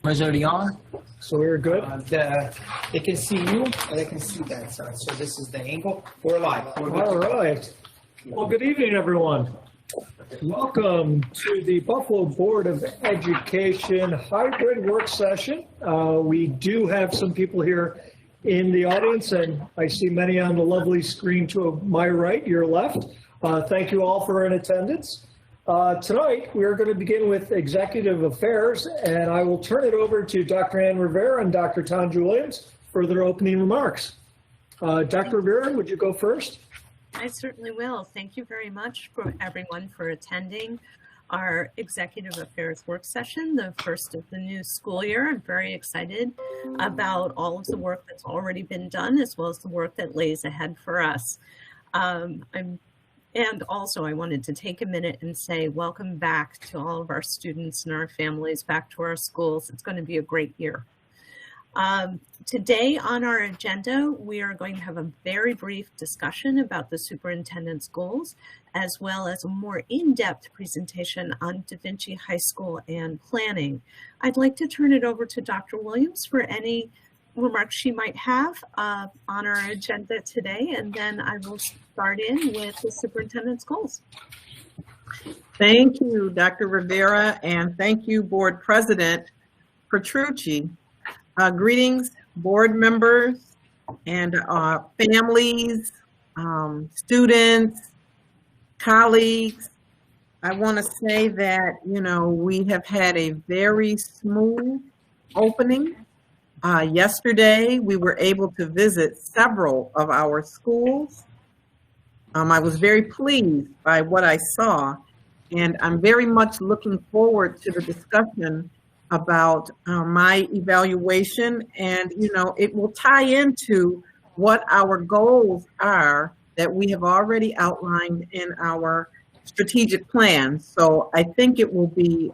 Was already on? So we're good? They can see you, or they can see that side. So this is the angle. We're live. We're good. All right. Well, good evening, everyone. Welcome to the Buffalo Board of Education hybrid work session. We do have some people here in the audience, and I see many on the lovely screen to my right, your left. Thank you all for in attendance. Tonight, we are going to begin with Executive Affairs, and I will turn it over to Dr. Ann Rivera and Dr. Tanja Williams for their opening remarks. Dr. Rivera, would you go first? I certainly will. Thank you very much for everyone for attending our Executive Affairs work session, the first of the new school year. I'm very excited about all of the work that's already been done, as well as the work that lays ahead for us. And also I wanted to take a minute and say welcome back to all of our students and our families, back to our schools. It's going to be a great year. Today on our agenda, we are going to have a very brief discussion about the superintendent's goals, as well as a more in-depth presentation on Da Vinci High School and planning. I'd like to turn it over to Dr. Williams for any remarks she might have on our agenda today, and then I will start in with the superintendent's goals. Thank you, Dr. Rivera, and thank you, Board President Petrucci. Greetings, board members and families, students, colleagues. I want to say that, we have had a very smooth opening. Yesterday, we were able to visit several of our schools. I was very pleased by what I saw, and I'm very much looking forward to the discussion about my evaluation, and it will tie into what our goals are that we have already outlined in our strategic plan. So I think it will be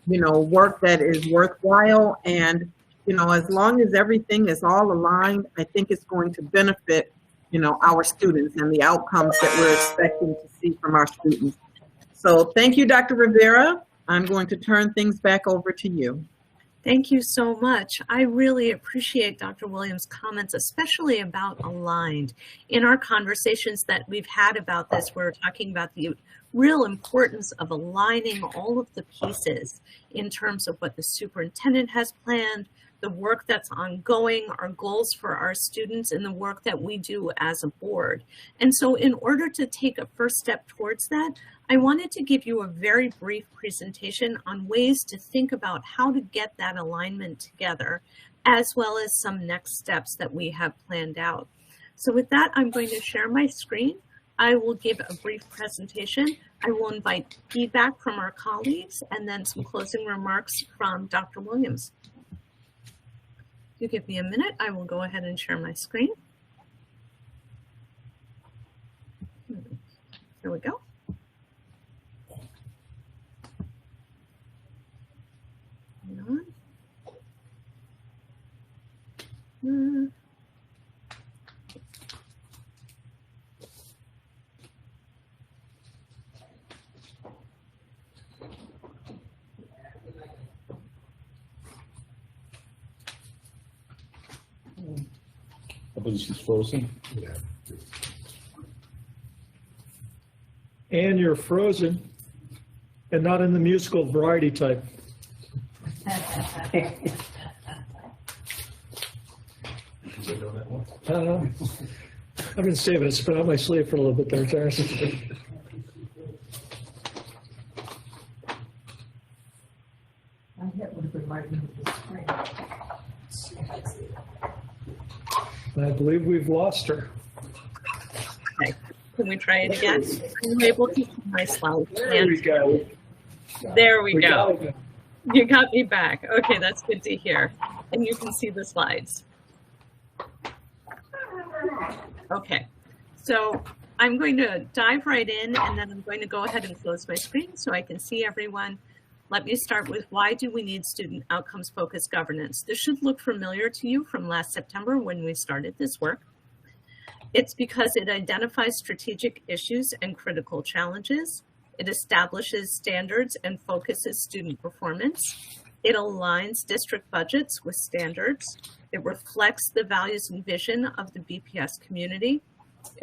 work that is worthwhile, and as long as everything is all aligned, I think it's going to benefit our students and the outcomes that we're expecting to see from our students. So thank you, Dr. Rivera. I'm going to turn things back over to you. Thank you so much. I really appreciate Dr. Williams' comments, especially about aligned. In our conversations that we've had about this, we're talking about the real importance of aligning all of the pieces in terms of what the superintendent has planned, the work that's ongoing, our goals for our students, and the work that we do as a board. And so in order to take a first step towards that, I wanted to give you a very brief presentation on ways to think about how to get that alignment together, as well as some next steps that we have planned out. So with that, I'm going to share my screen. I will give a brief presentation. I will invite feedback from our colleagues and then some closing remarks from Dr. Williams. If you give me a minute, I will go ahead and share my screen. Here we go. Hang on. I believe she's frozen. Yeah. And you're frozen and not in the musical variety type. I've been saving it. It's been on my sleeve for a little bit there, Terrence. I believe we've lost her. Okay, can we try it again? I'm able to see my slides. There we go. There we go. You got me back. Okay, that's good to hear. And you can see the slides. Okay, so I'm going to dive right in, and then I'm going to go ahead and close my screen so I can see everyone. Let me start with, why do we need student outcomes focused governance? This should look familiar to you from last September when we started this work. It's because it identifies strategic issues and critical challenges. It establishes standards and focuses student performance. It aligns district budgets with standards. It reflects the values and vision of the BPS community.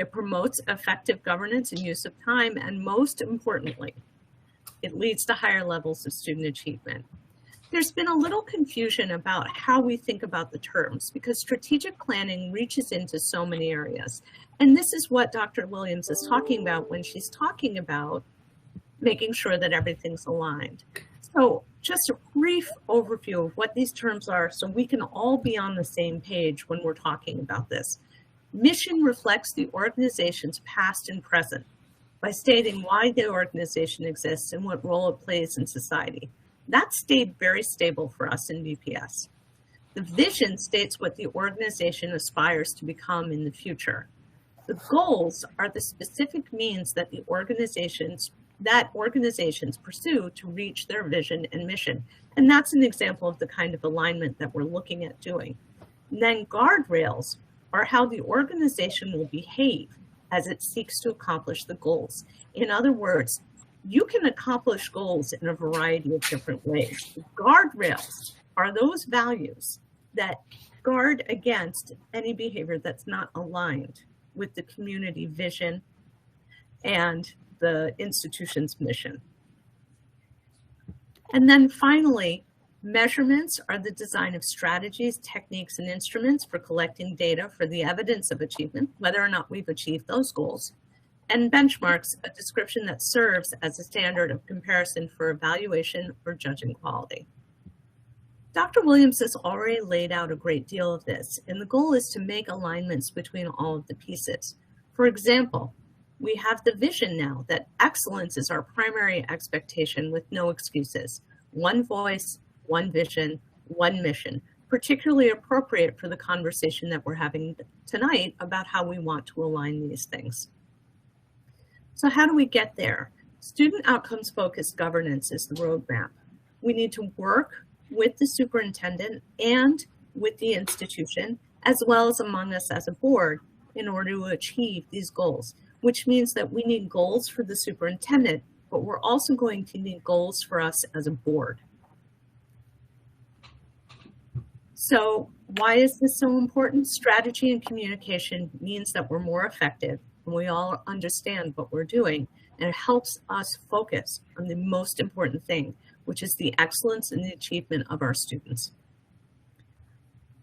It promotes effective governance and use of time, and most importantly, it leads to higher levels of student achievement. There's been a little confusion about how we think about the terms because strategic planning reaches into so many areas. And this is what Dr. Williams is talking about when she's talking about making sure that everything's aligned. So just a brief overview of what these terms are so we can all be on the same page when we're talking about this. Mission reflects the organization's past and present by stating why the organization exists and what role it plays in society. That stayed very stable for us in BPS. The vision states what the organization aspires to become in the future. The goals are the specific means that organizations pursue to reach their vision and mission. And that's an example of the kind of alignment that we're looking at doing. And then guardrails are how the organization will behave as it seeks to accomplish the goals. In other words, you can accomplish goals in a variety of different ways. Guardrails are those values that guard against any behavior that's not aligned with the community vision and the institution's mission. And then finally, measurements are the design of strategies, techniques, and instruments for collecting data for the evidence of achievement, whether or not we've achieved those goals. And benchmarks, a description that serves as a standard of comparison for evaluation or judging quality. Dr. Williams has already laid out a great deal of this, and the goal is to make alignments between all of the pieces. For example, we have the vision now that excellence is our primary expectation with no excuses. One voice, one vision, one mission, particularly appropriate for the conversation that we're having tonight about how we want to align these things. So how do we get there? Student outcomes focused governance is the roadmap. We need to work with the superintendent and with the institution, as well as among us as a board, in order to achieve these goals, which means that we need goals for the superintendent, but we're also going to need goals for us as a board. So why is this so important? Strategy and communication means that we're more effective and we all understand what we're doing, and it helps us focus on the most important thing, which is the excellence and the achievement of our students.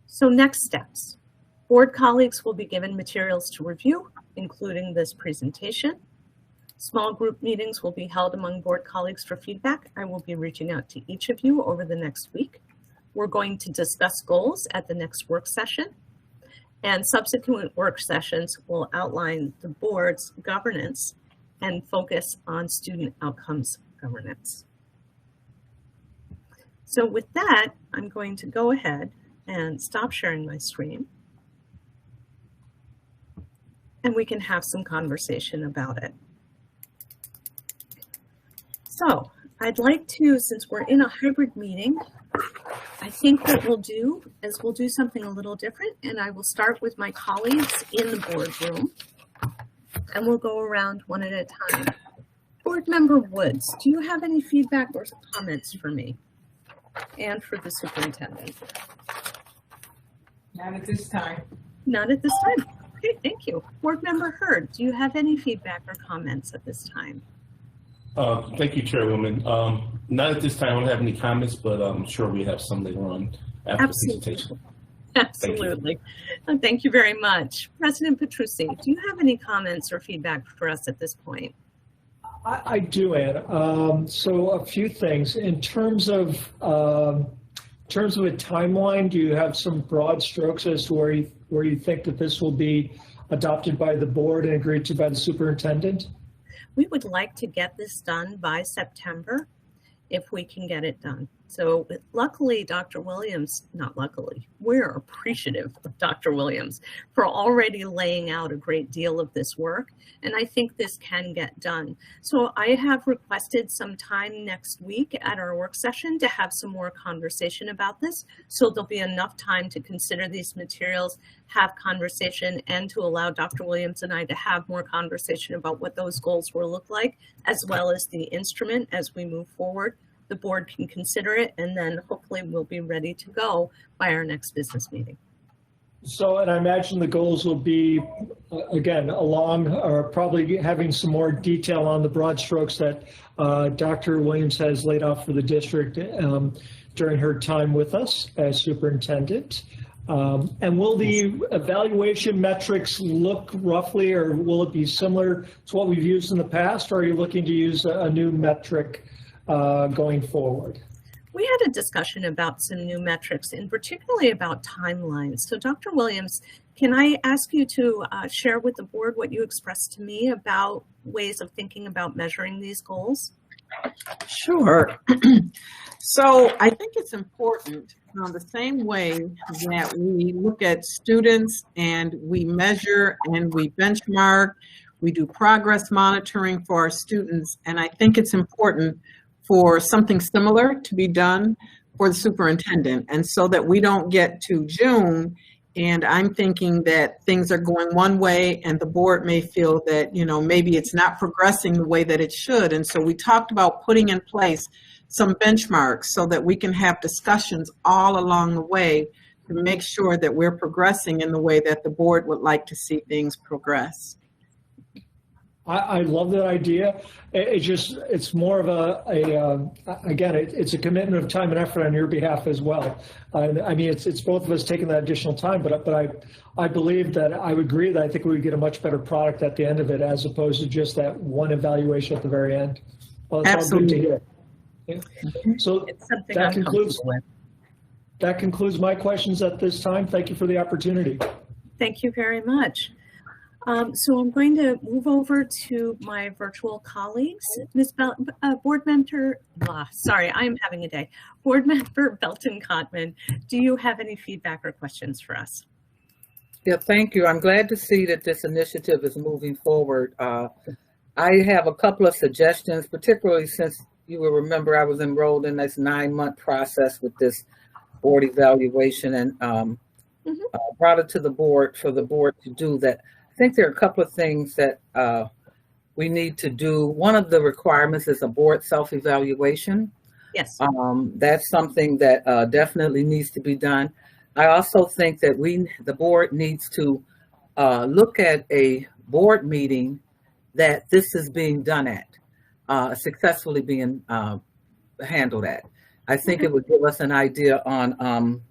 So next steps. Board colleagues will be given materials to review, including this presentation. Small group meetings will be held among board colleagues for feedback. I will be reaching out to each of you over the next week. We're going to discuss goals at the next work session, and subsequent work sessions will outline the board's governance and focus on student outcomes governance. So with that, I'm going to go ahead and stop sharing my screen, and we can have some conversation about it. So I'd like to, since we're in a hybrid meeting, I think what we'll do is we'll do something a little different, and I will start with my colleagues in the boardroom, and we'll go around one at a time. Board Member Woods, do you have any feedback or comments for me and for the superintendent? Not at this time. Not at this time. Okay, thank you. Board Member Hurd, do you have any feedback or comments at this time? Thank you, Chairwoman. Not at this time, I don't have any comments, but I'm sure we have some later on after the presentation. Absolutely. Thank you very much. President Petrucci, do you have any comments or feedback for us at this point? I do, Ann. So a few things. In terms of a timeline, do you have some broad strokes as to where you think that this will be adopted by the board and agreed to by the superintendent? We would like to get this done by September if we can get it done. So luckily, Dr. Williams, not luckily, we're appreciative of Dr. Williams for already laying out a great deal of this work. And I think this can get done. So I have requested some time next week at our work session to have some more conversation about this. So there'll be enough time to consider these materials, have conversation, and to allow Dr. Williams and I to have more conversation about what those goals will look like, as well as the instrument as we move forward. the board can consider it, and then hopefully we'll be ready to go by our next business meeting. So, and I imagine the goals will be, again, along, or probably having some more detail on the broad strokes that Dr. Williams has laid out for the district during her time with us as superintendent. And will the evaluation metrics look roughly, or will it be similar to what we've used in the past, or are you looking to use a new metric going forward? We had a discussion about some new metrics, and particularly about timelines. So Dr. Williams, can I ask you to share with the board what you expressed to me about ways of thinking about measuring these goals? Sure. So I think it's important, the same way that we look at students and we measure and we benchmark, we do progress monitoring for our students, and I think it's important for something similar to be done for the superintendent. And so that we don't get to June and I'm thinking that things are going one way and the board may feel that, you know, maybe it's not progressing the way that it should. And so we talked about putting in place some benchmarks so that we can have discussions all along the way to make sure that we're progressing in the way that the board would like to see things progress. I love that idea. It's more of again, it's a commitment of time and effort on your behalf as well. I mean, it's both of us taking that additional time, but I believe that I would agree that I think we would get a much better product at the end of it as opposed to just that one evaluation at the very end. Well, it's Absolutely. all good to hear. Yeah. So that concludes my questions at this time. Thank you for the opportunity. Thank you very much. So I'm going to move over to my virtual colleagues. Board Member, sorry, I'm having a day. Board Member Belton Cotman, do you have any feedback or questions for us? Yeah, thank you. I'm glad to see that this initiative is moving forward. I have a couple of suggestions, particularly since you will remember I was enrolled in this 9-month process with this board evaluation and brought it to the board for the board to do that. I think there are a couple of things that we need to do. One of the requirements is a board self-evaluation. Yes. That's something that definitely needs to be done. I also think that the board needs to look at a board meeting that this is being done at, successfully being handled at. I think it would give us an idea on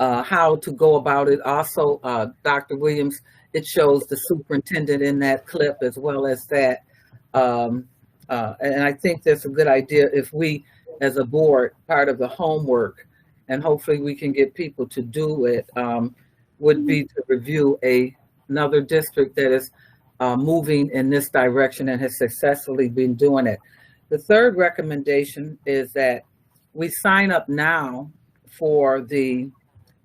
how to go about it. Also, Dr. Williams, it shows the superintendent in that clip as well as that. And I think that's a good idea if we, as a board, part of the homework, and hopefully we can get people to do it, would be to review another district that is moving in this direction and has successfully been doing it. The third recommendation is that we sign up now for the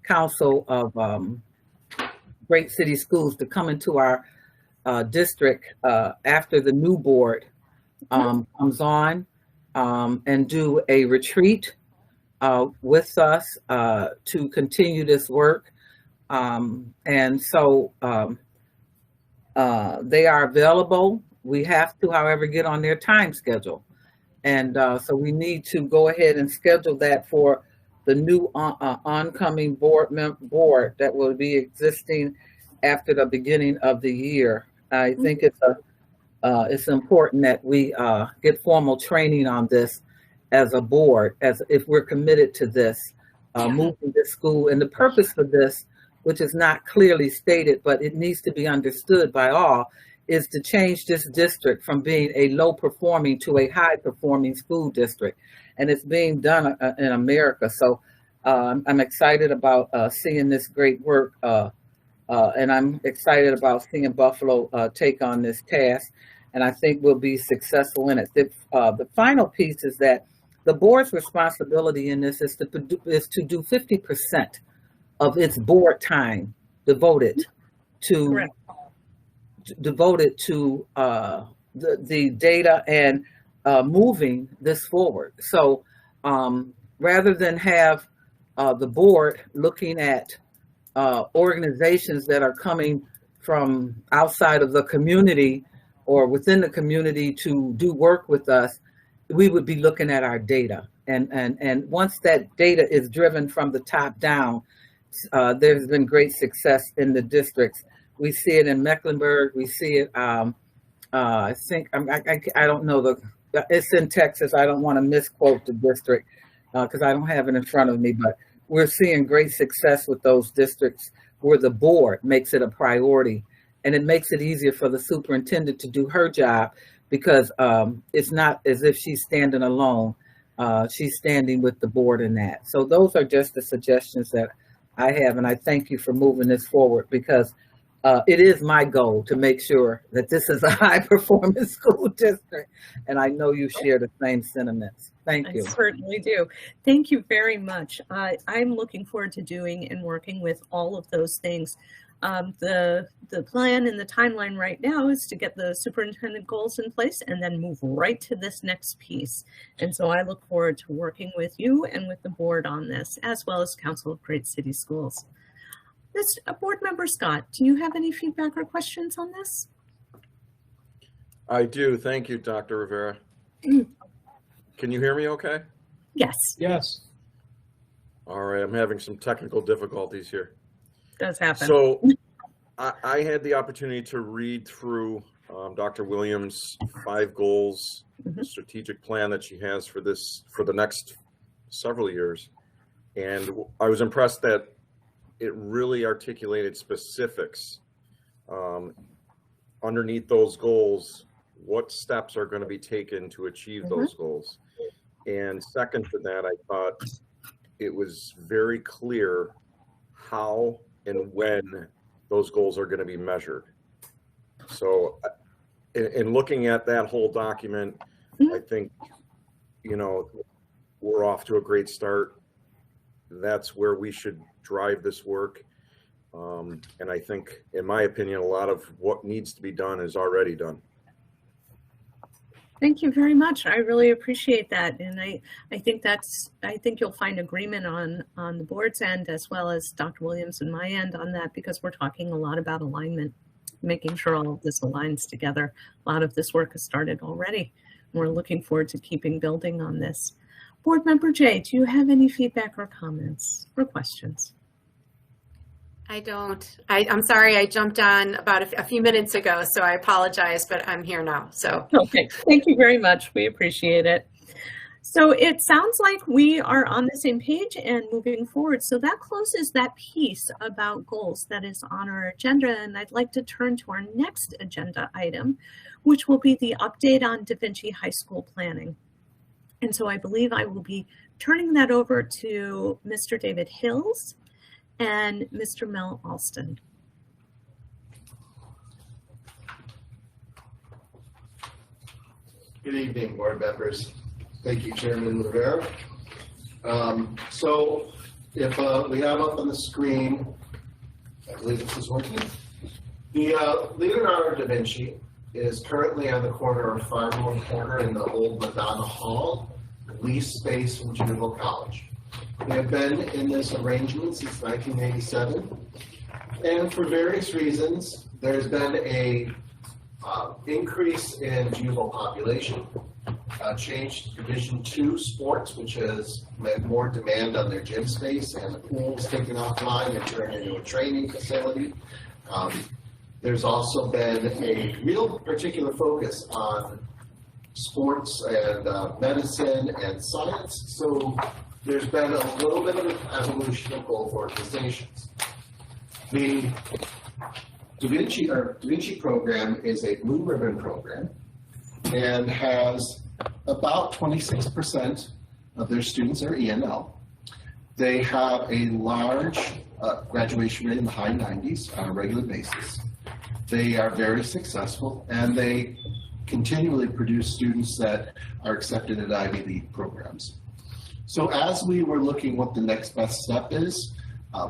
Council of Great City Schools to come into our district after the new board comes on and do a retreat with us to continue this work. And so they are available. We have to, however, get on their time schedule. And so we need to go ahead and schedule that for the new oncoming board that will be existing after the beginning of the year. I think it's important that we get formal training on this as a board, as if we're committed to this, moving this school. And the purpose for this, which is not clearly stated, but it needs to be understood by all, is to change this district from being a low-performing to a high-performing school district. And it's being done in America. So I'm excited about seeing this great work. And I'm excited about seeing Buffalo take on this task. And I think we'll be successful in it. The final piece is that the board's responsibility in this is to do 50% of its board time devoted to the data and moving this forward. So rather than have the board looking at organizations that are coming from outside of the community or within the community to do work with us, we would be looking at our data. And once that data is driven from the top down, there's been great success in the districts. We see it in Mecklenburg. We see it, I think, I don't know, it's in Texas. I don't want to misquote the district because I don't have it in front of me, but we're seeing great success with those districts where the board makes it a priority. And it makes it easier for the superintendent to do her job because it's not as if she's standing alone. She's standing with the board in that. So those are just the suggestions that I have. And I thank you for moving this forward because it is my goal to make sure that this is a high performance school district. And I know you share the same sentiments. Thank you. I certainly do. Thank you very much. I'm looking forward to doing and working with all of those things. The plan and the timeline right now is to get the superintendent goals in place and then move right to this next piece. And so I look forward to working with you and with the board on this, as well as Council of Great City Schools. Board Member Scott, do you have any feedback or questions on this? I do. Thank you, Dr. Rivera. Can you hear me okay? Yes. Yes. All right. I'm having some technical difficulties here. Does happen. So I had the opportunity to read through Dr. Williams' 5 goals, the strategic plan that she has for the next several years. And I was impressed that it really articulated specifics underneath those goals, what steps are going to be taken to achieve those goals. And second to that, I thought it was very clear how and when those goals are going to be measured. So in looking at that whole document, I think, you know, we're off to a great start. That's where we should drive this work. And I think, in my opinion, a lot of what needs to be done is already done. Thank you very much. I really appreciate that. And I think you'll find agreement on the board's end as well as Dr. Williams and my end on that, because we're talking a lot about alignment, making sure all of this aligns together. A lot of this work has started already. We're looking forward to keeping building on this. Board Member Jay, do you have any feedback or comments or questions? I don't. I'm sorry, I jumped on about a few minutes ago, so I apologize, but I'm here now. So okay, thank you very much. We appreciate it. So it sounds like we are on the same page and moving forward. So that closes that piece about goals that is on our agenda. And I'd like to turn to our next agenda item, which will be the update on Da Vinci High School planning. And so I believe I will be turning that over to Mr. David Hills and Mr. Mel Alston. Good evening, board members. Thank you, Chairman Rivera. So if we have up on the screen, I believe this is working. The Leonardo da Vinci is currently on the corner of Farmore Corner in the old Madonna Hall, leased space from Junival College. We have been in this arrangement since 1987, and for various reasons, there's been a increase in juvenile population, change to Division II sports, which has meant more demand on their gym space, and the pool was taken offline and turned into a training facility. There's also been a real particular focus on sports and medicine and science, so there's been a little bit of an evolution of both organizations. The Da Vinci program is a blue ribbon program and has about 26% of their students are ENL. They have a large graduation rate in the high 90s on a regular basis. They are very successful, and they continually produce students that are accepted at Ivy League programs. So as we were looking what the next best step is,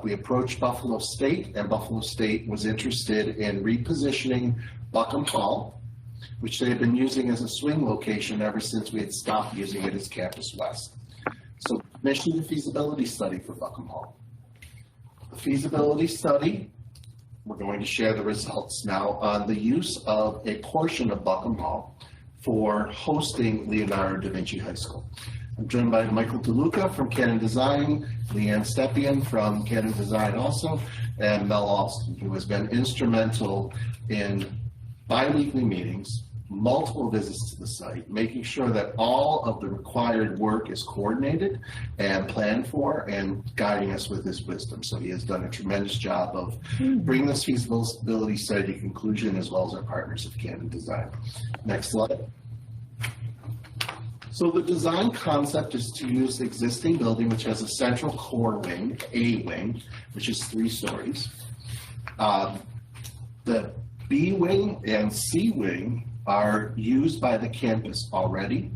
we approached Buffalo State, and Buffalo State was interested in repositioning Buckham Hall, which they had been using as a swing location ever since we had stopped using it as Campus West. So we commissioned a feasibility study for Buckham Hall. The feasibility study, we're going to share the results now on the use of a portion of Buckham Hall for hosting Leonardo da Vinci High School. I'm joined by Michael DeLuca from Canon Design, Leanne Stepien from Canon Design also, and Mel Alston, who has been instrumental in bi-weekly meetings, multiple visits to the site, making sure that all of the required work is coordinated and planned for, and guiding us with his wisdom. So he has done a tremendous job of bringing this feasibility study to conclusion, as well as our partners at Canon Design. Next slide. So the design concept is to use the existing building, which has a central core wing, A wing, which is 3 stories. The B wing and C wing are used by the campus already.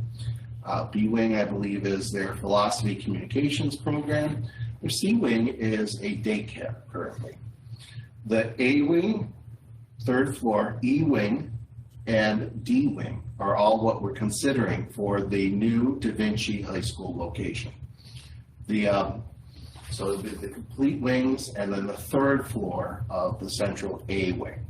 B wing, I believe, is their philosophy communications program. Their C wing is a daycare currently. The A wing, 3rd floor, E wing, and D wing are all what we're considering for the new Da Vinci High School location. So the complete wings, and then the 3rd floor of the central A wing.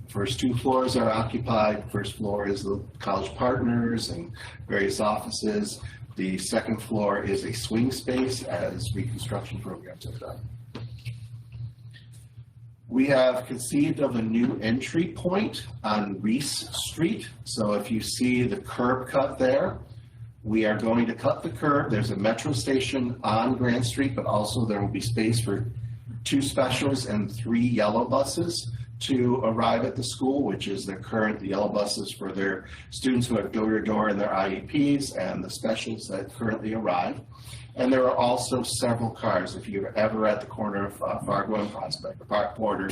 The first 2 floors are occupied. First floor is the college partners and various offices. The 2nd floor is a swing space as reconstruction programs are done. We have conceived of a new entry point on Reese Street. So if you see the curb cut there, we are going to cut the curb. There's a metro station on Grand Street, but also there will be space for 2 specials and 3 yellow buses to arrive at the school, which is their current yellow buses for their students who have door-to-door in their IEPs, and the specials that currently arrive. And there are also several cars. If you're ever at the corner of Fargo and Prospect, Park Porter,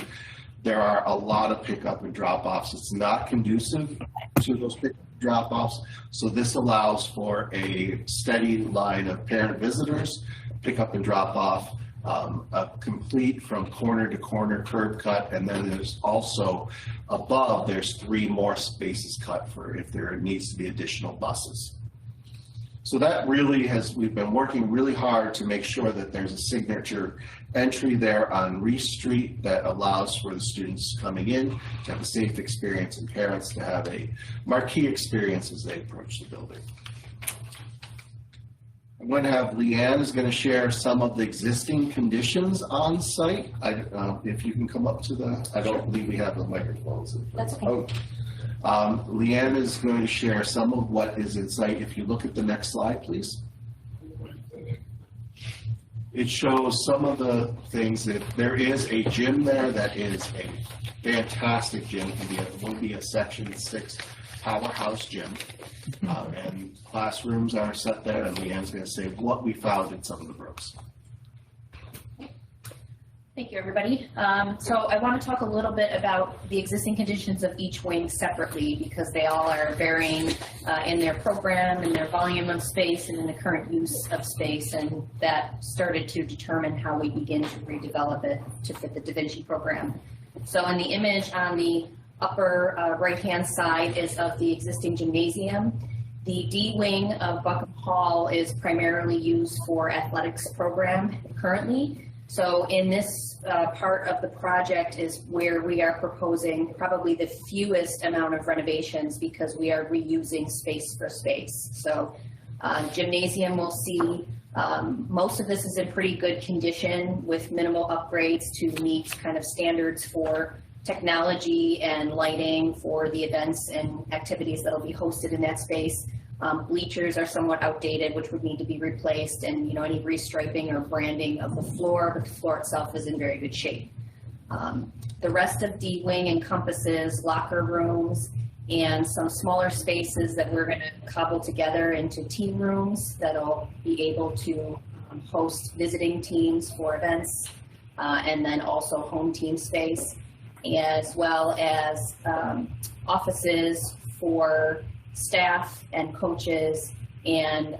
there are a lot of pickup and drop-offs. It's not conducive to those pickup and drop-offs, so this allows for a steady line of parent visitors, pickup and drop-off, a complete from corner to corner curb cut, and then there's also above, there's 3 more spaces cut for if there needs to be additional buses. So that really we've been working really hard to make sure that there's a signature entry there on Reese Street that allows for the students coming in to have a safe experience and parents to have a marquee experience as they approach the building. I'm going to have Leanne is going to share some of the existing conditions on site. If you can come up to I don't believe we have the microphones. That's okay. Oh. Leanne is going to share some of what is in sight. If you look at the next slide, please. It shows some of the things that there is a gym there that is a fantastic gym. It will be a Section 6 powerhouse gym. And classrooms are set there, and Leanne's going to say what we found in some of the brooks. Thank you, everybody. So I want to talk a little bit about the existing conditions of each wing separately, because they all are varying in their program, in their volume of space, and in the current use of space, and that started to determine how we begin to redevelop it to fit the Da Vinci program. So in the image on the upper right-hand side is of the existing gymnasium. The D wing of Buckham Hall is primarily used for athletics program currently. So in this part of the project is where we are proposing probably the fewest amount of renovations, because we are reusing space for space. So gymnasium will see most of this is in pretty good condition with minimal upgrades to meet kind of standards for technology and lighting for the events and activities that will be hosted in that space. Bleachers are somewhat outdated, which would need to be replaced, and any restriping or branding of the floor, but the floor itself is in very good shape. The rest of D wing encompasses locker rooms and some smaller spaces that we're going to cobble together into team rooms that'll be able to host visiting teams for events, and then also home team space, as well as offices for staff and coaches, and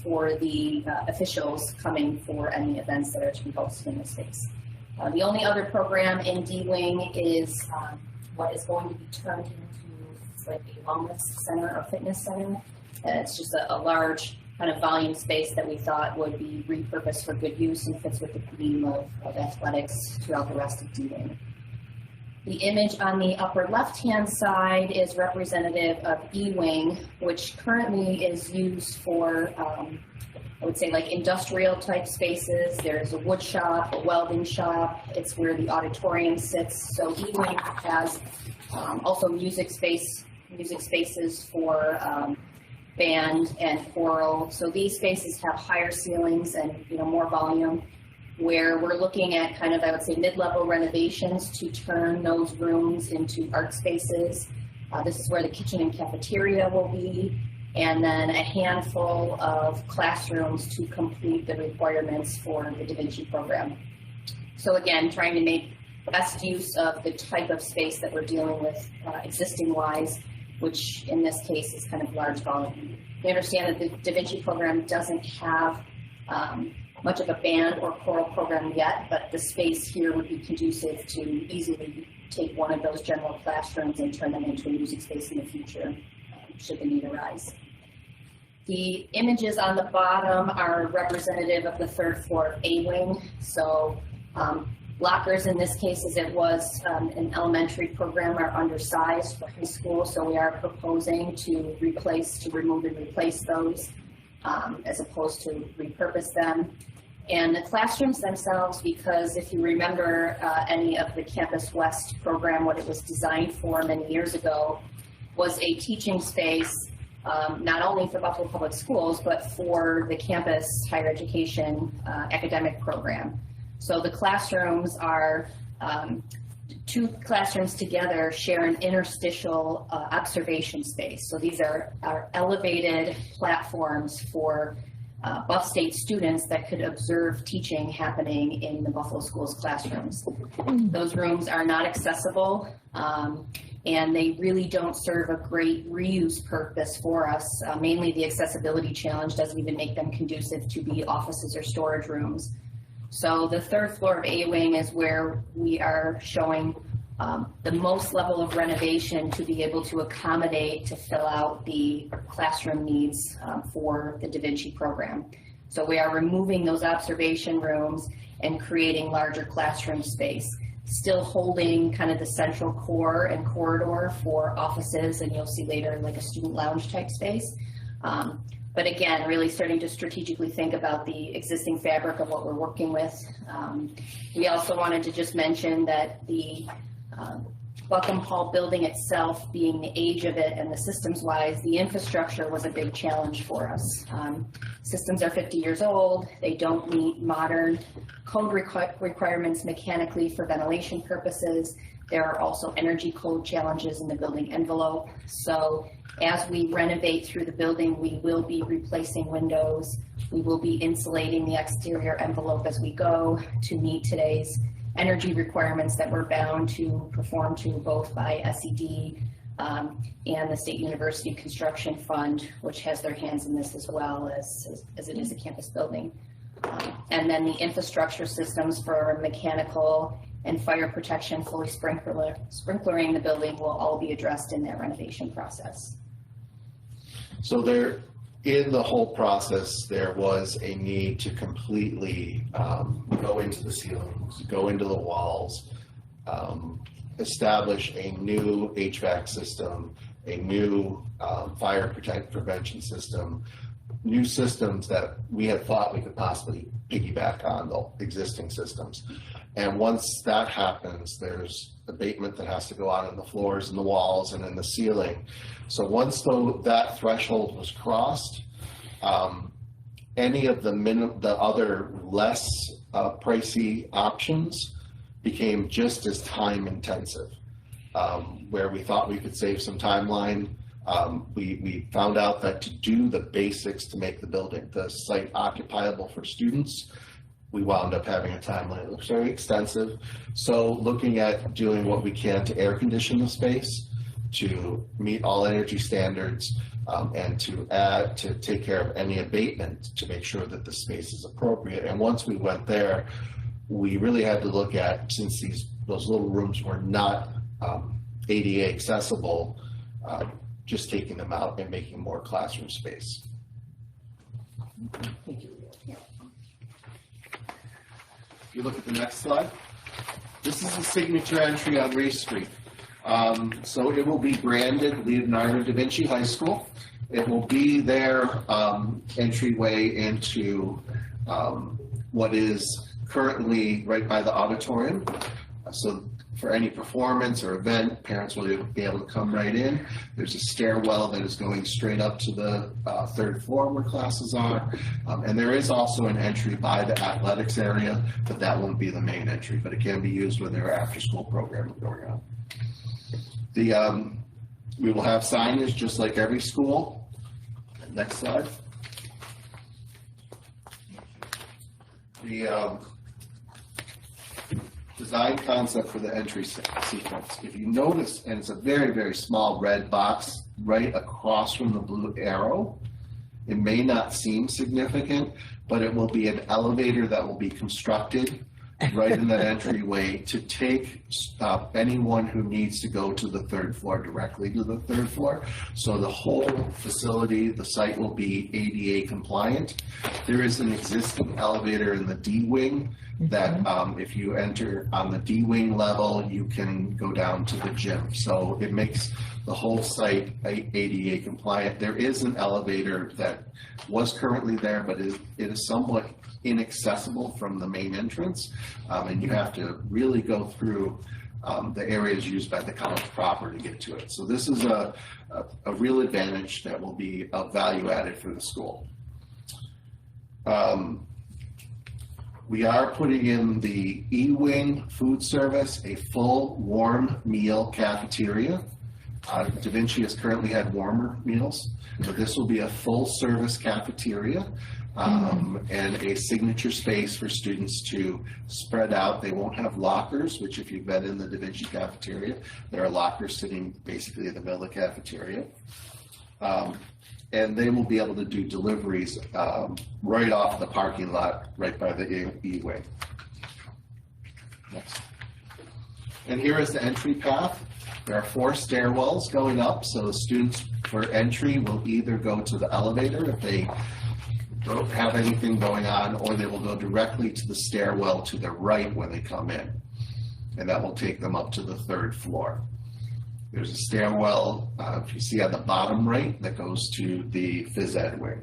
for the officials coming for any events that are to be hosted in this space. The only other program in D wing is what is going to be turned into like a wellness center or fitness center. It's just a large kind of volume space that we thought would be repurposed for good use and fits with the theme of athletics throughout the rest of D wing. The image on the upper left-hand side is representative of E-Wing, which currently is used for, I would say, like industrial type spaces. There's a wood shop, a welding shop. It's where the auditorium sits. So E-Wing has also music spaces for band and choral. So these spaces have higher ceilings and more volume, where we're looking at kind of, I would say, mid-level renovations to turn those rooms into art spaces. This is where the kitchen and cafeteria will be, and then a handful of classrooms to complete the requirements for the Da Vinci program. So again, trying to make best use of the type of space that we're dealing with existing-wise, which in this case is kind of large volume. We understand that the Da Vinci program doesn't have much of a band or choral program yet, but the space here would be conducive to easily take one of those general classrooms and turn them into a music space in the future, should the need arise. The images on the bottom are representative of the third floor of A-Wing. So lockers in this case, as it was an elementary program, are undersized for high school, so we are proposing to remove and replace those as opposed to repurpose them. And the classrooms themselves, because if you remember any of the Campus West program, what it was designed for many years ago was a teaching space, not only for Buffalo Public Schools, but for the campus higher education academic program. So the classrooms are, two classrooms together share an interstitial observation space. So these are elevated platforms for Buff State students that could observe teaching happening in the Buffalo Schools classrooms. Those rooms are not accessible, and they really don't serve a great reuse purpose for us. Mainly the accessibility challenge doesn't even make them conducive to be offices or storage rooms. So the third floor of A-Wing is where we are showing the most level of renovation to be able to accommodate, to fill out the classroom needs for the Da Vinci program. So we are removing those observation rooms and creating larger classroom space, still holding kind of the central core and corridor for offices, and you'll see later like a student lounge type space. But again, really starting to strategically think about the existing fabric of what we're working with. We also wanted to just mention that the Buckham Hall building itself, being the age of it and the systems-wise, the infrastructure was a big challenge for us. Systems are 50 years old. They don't meet modern code requirements mechanically for ventilation purposes. There are also energy code challenges in the building envelope. So as we renovate through the building, we will be replacing windows. We will be insulating the exterior envelope as we go to meet today's energy requirements that we're bound to perform to both by SED and the State University Construction Fund, which has their hands in this as well as it is a campus building. And then the infrastructure systems for mechanical and fire protection, fully sprinklering the building will all be addressed in that renovation process. So there, in the whole process, there was a need to completely go into the ceilings, go into the walls, establish a new HVAC system, a new fire prevention system, new systems that we had thought we could possibly piggyback on the existing systems. And once that happens, there's abatement that has to go on in the floors and the walls and in the ceiling. So once that threshold was crossed, any of the other less pricey options became just as time intensive. Where we thought we could save some timeline, we found out that to do the basics to make the site occupiable for students, we wound up having a timeline that looks very extensive. So looking at doing what we can to air condition the space, to meet all energy standards, and to take care of any abatement to make sure that the space is appropriate. And once we went there, we really had to look at, since those little rooms were not ADA accessible, just taking them out and making more classroom space. Thank you. If you look at the next slide, this is a signature entry on Race Street. So it will be branded Leonardo da Vinci High School. It will be their entryway into what is currently right by the auditorium. So for any performance or event, parents will be able to come right in. There's a stairwell that is going straight up to the third floor where classes are. And there is also an entry by the athletics area, but that won't be the main entry, but it can be used when there are after-school programs going on. We will have signage just like every school. Next slide. The design concept for the entry sequence. If you notice, and it's a very, very small red box right across from the blue arrow, it may not seem significant, but it will be an elevator that will be constructed right in that entryway to take anyone who needs to go to the third floor directly to the third floor. So the whole facility, the site will be ADA compliant. There is an existing elevator in the D wing that if you enter on the D wing level, you can go down to the gym. So it makes the whole site ADA compliant. There is an elevator that was currently there, but it is somewhat inaccessible from the main entrance, and you have to really go through the areas used by the college proper to get to it. So this is a real advantage that will be of value added for the school. We are putting in the E-Wing food service, a full warm meal cafeteria. Da Vinci has currently had warmer meals, but this will be a full service cafeteria. And a signature space for students to spread out. They won't have lockers, which if you've been in the Da Vinci cafeteria, there are lockers sitting basically in the middle of the cafeteria. And they will be able to do deliveries right off the parking lot, right by the E-Wing. Next. And here is the entry path. There are 4 stairwells going up, so the students for entry will either go to the elevator if they don't have anything going on, or they will go directly to the stairwell to the right when they come in. And that will take them up to the 3rd floor. There's a stairwell, if you see on the bottom right, that goes to the phys ed wing.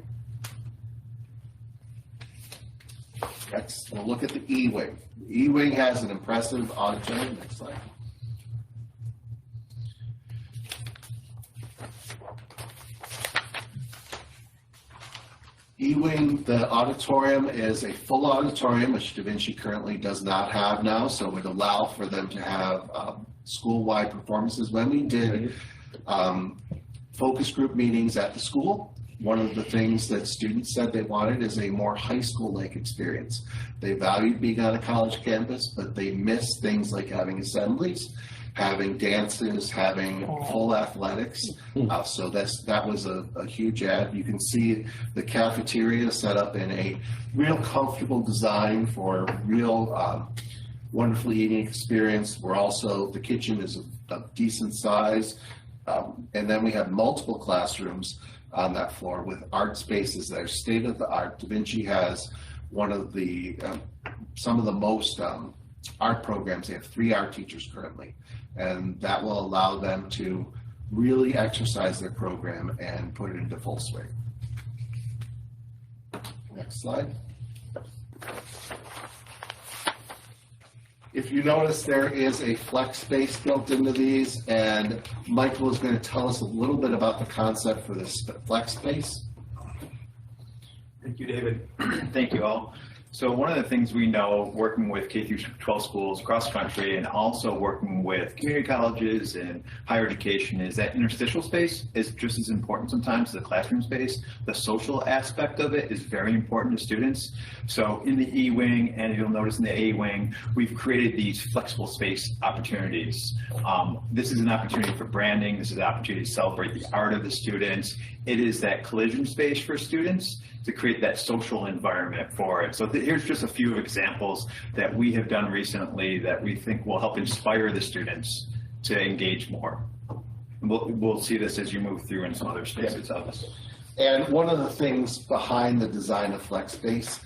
Next, we'll look at the E-Wing. The E-Wing has an impressive auditorium. Next slide. E-Wing, the auditorium is a full auditorium, which Da Vinci currently does not have now, so it would allow for them to have school-wide performances. When we did focus group meetings at the school, one of the things that students said they wanted is a more high school-like experience. They valued being on a college campus, but they missed things like having assemblies, having dances, having full athletics. So that was a huge add. You can see the cafeteria set up in a real comfortable design for real wonderful eating experience. The kitchen is of decent size. And then we have multiple classrooms on that floor with art spaces that are state of the art. Da Vinci has one of the, some of the most art programs. They have 3 art teachers currently, and that will allow them to really exercise their program and put it into full swing. Next slide. If you notice, there is a flex space built into these, and Michael is going to tell us a little bit about the concept for this flex space. Thank you, David. Thank you all. So one of the things we know working with K-12 schools across the country and also working with community colleges and higher education is that interstitial space is just as important sometimes as the classroom space. The social aspect of it is very important to students. So in the E-Wing, and you'll notice in the A-Wing, we've created these flexible space opportunities. This is an opportunity for branding. This is an opportunity to celebrate the art of the students. It is that collision space for students to create that social environment for it. So here's just a few examples that we have done recently that we think will help inspire the students to engage more. We'll see this as you move through in some other spaces of us. And one of the things behind the design of flex space,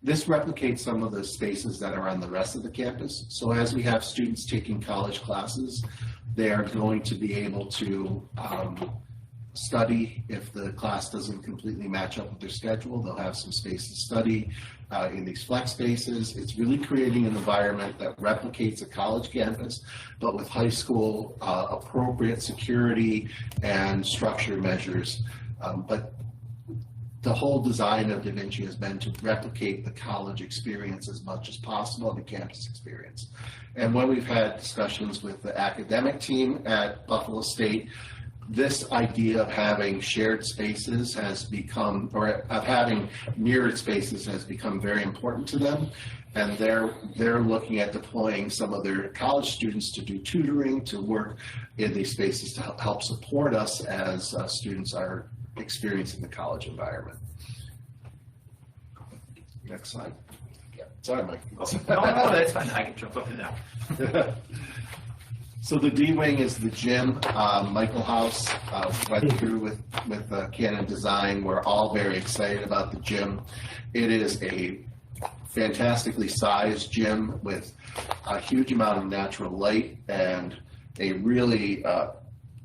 this replicates some of the spaces that are on the rest of the campus. So as we have students taking college classes, they are going to be able to study. If the class doesn't completely match up with their schedule, they'll have some space to study in these flex spaces. It's really creating an environment that replicates a college campus, but with high school appropriate security and structure measures. But the whole design of Da Vinci has been to replicate the college experience as much as possible, the campus experience. And when we've had discussions with the academic team at Buffalo State, this idea of having shared spaces has become, or of having mirrored spaces has become very important to them. And they're looking at deploying some of their college students to do tutoring, to work in these spaces to help support us as students are experiencing the college environment. Next slide. Yeah. Sorry, Mike. No, that's fine. I can jump up and down. So the D wing is the gym. Michael House went through with Canon Design. We're all very excited about the gym. It is a fantastically sized gym with a huge amount of natural light and a really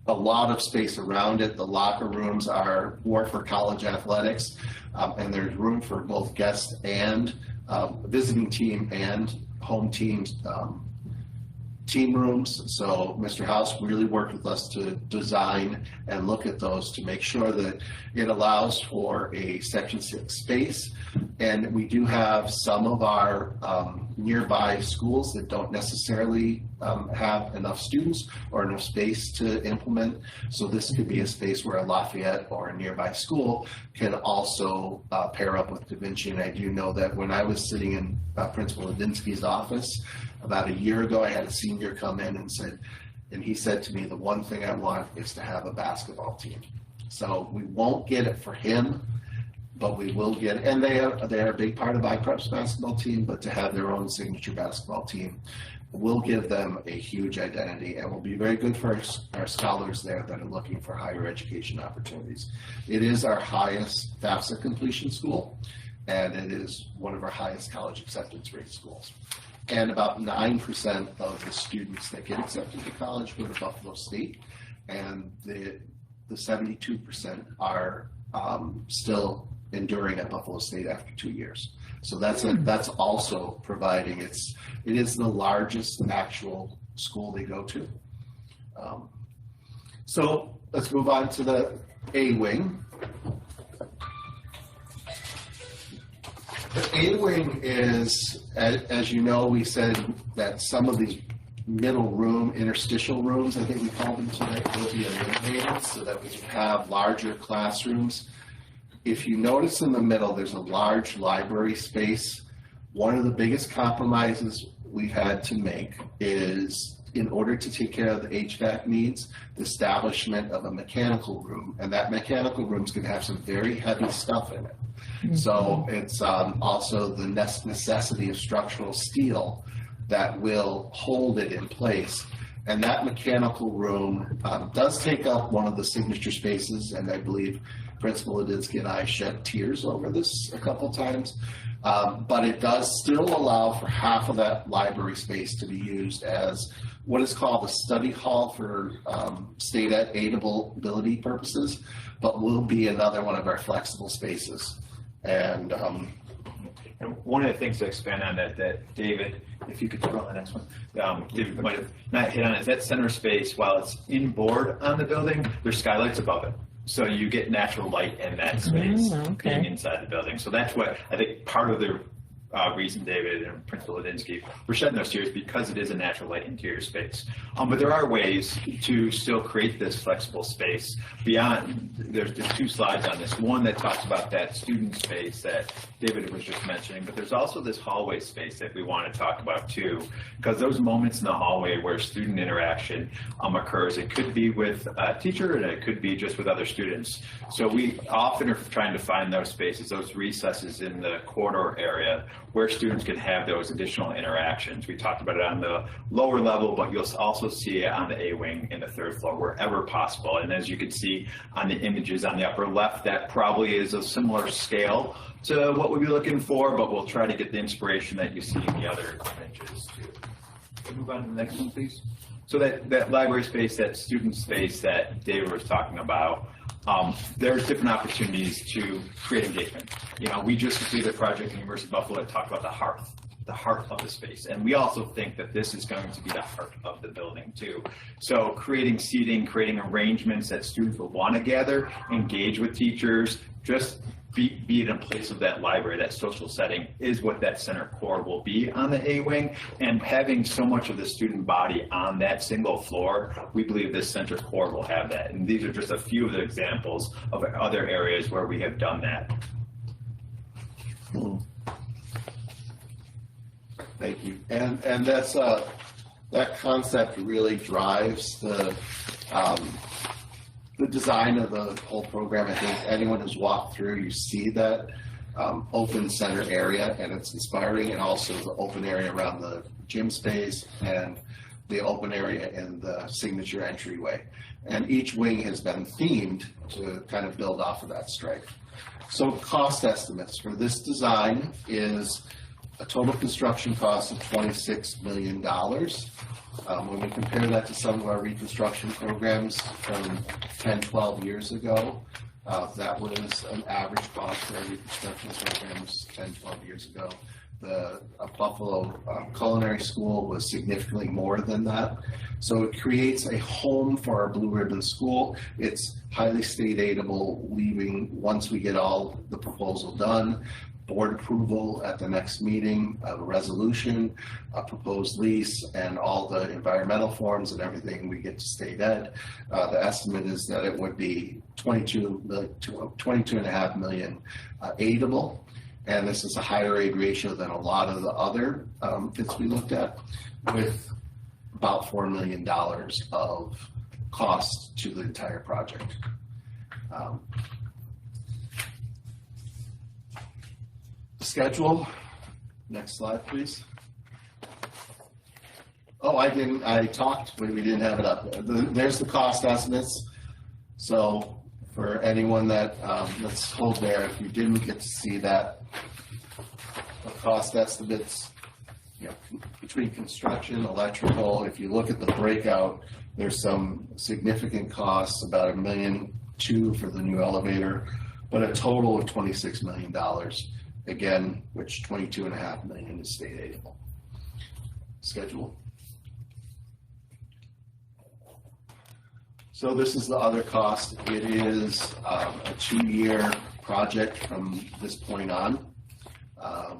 a lot of space around it. The locker rooms are more for college athletics, and there's room for both guests and visiting team and home teams team rooms. So Mr. House really worked with us to design and look at those to make sure that it allows for a Section 6 space. And we do have some of our nearby schools that don't necessarily have enough students or enough space to implement. So this could be a space where a Lafayette or a nearby school can also pair up with Da Vinci. And I do know that when I was sitting in Principal Ladinsky's office about a year ago, I had a senior come in and he said to me, the one thing I want is to have a basketball team. So we won't get it for him, but we will get it. And they are a big part of IPREP's basketball team, but to have their own signature basketball team will give them a huge identity and will be very good for our scholars there that are looking for higher education opportunities. It is our highest FAFSA completion school, and it is one of our highest college acceptance rate schools. And about 9% of the students that get accepted to college go to Buffalo State, and the 72% are still enduring at Buffalo State after 2 years. So that's also providing, it is the largest actual school they go to. So let's move on to the A wing. The A wing is, as you know, we said that some of these middle room, interstitial rooms, I think we call them tonight, will be eliminated so that we can have larger classrooms. If you notice in the middle, there's a large library space. One of the biggest compromises we've had to make is, in order to take care of the HVAC needs, the establishment of a mechanical room. And that mechanical room is going to have some very heavy stuff in it. So it's also the necessity of structural steel that will hold it in place. And that mechanical room does take up one of the signature spaces, and I believe Principal Ladinsky and I shed tears over this a couple times. But it does still allow for half of that library space to be used as what is called a study hall for state aidability purposes, but will be another one of our flexible spaces. And one of the things to expand on that David, if you could throw on the next one, David might have not hit on it, is that center space, while it's inboard on the building, there's skylights above it. So you get natural light in that space being inside the building. So that's what I think part of the reason David and Principal Ladinsky were shedding those tears, because it is a natural light interior space. But there are ways to still create this flexible space beyond. There's 2 slides on this. One that talks about that student space that David was just mentioning, but there's also this hallway space that we want to talk about too, because those moments in the hallway where student interaction occurs, it could be with a teacher and it could be just with other students. So we often are trying to find those spaces, those recesses in the corridor area, where students can have those additional interactions. We talked about it on the lower level, but you'll also see it on the A wing and the third floor wherever possible. And as you can see on the images on the upper left, that probably is a similar scale to what we'd be looking for, but we'll try to get the inspiration that you see in the other images too. Can we move on to the next one, please? So that library space, that student space that David was talking about, there's different opportunities to create engagement. You know, we just completed a project at the University of Buffalo that talked about the heart of the space. And we also think that this is going to be the heart of the building too. So creating seating, creating arrangements that students will want to gather, engage with teachers, just be in a place of that library, that social setting is what that center core will be on the A wing. And having so much of the student body on that single floor, we believe this center core will have that. And these are just a few of the examples of other areas where we have done that. Thank you. And that's that concept really drives the design of the whole program. I think anyone who's walked through, you see that open center area, and it's inspiring, and also the open area around the gym space and the open area in the signature entryway. And each wing has been themed to kind of build off of that strength. So cost estimates for this design is a total construction cost of $26 million. When we compare that to some of our reconstruction programs from 10, 12 years ago, that was an average cost for our reconstruction programs 10, 12 years ago. The Buffalo Culinary School was significantly more than that. So it creates a home for our Blue Ribbon School. It's highly state aidable, leaving once we get all the proposal done, board approval at the next meeting of a resolution, a proposed lease, and all the environmental forms and everything, we get to state ed. The estimate is that it would be 22.5 million aidable. And this is a higher aid ratio than a lot of the other fits we looked at, with about $4 million of cost to the entire project. The schedule, next slide, please. Oh, I talked, we didn't have it up. There's the cost estimates. So for anyone that, let's hold there, if you didn't get to see that, the cost estimates, you know, between construction, electrical, if you look at the breakout, there's some significant costs, about $1.2 million for the new elevator, but a total of $26 million. Again, which $22.5 million is state aidable. Schedule. So this is the other cost. It is a 2-year project from this point on,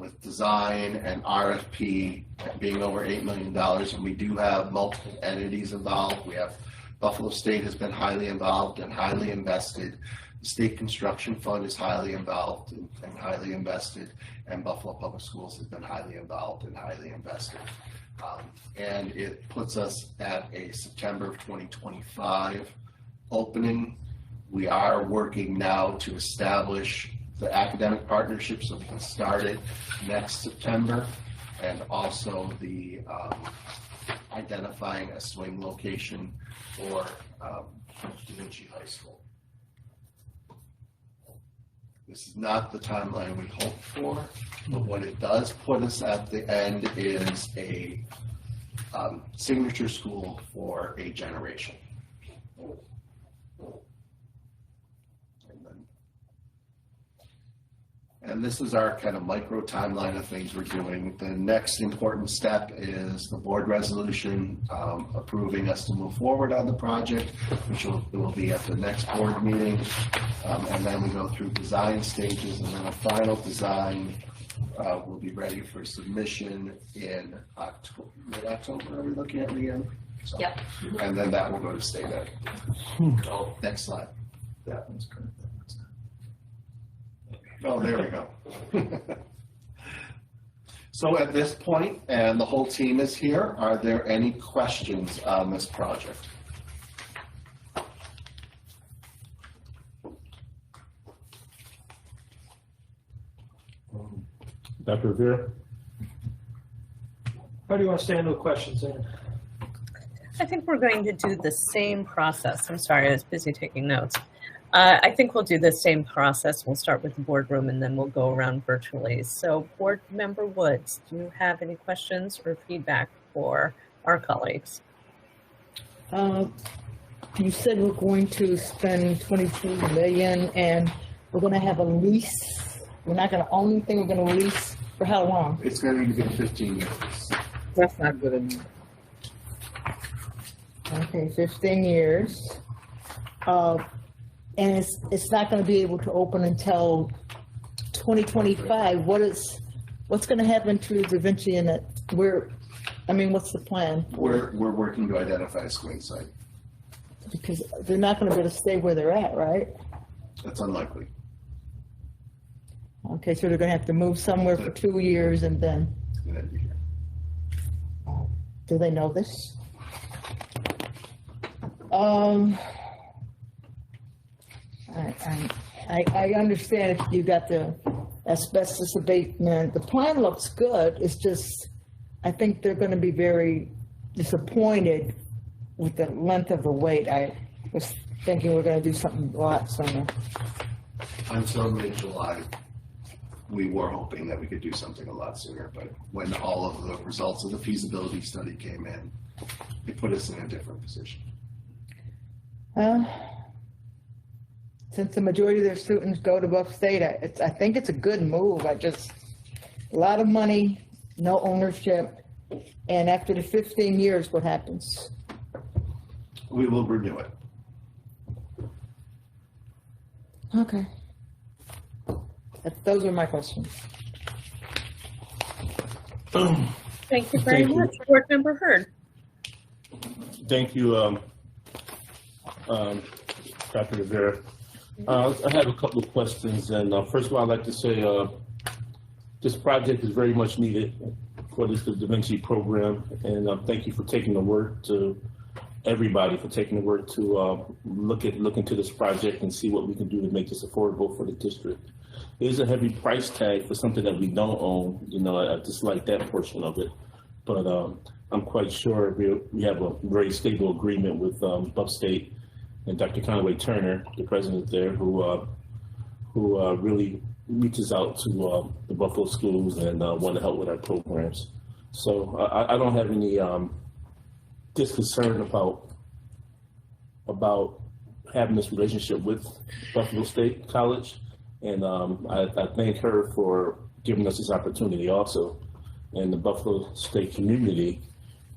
with design and RFP being over $8 million. And we do have multiple entities involved. We have Buffalo State has been highly involved and highly invested. The State Construction Fund is highly involved and highly invested, and Buffalo Public Schools has been highly involved and highly invested. And it puts us at a September of 2025 opening. We are working now to establish the academic partnership so we can start it next September, and also the identifying a swing location for Da Vinci High School. This is not the timeline we hoped for, but what it does put us at the end is a signature school for a generation. And this is our kind of micro timeline of things we're doing. The next important step is the board resolution approving us to move forward on the project, which will be at the next board meeting. And then we go through design stages, and then a final design will be ready for submission in mid-October. Are we looking at Leanne? So, Yep. And then that will go to state ed. Next slide. That one's correct. Oh, there we go. So at this point, and the whole team is here, are there any questions on this project? Dr. Rivera? How do you want to stand with questions, Ann? I think we're going to do the same process. I'm sorry, I was busy taking notes. I think we'll do the same process. We'll start with the boardroom and then we'll go around virtually. So Board Member Woods, do you have any questions or feedback for our colleagues? You said we're going to spend 22 million and we're going to have a lease. We're not going to own anything. We're going to lease for how long? It's going to be 15 years. That's not good enough. Okay, 15 years. And it's not going to be able to open until 2025. What's going to happen to Da Vinci in it? What's the plan? We're working to identify a swing site. Because they're not going to be able to stay where they're at, right? That's unlikely. Okay, so they're going to have to move somewhere for 2 years and then. Do they know this? I understand if you got the asbestos abatement. The plan looks good. It's just, I think they're going to be very disappointed with the length of the wait. I was thinking we're going to do something a lot sooner. Until mid-July, we were hoping that we could do something a lot sooner, but when all of the results of the feasibility study came in, it put us in a different position. Since the majority of their students go to Buff State, I think it's a good move. A lot of money, no ownership, and after the 15 years, what happens? We will renew it. Okay. Those are my questions. Thank you very Thank you. much. Board Member Hurd. Thank you, Dr. Rivera. I have a couple of questions, and first of all, I'd like to say this project is very much needed for this Da Vinci program, and thank you for taking the work to everybody for taking the work to look into this project and see what we can do to make this affordable for the district. It is a heavy price tag for something that we don't own. I just like that portion of it, but I'm quite sure we have a very stable agreement with Buff State and Dr. Conway Turner, the president there, who really reaches out to the Buffalo schools and want to help with our programs. So I don't have any disconcern about having this relationship with Buffalo State College, and I thank her for giving us this opportunity also, and the Buffalo State community.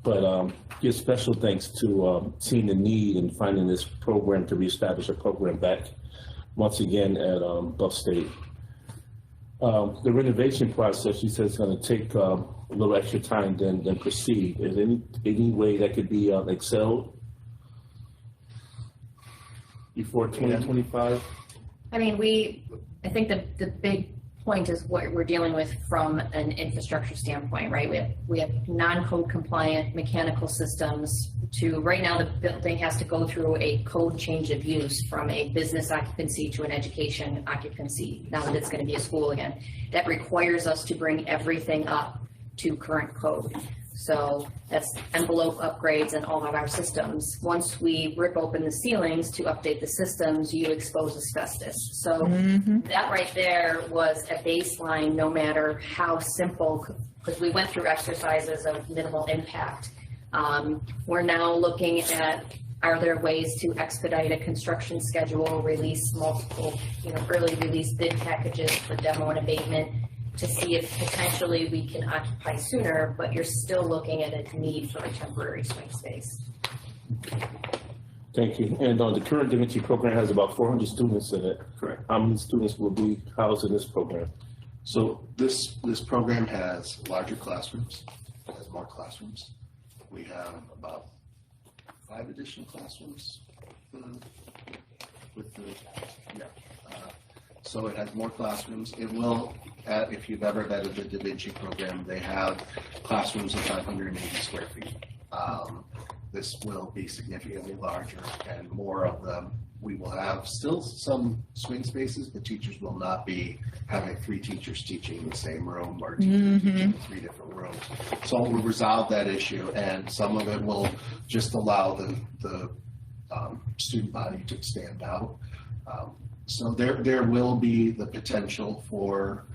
But give special thanks to seeing the need and finding this program to reestablish a program back once again at Buff State. The renovation process, she says, is going to take a little extra time than proceed. Is there any way that could be excelled before 2025? I think the big point is what we're dealing with from an infrastructure standpoint, right? We have non-code compliant mechanical systems to, right now the building has to go through a code change of use from a business occupancy to an education occupancy, now that it's going to be a school again. That requires us to bring everything up to current code. So that's envelope upgrades and all of our systems. Once we rip open the ceilings to update the systems, you expose asbestos. So that right there was a baseline, no matter how simple, because we went through exercises of minimal impact. We're now looking at, are there ways to expedite a construction schedule, release multiple, early release bid packages for demo and abatement, to see if potentially we can occupy sooner, but you're still looking at a need for a temporary swing space. Thank you. And the current Da Vinci program has about 400 students in it. Correct. How many students will be housed in this program? So this program has larger classrooms, it has more classrooms. We have about 5 additional classrooms so it has more classrooms. It will, if you've ever vetted the Da Vinci program, they have classrooms of 580 square feet. This will be significantly larger, and more of the We will have still some swing spaces, but teachers will not be having 3 teachers teaching in the same room or teaching in 3 different rooms. So we'll resolve that issue, and some of it will just allow the student body to stand out. So there will be the potential for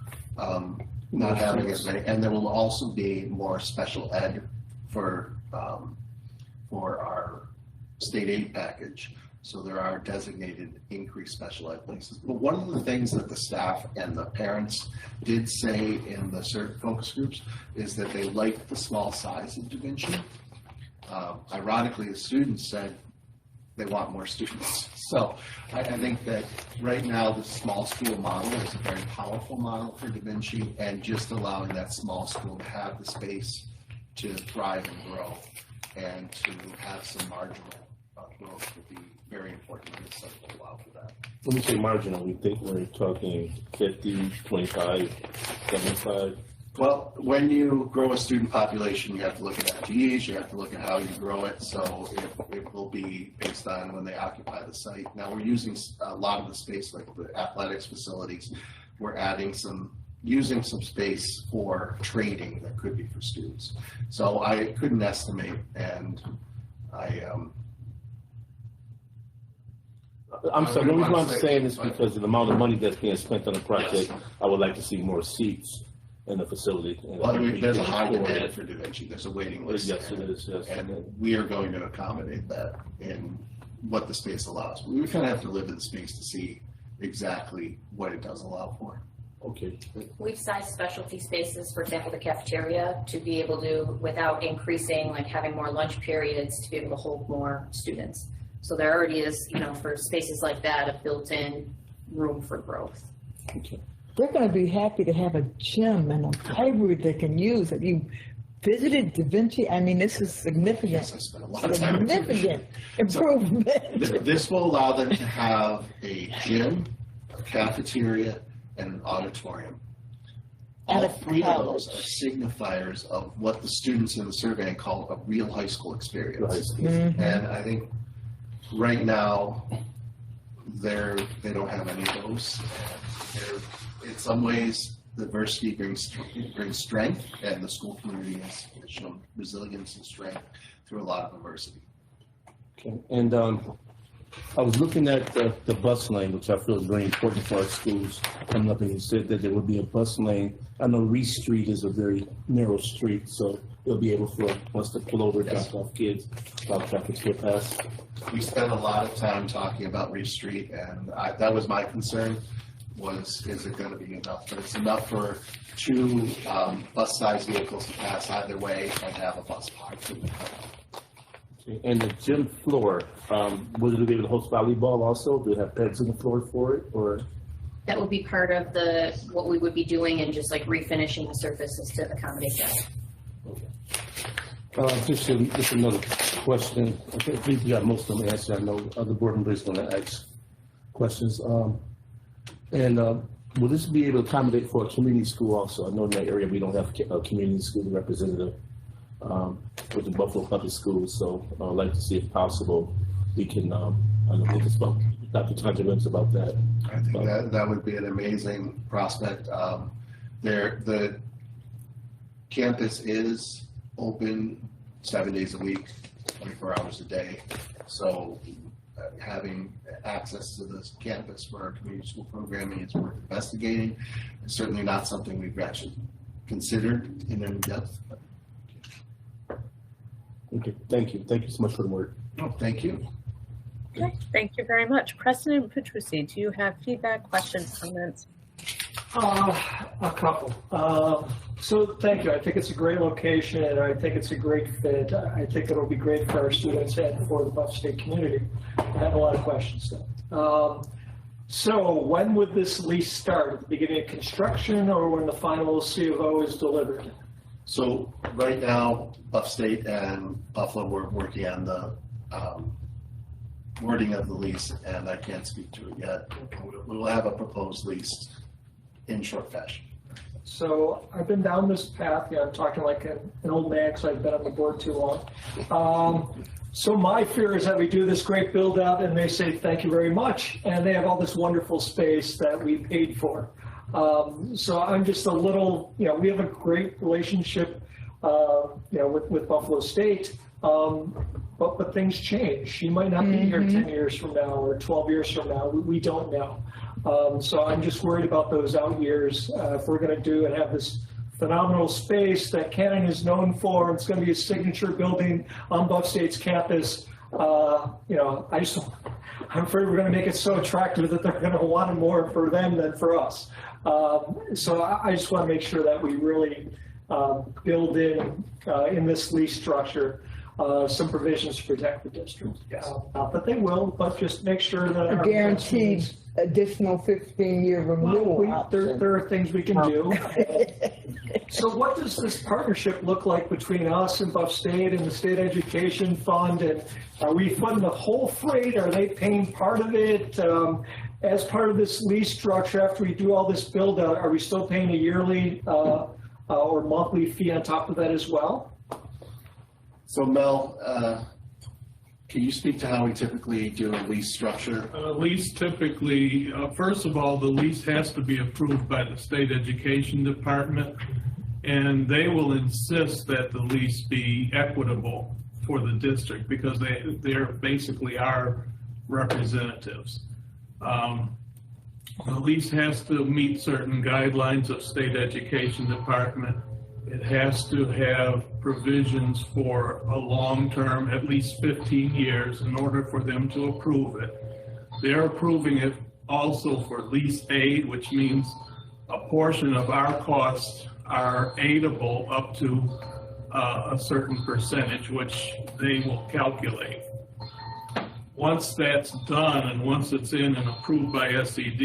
not having as many, and there will also be more special ed for our state aid package. So there are designated increased special ed places. But one of the things that the staff and the parents did say in the certain focus groups is that they liked the small size of Da Vinci. Ironically, the students said they want more students. So I think that right now the small school model is a very powerful model for Da Vinci, and just allowing that small school to have the space to thrive and grow and to have some marginal growth would be very important in this cycle to allow for that. When we say marginal, we think we're talking 50, 25, 75? Well, when you grow a student population, you have to look at FTEs, you have to look at how you grow it, so it will be based on when they occupy the site. Now, we're using a lot of the space, like the athletics facilities. We're using some space for training that could be for students. So I couldn't estimate, and I'm sorry, the reason why I'm saying this is because of the amount of money that's being spent on the project. I would like to see more seats in the facility. Well, there's a high demand for Da Vinci. There's a waiting list. Yes, it is, yes. And we are going to accommodate that in what the space allows. We kind of have to live in the space to see exactly what it does allow for. Okay. We've sized specialty spaces, for example, the cafeteria, to be able to, without increasing, like having more lunch periods, to be able to hold more students. So there already is, for spaces like that, a built-in room for growth. Okay. They're going to be happy to have a gym and a library they can use. Have you visited Da Vinci? I mean, this is significant. Yes, I spent a lot of time. Significant improvement. This will allow them to have a gym, a cafeteria, and an auditorium. And All a 3 of college. those are signifiers of what the students in the survey call a real high school experience. Mhm. And I think right now, they don't have any of those. In some ways, diversity brings strength, and the school community has shown resilience and strength through a lot of diversity. Okay. And I was looking at the bus lane, which I feel is very important for our schools. Coming up, and you said that there would be a bus lane. I know Reese Street is a very narrow street, so they'll be able for us to pull over, drop off kids, while traffic's still past. We spent a lot of time talking about Reef Street, and that was my concern, is it going to be enough? But it's enough for 2 bus-sized vehicles to pass either way and have a bus park. Okay. And the gym floor, will it be able to host volleyball also? Do it have beds on the floor for it, or? That would be part of what we would be doing, and just like refinishing the surfaces to accommodate that. Just another question. I think we got most of them answered. I know other board members are going to ask questions. Will this be able to accommodate for a community school also? I know in that area we don't have a community school representative with the Buffalo Public Schools, so I'd like to see if possible we can, I don't think it's about Dr. Tangerins about that. I think that would be an amazing prospect. The campus is open 7 days a week, 24 hours a day. So having access to this campus for our community school programming is worth investigating. It's certainly not something we've actually considered in any depth. Okay, thank you. Thank you so much for the work. No, thank you. Okay, thank you very much. President Petrucci, do you have feedback, questions, comments? A couple. So thank you. I think it's a great location, and I think it's a great fit. I think it'll be great for our students and for the Buff State community. I have a lot of questions though. So when would this lease start? At the beginning of construction, or when the final C of O is delivered? So right now, Buff State and Buffalo, we're working on the wording of the lease, and I can't speak to it yet. We will have a proposed lease in short fashion. So I've been down this path. I'm talking like an old man because I've been on the board too long. So my fear is that we do this great build out and they say, thank you very much. And they have all this wonderful space that we paid for. So I'm just a little, we have a great relationship, with Buffalo State. But things change. She might not be here 10 years from now or 12 years from now. We don't know. So I'm just worried about those out years. If we're going to do and have this phenomenal space that Cannon is known for, it's going to be a signature building on Buff State's campus. I'm afraid we're going to make it so attractive that they're going to want it more for them than for us. So I just want to make sure that we really build in this lease structure some provisions to protect the district. Not that they will, but just make sure that A guaranteed additional 15-year renewal option. there are things we can do. So what does this partnership look like between us and Buff State and the State Education Fund? And are we funding the whole freight? Are they paying part of it? As part of this lease structure, after we do all this build out, are we still paying a yearly or monthly fee on top of that as well? So Mel, can you speak to how we typically do a lease structure? Lease typically, first of all, the lease has to be approved by the State Education Department, and they will insist that the lease be equitable for the district because they're basically our representatives. The lease has to meet certain guidelines of State Education Department. It has to have provisions for a long-term, at least 15 years, in order for them to approve it. They're approving it also for lease aid, which means a portion of our costs are aidable up to a certain percentage, which they will calculate. Once that's done and once it's in and approved by SED,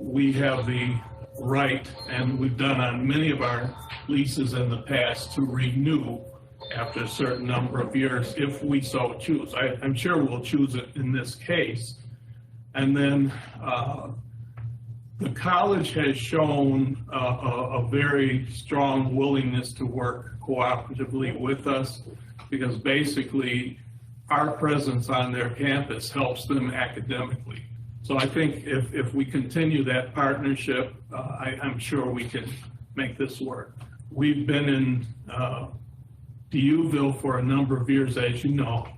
we have the right, and we've done on many of our leases in the past, to renew after a certain number of years if we so choose. I'm sure we'll choose it in this case. And then the college has shown a very strong willingness to work cooperatively with us because basically our presence on their campus helps them academically. So I think if we continue that partnership, I'm sure we can make this work. We've been in DUville for a number of years, as you know.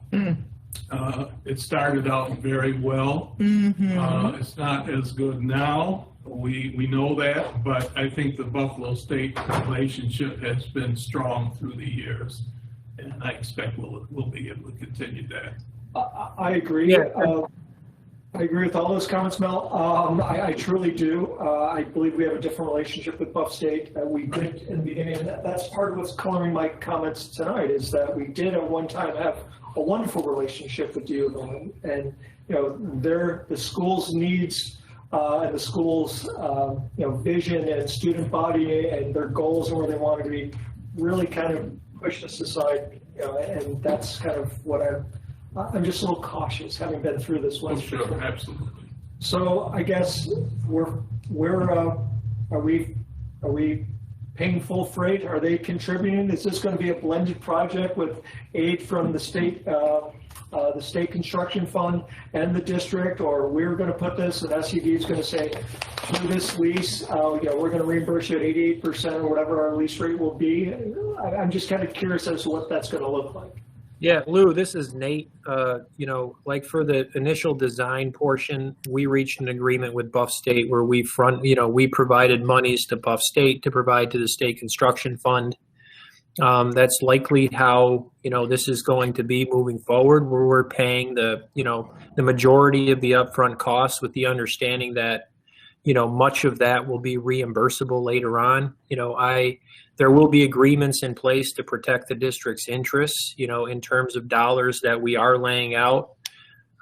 It started out very well. It's not as good now. We know that, but I think the Buffalo State relationship has been strong through the years, and I expect we'll be able to continue that. I agree. Yeah. I agree with all those comments, Mel. I truly do. I believe we have a different relationship with Buff State. We did in the beginning. That's part of what's coloring my comments tonight is that we did at one time have a wonderful relationship with DUville, and the school's needs and the school's vision and student body and their goals and where they want to be really kind of pushed us aside, and that's kind of what I'm just a little cautious, having been through this one. Oh, sure, absolutely. So I guess are we paying full freight? Are they contributing? Is this going to be a blended project with aid from the state construction fund and the district, or we're going to put this and SED is going to say through this lease, we're going to reimburse you at 88% or whatever our lease rate will be? I'm just kind of curious as to what that's going to look like. Yeah, Lou, this is Nate. Like for the initial design portion, we reached an agreement with Buff State where we provided monies to Buff State to provide to the state construction fund. That's likely how, this is going to be moving forward, where we're paying the majority of the upfront costs with the understanding that, much of that will be reimbursable later on. There will be agreements in place to protect the district's interests, in terms of dollars that we are laying out.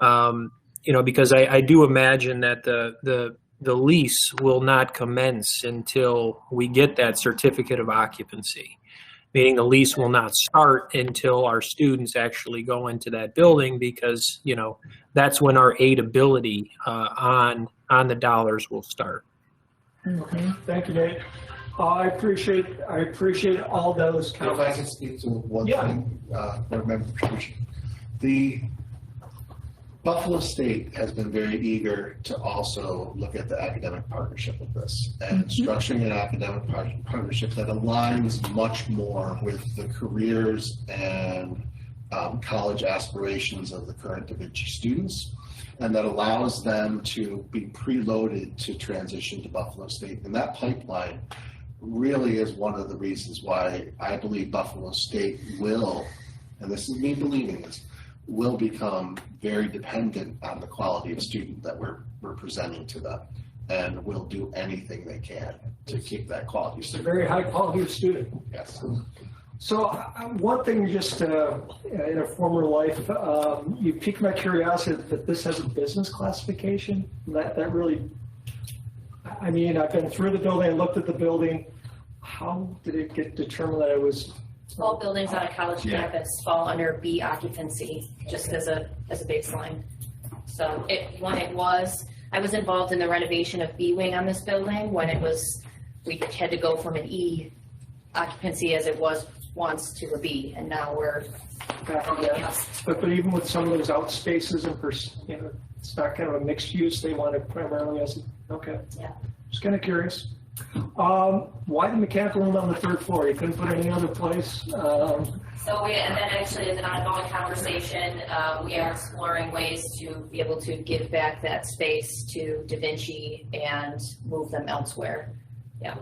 Because I do imagine that the lease will not commence until we get that certificate of occupancy, meaning the lease will not start until our students actually go into that building because, that's when our aidability on the dollars will start. Okay, thank you, Nate. I appreciate all those If I comments. can speak to one Yeah. thing, Board Member Petrucci. The Buffalo State has been very eager to also look at the academic partnership with this and structuring an academic partnership that aligns much more with the careers and college aspirations of the current Da Vinci students, and that allows them to be preloaded to transition to Buffalo State. And that pipeline really is one of the reasons why I believe Buffalo State will, and this is me believing this, will become very dependent on the quality of student that we're presenting to them, and will do anything they can to keep that quality. It's a very high quality student. Yes. So one thing, just in a former life, you piqued my curiosity that this has a business classification. That really, I mean, I've been through the building, I looked at the building. How did it get determined that it was? All buildings on a college campus fall under B occupancy, just as a baseline. So I was involved in the renovation of B wing on this building when we had to go from an E occupancy as it was once to a B, and now we're. But even with some of those out spaces and, it's not kind of a mixed use, they want it primarily as, okay. Yeah. Just kind of curious. Why the mechanical room on the third floor? You couldn't put it any other place? And then actually as an ongoing conversation, we are exploring ways to be able to give back that space to Da Vinci and move them elsewhere. Yeah.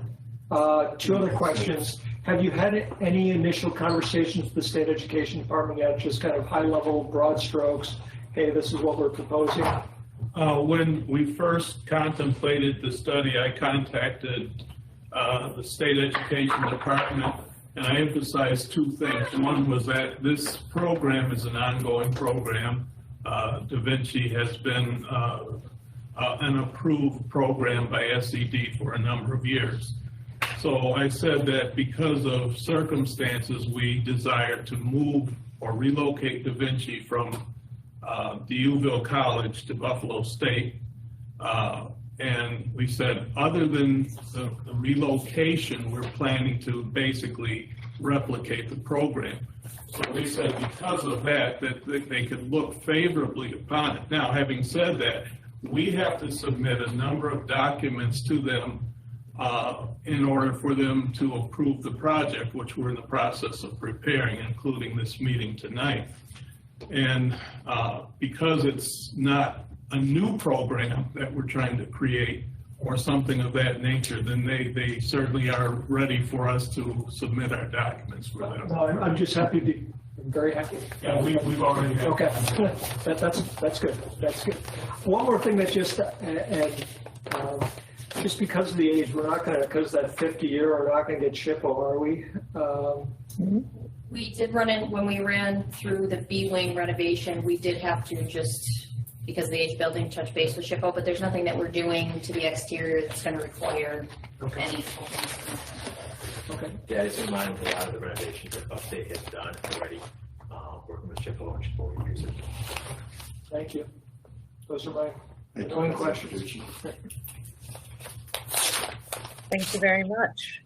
Two other questions. Have you had any initial conversations with the state education department yet? Just kind of high level, broad strokes. Hey, this is what we're proposing. When we first contemplated the study, I contacted the state education department, and I emphasized two things. One was that this program is an ongoing program. Da Vinci has been an approved program by SED for a number of years. So I said that because of circumstances, we desire to move or relocate Da Vinci from DeUville College to Buffalo State. And we said, other than the relocation, we're planning to basically replicate the program. So we said because of that they could look favorably upon it. Now, having said that, we have to submit a number of documents to them in order for them to approve the project, which we're in the process of preparing, including this meeting tonight. And because it's not a new program that we're trying to create or something of that nature, then they certainly are ready for us to submit our documents for them. No, I'm just happy to, I'm very happy. Yeah, we've already. Okay, that's good. That's good. One more thing that just, just because of the age, we're not gonna, because that 50-year, we're not gonna get SHPO, are we? We did when we ran through the B wing renovation, we did have to just, because of the age building, touch base with SHPO, but there's nothing that we're doing to the exterior that's going to require any. Okay. Yeah, it's in line with a lot of the renovations that Buff State has done already, working with SHPO and SHPO reviews. Thank you. Those are my only questions. Thank you very much.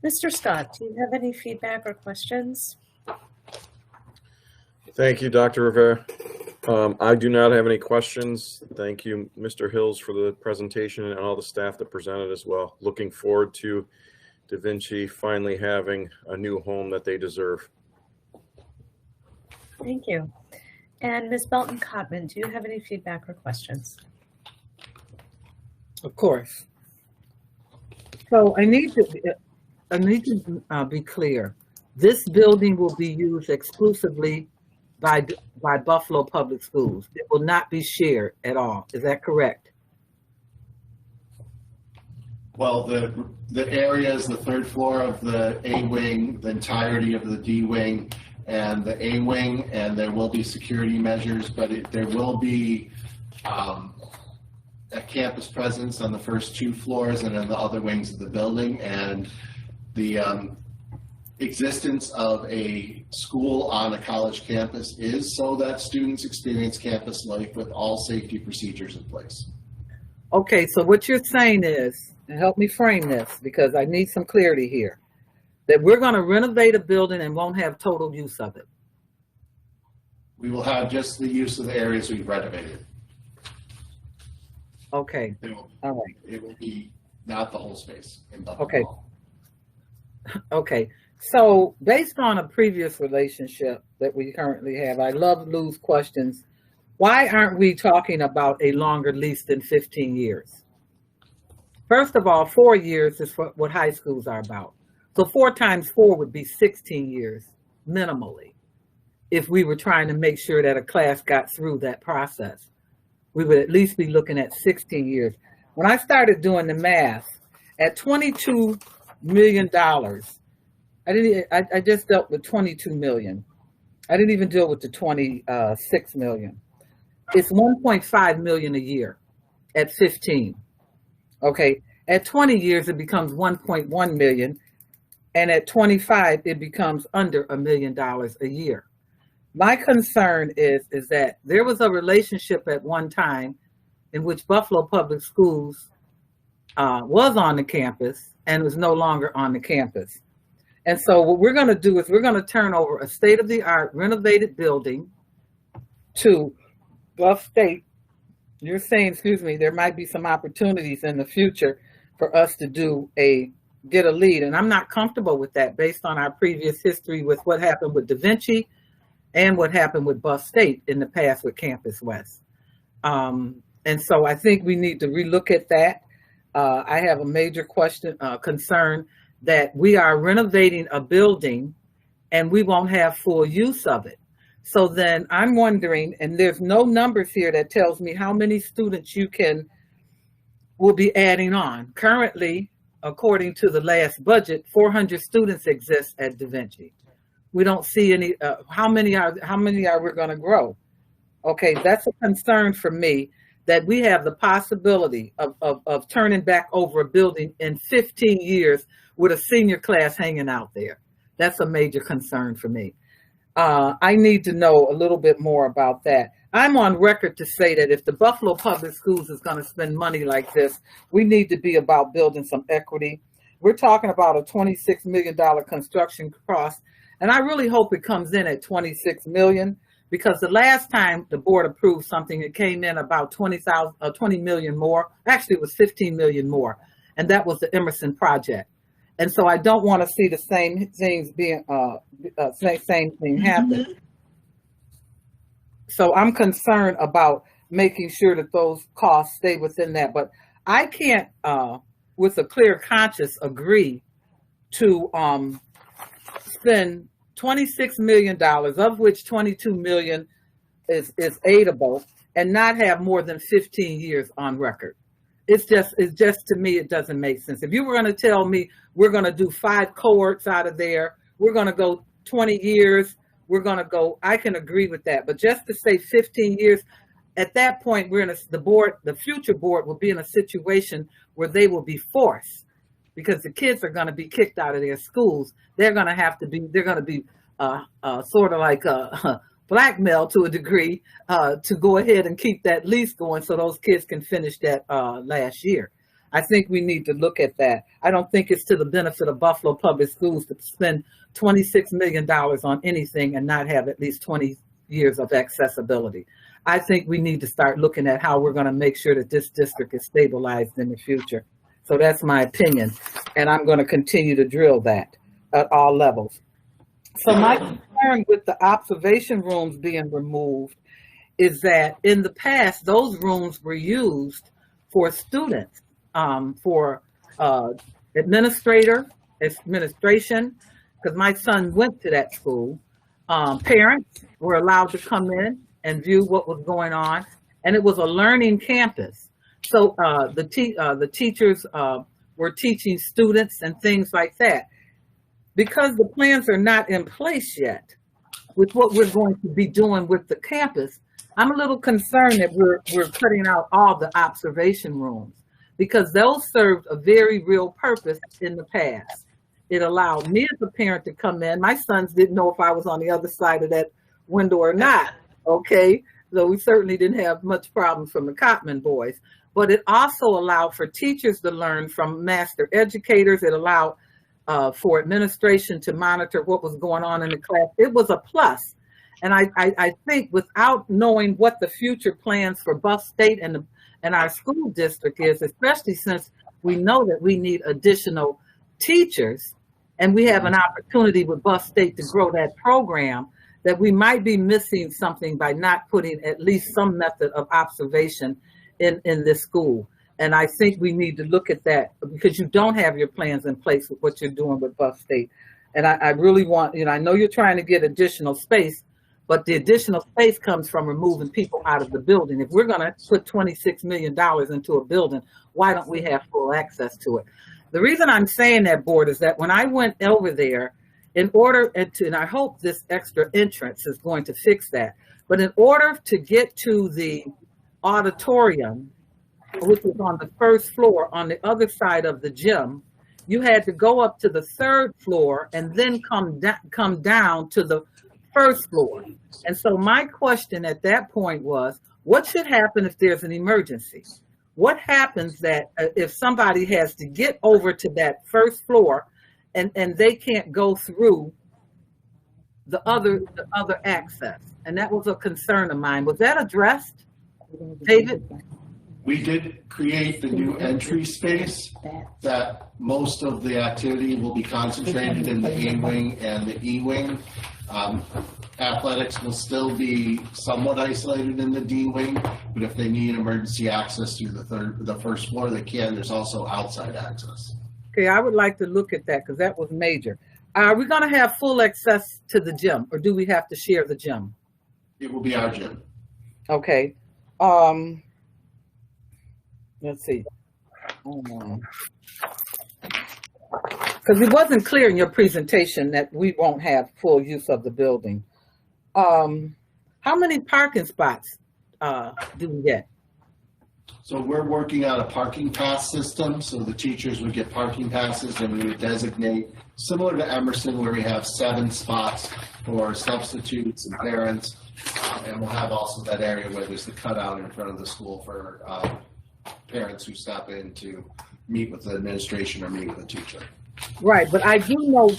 Mr. Scott, do you have any feedback or questions? Thank you, Dr. Rivera. I do not have any questions. Thank you, Mr. Hills, for the presentation and all the staff that presented as well. Looking forward to Da Vinci finally having a new home that they deserve. Thank you. And Ms. Belton-Cotman, do you have any feedback or questions? Of course. So I need to be clear. This building will be used exclusively by Buffalo Public Schools. It will not be shared at all. Is that correct? Well, the areas, the third floor of the A wing, the entirety of the D wing, and the A wing, and there will be security measures, but there will be a campus presence on the first 2 floors and in the other wings of the building, and the existence of a school on a college campus is so that students experience campus life with all safety procedures in place. Okay, so what you're saying is and help me frame this because I need some clarity here, that we're going to renovate a building and won't have total use of it. We will have just the use of the areas we've renovated. Okay, all right. It will be not the whole space in Buffalo. Okay. Okay, so based on a previous relationship that we currently have, I love Lou's questions. Why aren't we talking about a longer lease than 15 years? First of all, 4 years is what high schools are about. So 4 times 4 would be 16 years minimally. If we were trying to make sure that a class got through that process, we would at least be looking at 16 years. When I started doing the math, at $22 million, I just dealt with 22 million. I didn't even deal with the 26 million. It's 1.5 million a year at 15. Okay, at 20 years, it becomes 1.1 million. And at 25, it becomes under $1 million a year. My concern is that there was a relationship at one time in which Buffalo Public Schools was on the campus and was no longer on the campus. And so what we're going to do is we're going to turn over a state-of-the-art renovated building to Buff State. You're saying, excuse me, there might be some opportunities in the future for us to get a lead. And I'm not comfortable with that based on our previous history with what happened with Da Vinci and what happened with Buff State in the past with Campus West. And so I think we need to relook at that. I have a major concern that we are renovating a building and we won't have full use of it. So then I'm wondering, and there's no numbers here that tells me how many students will be adding on. Currently, according to the last budget, 400 students exist at Da Vinci. We don't see any, how many are we gonna grow? Okay, that's a concern for me, that we have the possibility of turning back over a building in 15 years with a senior class hanging out there. That's a major concern for me. I need to know a little bit more about that. I'm on record to say that if the Buffalo Public Schools is going to spend money like this, we need to be about building some equity. We're talking about a $26 million construction cost, and I really hope it comes in at $26 million, because the last time the board approved something, it came in about 20 million more. Actually, it was 15 million more, and that was the Emerson project. And so I don't want to see the same things same thing happen. So I'm concerned about making sure that those costs stay within that. But I can't, with a clear conscience, agree to spend $26 million, of which 22 million is aidable, and not have more than 15 years on record. It's just to me, it doesn't make sense. If you were going to tell me we're going to do 5 cohorts out of there, we're going to go 20 years, we're going to go, I can agree with that. But just to say 15 years, at that point, the future board will be in a situation where they will be forced, because the kids are going to be kicked out of their schools. They're going to be sort of like blackmailed to a degree to go ahead and keep that lease going so those kids can finish that last year. I think we need to look at that. I don't think it's to the benefit of Buffalo Public Schools to spend $26 million on anything and not have at least 20 years of accessibility. I think we need to start looking at how we're going to make sure that this district is stabilized in the future. So that's my opinion, and I'm going to continue to drill that at all levels. So my concern with the observation rooms being removed is that in the past, those rooms were used for students, for administration, because my son went to that school. Parents were allowed to come in and view what was going on, and it was a learning campus. So the teachers were teaching students and things like that. Because the plans are not in place yet with what we're going to be doing with the campus, I'm a little concerned that we're cutting out all the observation rooms, because those served a very real purpose in the past. It allowed me as a parent to come in. My sons didn't know if I was on the other side of that window or not, okay? So we certainly didn't have much problems from the Cotman boys. but it also allowed for teachers to learn from master educators. It allowed for administration to monitor what was going on in the class. It was a plus. And I think without knowing what the future plans for Buff State and our school district is, especially since we know that we need additional teachers, and we have an opportunity with Buff State to grow that program, that we might be missing something by not putting at least some method of observation in this school. And I think we need to look at that, because you don't have your plans in place with what you're doing with Buff State. And I really want, I know you're trying to get additional space, but the additional space comes from removing people out of the building. If we're gonna put $26 million into a building, why don't we have full access to it? The reason I'm saying that, board, is that when I went over there, in order and I hope this extra entrance is going to fix that, but in order to get to the auditorium, which was on the first floor on the other side of the gym, you had to go up to the third floor and then come down to the first floor. And so my question at that point was, what should happen if there's an emergency? What happens that if somebody has to get over to that first floor and they can't go through the other access? And that was a concern of mine. Was that addressed, David? We did create the new entry space that most of the activity will be concentrated in the A wing and the E wing. Athletics will still be somewhat isolated in the D wing, but if they need emergency access through the first floor, they can. There's also outside access. Okay, I would like to look at that, because that was major. Are we going to have full access to the gym, or do we have to share the gym? It will be our gym. Okay. Let's see. Because it wasn't clear in your presentation that we won't have full use of the building. How many parking spots do we get? So we're working on a parking pass system. So the teachers would get parking passes, and we would designate, similar to Emerson, where we have 7 spots for substitutes and parents. And we'll have also that area where there's the cutout in front of the school for parents who stop in to meet with the administration or meet with the teacher. Right, but I do know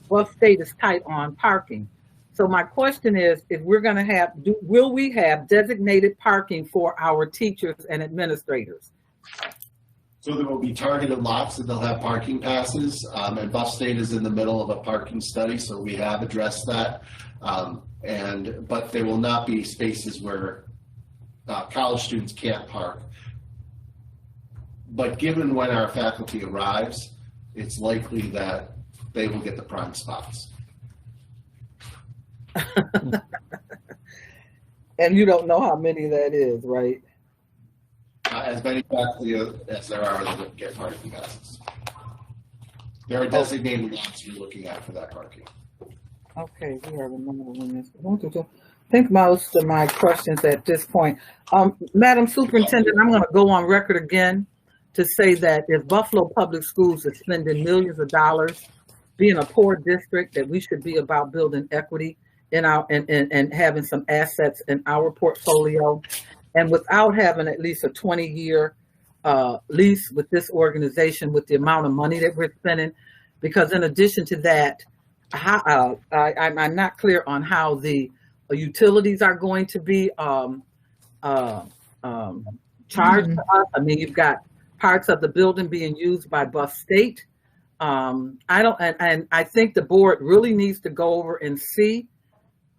Buff State is tight on parking. So my question is, if we're going to have, will we have designated parking for our teachers and administrators? So there will be targeted lots that they'll have parking passes, and Buff State is in the middle of a parking study, so we have addressed that. But there will not be spaces where college students can't park. But given when our faculty arrives, it's likely that they will get the prime spots. And you don't know how many that is, right? As many faculty as there are that will get parking passes. There are designated lots you're looking at for that parking. Okay, we have another one. I think most of my questions at this point. Madam Superintendent, I'm going to go on record again to say that if Buffalo Public Schools is spending millions of dollars, being a poor district, that we should be about building equity in our and having some assets in our portfolio, and without having at least a 20-year lease with this organization, with the amount of money that we're spending, because in addition to that, I'm not clear on how the utilities are going to be charged to us. I mean, you've got parts of the building being used by Buff State. I think the board really needs to go over and see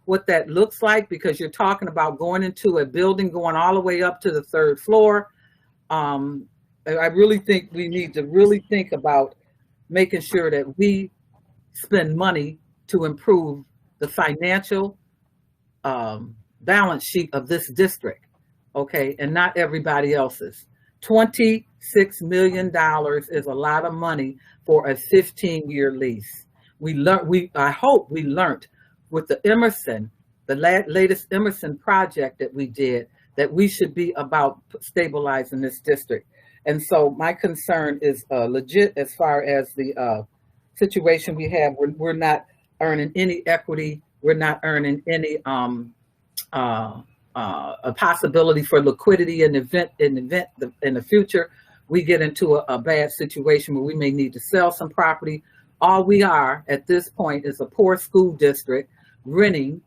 what that looks like, because you're talking about going into a building, going all the way up to the 3rd floor. I really think we need to really think about making sure that we spend money to improve the financial balance sheet of this district, okay, and not everybody else's. $26 million is a lot of money for a 15-year lease. I hope we learned with the Emerson, the latest Emerson project that we did, that we should be about stabilizing this district. And so my concern is legit as far as the situation we have. We're not earning any equity. We're not earning any a possibility for liquidity in the future, we get into a bad situation where we may need to sell some property. All we are at this point is a poor school district renting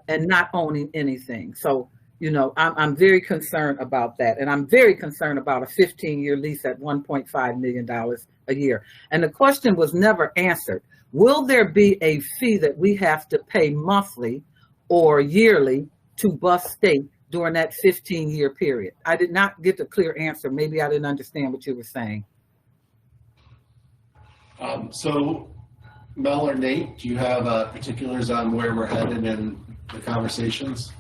and not owning anything. So, you know, I'm very concerned about that. And I'm very concerned about a 15-year lease at $1.5 million a year. And the question was never answered. Will there be a fee that we have to pay monthly or yearly to Buff State during that 15-year period? I did not get a clear answer. Maybe I didn't understand what you were saying. So Mel or Nate, do you have particulars on where we're headed in the conversations?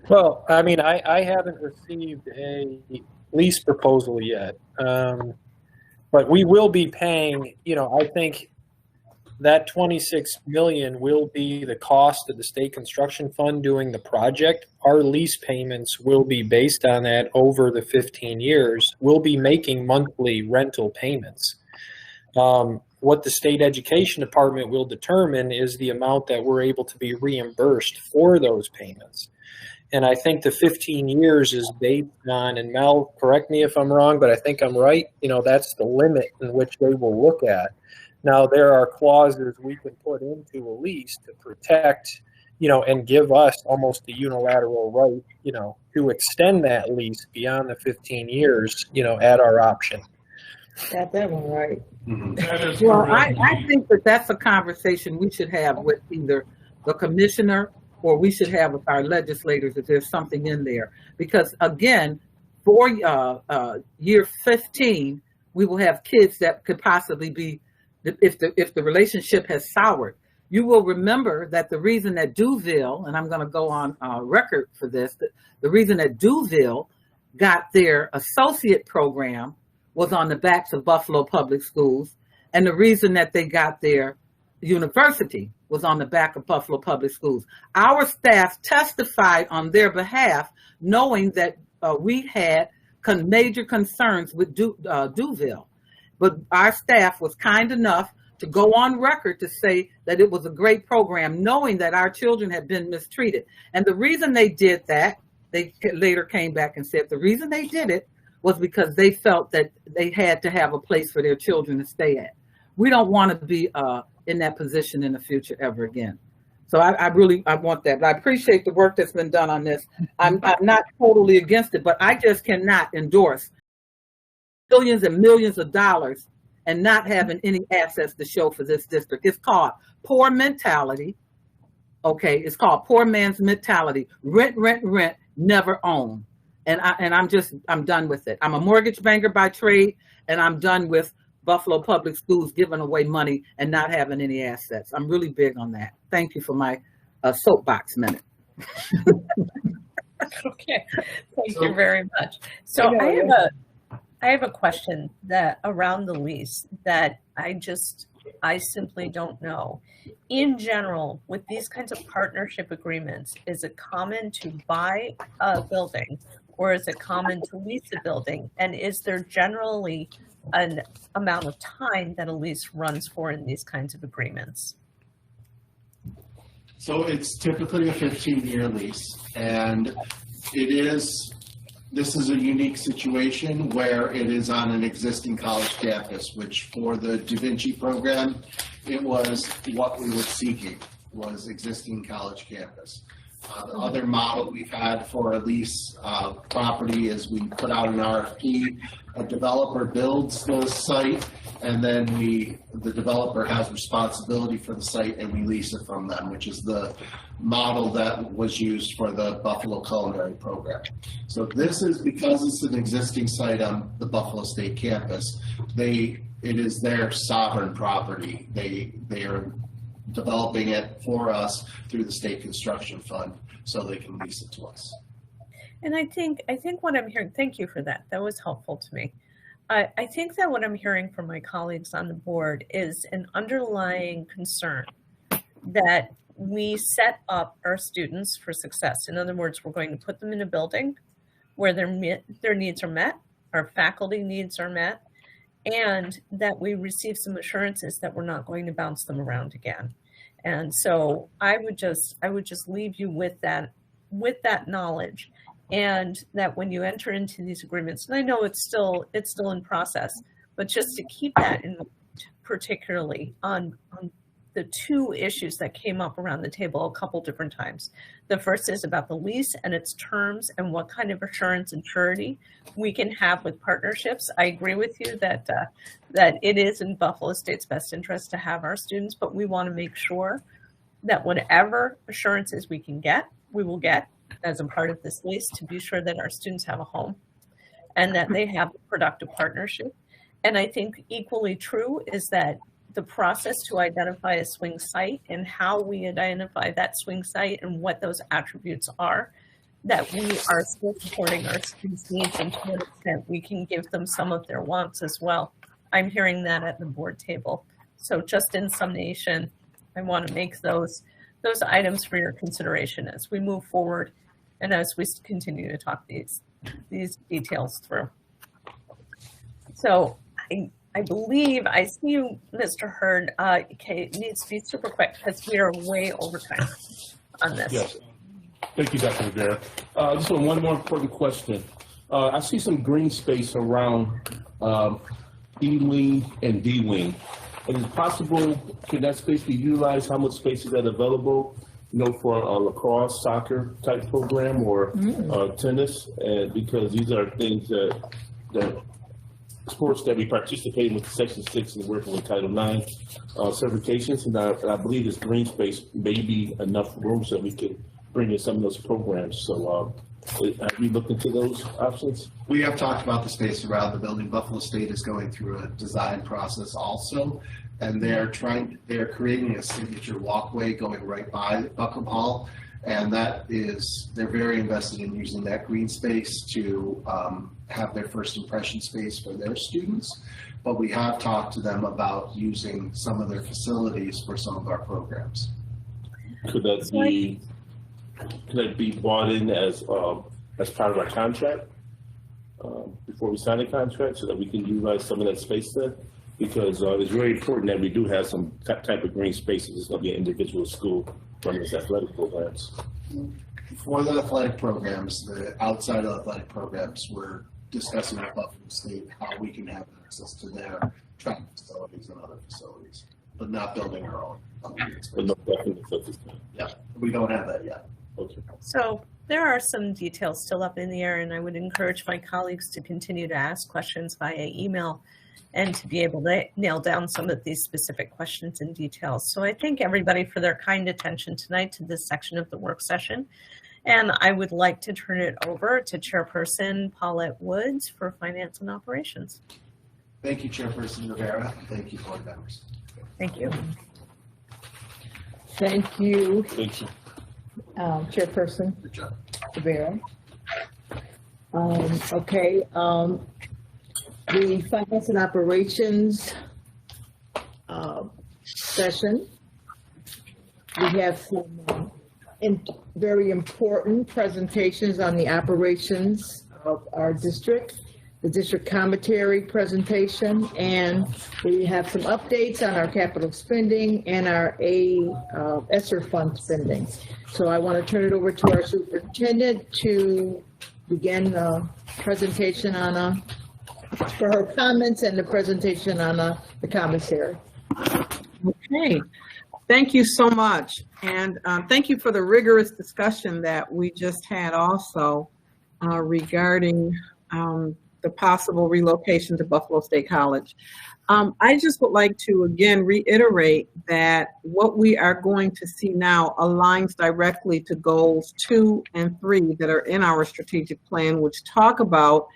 Well, I mean, I haven't received a lease proposal yet, but we will be paying, you know, I think that 26 million will be the cost of the state construction fund doing the project. Our lease payments will be based on that over the 15 years. We'll be making monthly rental payments. What the state education department will determine is the amount that we're able to be reimbursed for those payments. And I think the 15 years is based on, and Mel, correct me if I'm wrong, but I think I'm right, you know, that's the limit in which they will look at. Now, there are clauses we can put into a lease to protect, you know, and give us almost a unilateral right, you know, to extend that lease beyond the 15 years, you know, at our option. Got that one right. Well, I think that that's a conversation we should have with either the commissioner or we should have with our legislators if there's something in there. Because again, for year 15, we will have kids that could possibly be, if the relationship has soured. You will remember that the reason that Duville, and I'm going to go on record for this, the reason that Duville got their associate program was on the backs of Buffalo Public Schools, and the reason that they got their university was on the back of Buffalo Public Schools. Our staff testified on their behalf, knowing that we had major concerns with Duville. But our staff was kind enough to go on record to say that it was a great program, knowing that our children had been mistreated. And the reason they did that, they later came back and said the reason they did it was because they felt that they had to have a place for their children to stay at. We don't want to be in that position in the future ever again. So I want that. But I appreciate the work that's been done on this. I'm not totally against it, but I just cannot endorse billions and millions of dollars and not having any assets to show for this district. It's called poor mentality. Okay, it's called poor man's mentality. Rent, rent, rent, never own. And I'm done with it. I'm a mortgage banker by trade, and I'm done with Buffalo Public Schools giving away money and not having any assets. I'm really big on that. Thank you for my soapbox minute. Okay, thank you very much. So I have a question that around the lease that I simply don't know. In general, with these kinds of partnership agreements, is it common to buy a building or is it common to lease a building? And is there generally an amount of time that a lease runs for in these kinds of agreements? So it's typically a 15-year lease, and this is a unique situation where it is on an existing college campus, which for the Da Vinci program, it was what we were seeking, was existing college campus. The other model we've had for a lease property is we put out an RFP, a developer builds the site, and then the developer has responsibility for the site and we lease it from them, which is the model that was used for the Buffalo Culinary Program. So this is because it's an existing site on the Buffalo State campus, it is their sovereign property. They are developing it for us through the state construction fund so they can lease it to us. And I think what I'm hearing, thank you for that. That was helpful to me. I think that what I'm hearing from my colleagues on the board is an underlying concern that we set up our students for success. In other words, we're going to put them in a building where their needs are met, our faculty needs are met, and that we receive some assurances that we're not going to bounce them around again. And so I would just leave you with that with that knowledge, and that when you enter into these agreements, and I know it's still in process, but just to keep that in mind, particularly on the two issues that came up around the table a couple different times. The first is about the lease and its terms and what kind of assurance and surety we can have with partnerships. I agree with you that that it is in Buffalo State's best interest to have our students, but we want to make sure that whatever assurances we can get, we will get as a part of this lease to be sure that our students have a home and that they have a productive partnership. And I think equally true is that the process to identify a swing site and how we identify that swing site and what those attributes are, that we are still supporting our students' needs and to what extent we can give them some of their wants as well. I'm hearing that at the board table. So just in summation, I want to make those items for your consideration as we move forward and as we continue to talk these details through. So I believe I see you, Mr. Hurd. Okay, it needs to be super quick because we are way over time on this. Yes. Thank you, Dr. Rivera. Just one more important question. I see some green space around E-wing and D-wing. And is it possible, can that space be utilized? How much space is that available? For a lacrosse, soccer type program or tennis? And because these are things that sports that we participate in with Section 6 and working with Title IX certifications, and I believe this green space may be enough room so we can bring in some of those programs. So have we looked into those options? We have talked about the space around the building. Buffalo State is going through a design process also, and they're creating a signature walkway going right by Buckham Hall, and they're very invested in using that green space to have their first impression space for their students. But we have talked to them about using some of their facilities for some of our programs. Could that be brought in as part of our contract before we sign a contract so that we can utilize some of that space there? Because it's very important that we do have some type of green spaces. It's going to be an individual school running its athletic programs. For the athletic programs, the outside of athletic programs, we're discussing with Buffalo State how we can have access to their track facilities and other facilities, but not building our own. Yeah, we don't have that yet. Okay. So there are some details still up in the air, and I would encourage my colleagues to continue to ask questions via email and to be able to nail down some of these specific questions and details. So I thank everybody for their kind attention tonight to this section of the work session. And I would like to turn it over to Chairperson Paulette Woods for Finance and Operations. Thank you, Chairperson Rivera. Thank you, board members. Thank you. Thank you, Thank you. Chairperson Good job. Rivera. Okay, the Finance and Operations session. We have some very important presentations on the operations of our district, the district commentary presentation, and we have some updates on our capital spending and our ESSER fund spending. So I want to turn it over to our superintendent to begin the presentation on for her comments and the presentation on the commissary. Okay, thank you so much. And thank you for the rigorous discussion that we just had also regarding the possible relocation to Buffalo State College. I just would like to again reiterate that what we are going to see now aligns directly to goals 2 and 3 that are in our strategic plan, which talk about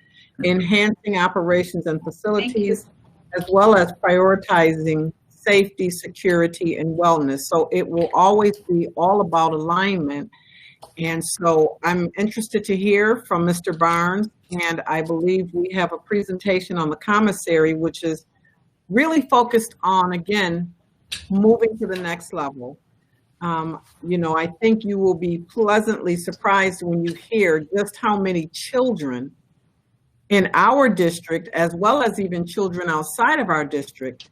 enhancing operations and facilities, as well as prioritizing safety, security, and wellness. So it will always be all about alignment. And so I'm interested to hear from Mr. Barnes, and I believe we have a presentation on the commissary, which is really focused on, again, moving to the next level. I think you will be pleasantly surprised when you hear just how many children in our district, as well as even children outside of our district,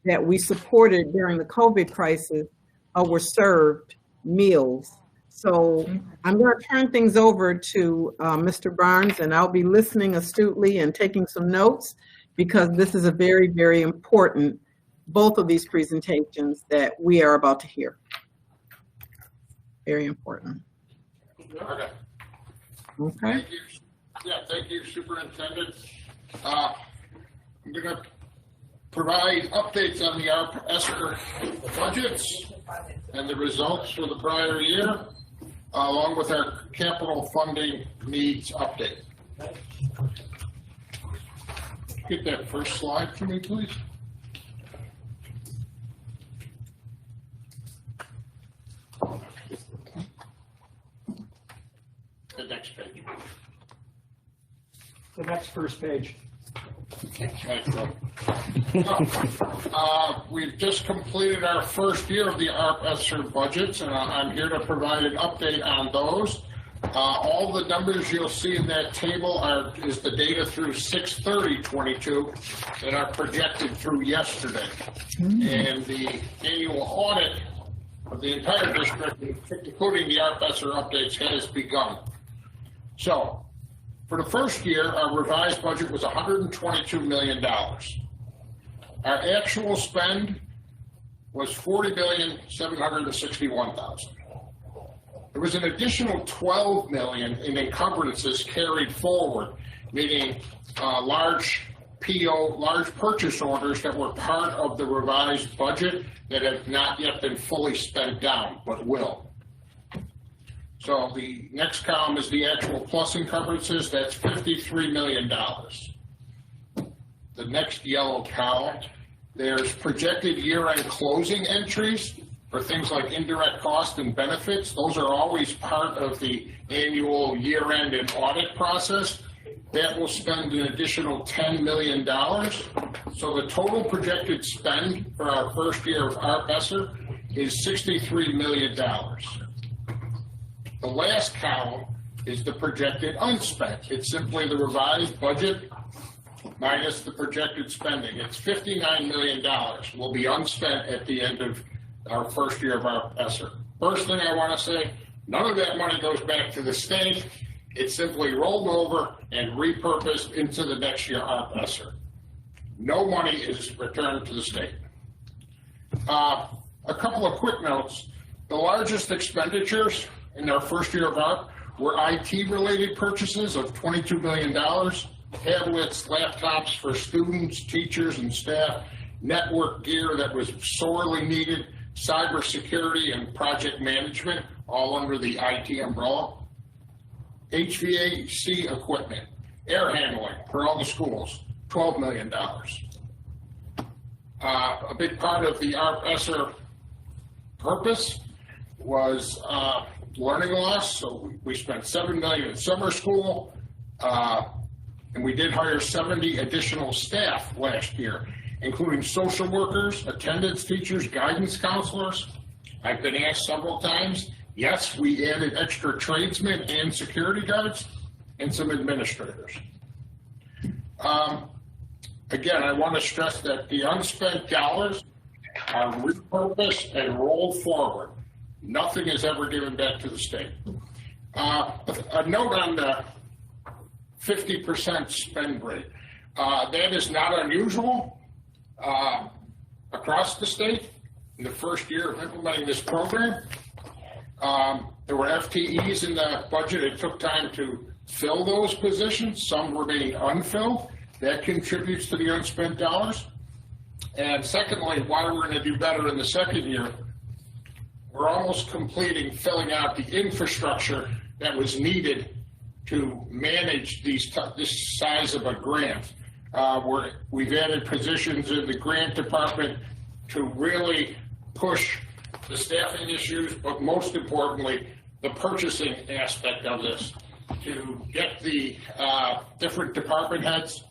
that we supported during the COVID crisis were served meals So I'm going to turn things over to Mr. Barnes, and I'll be listening astutely and taking some notes because this is a very, very important, both of these presentations that we are about to hear. Very important. Okay. Okay. Thank you. Yeah, thank you, Superintendent. I'm going to provide updates on the ESSER budgets and the results for the prior year, along with our capital funding needs update. Get that first slide for me, please. The next page. The next first page. We've just completed our first year of the ARP ESSER budgets, and I'm here to provide an update on those. All the numbers you'll see in that table is the data through 6/30/22 that are projected through yesterday. And the annual audit of the entire district, including the ARP ESSER updates, has begun. So, for the first year, our revised budget was $122 million. Our actual spend was $40,761,000. There was an additional $12 million in encumbrances carried forward, meaning large purchase orders that were part of the revised budget that have not yet been fully spent down, but will. So the next column is the actual plus encumbrances. That's $53 million. The next yellow column, there's projected year-end closing entries for things like indirect cost and benefits. Those are always part of the annual year-end and audit process. That will spend an additional $10 million. So the total projected spend for our first year of ARP ESSER is $63 million. The last column is the projected unspent. It's simply the revised budget minus the projected spending. It's $59 million will be unspent at the end of our first year of our ESSER. First thing I want to say, none of that money goes back to the state. It's simply rolled over and repurposed into the next year ARP ESSER. No money is returned to the state. A couple of quick notes. The largest expenditures in our first year of ARP were IT-related purchases of $22 million, tablets, laptops for students, teachers, and staff, network gear that was sorely needed, cybersecurity and project management, all under the IT umbrella, HVAC equipment, air handling for all the schools, $12 million. A big part of the ARP ESSER purpose was learning loss, so we spent $7 million in summer school, and we did hire 70 additional staff last year, including social workers, attendance teachers, guidance counselors. I've been asked several times, yes, we added extra tradesmen and security guards and some administrators. Again, I want to stress that the unspent dollars are repurposed and rolled forward. Nothing is ever given back to the state. A note on the 50% spend rate. That is not unusual across the state in the first year of implementing this program. There were FTEs in the budget. It took time to fill those positions. Some remain unfilled. That contributes to the unspent dollars. And secondly, why we're going to do better in the second year, we're almost completing filling out the infrastructure that was needed to manage this size of a grant. We've added positions in the grant department to really push the staffing issues, but most importantly, the purchasing aspect of this, to get the different department heads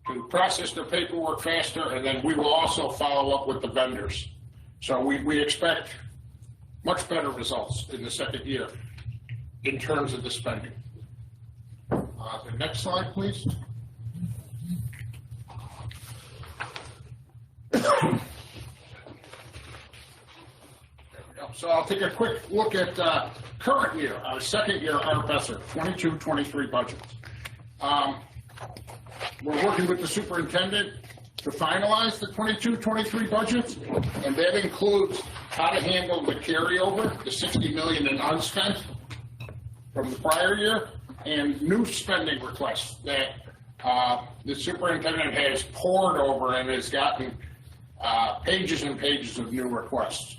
to process their paperwork faster, and then we will also follow up with the vendors. So we expect much better results in the second year in terms of the spending. The next slide, please. There we go. So I'll take a quick look at current year, our second year RPESR, 22-23 budgets. We're working with the superintendent to finalize the 22-23 budgets, and that includes how to handle the carryover, the $60 million in unspent from the prior year, and new spending requests that the superintendent has poured over and has gotten pages and pages of new requests.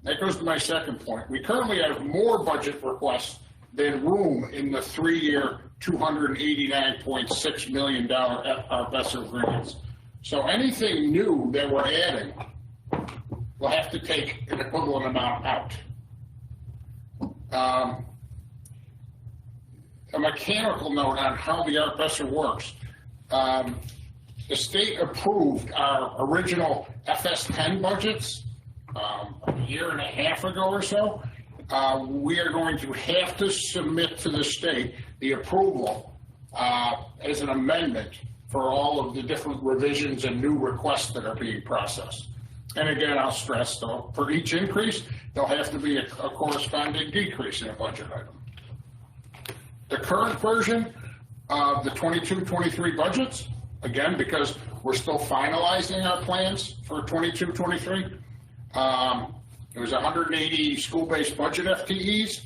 That goes to my second point. We currently have more budget requests than room in the 3-year, $289.6 million RPESR grants. So anything new that we're adding will have to take an equivalent amount out. A mechanical note on how the RPESR works. The state approved our original FS10 budgets a year and a half ago or so. We are going to have to submit to the state the approval as an amendment for all of the different revisions and new requests that are being processed. And again, I'll stress though, for each increase, there'll have to be a corresponding decrease in a budget item. The current version of the 22-23 budgets, again, because we're still finalizing our plans for 22-23, it was 180 school-based budget FTEs,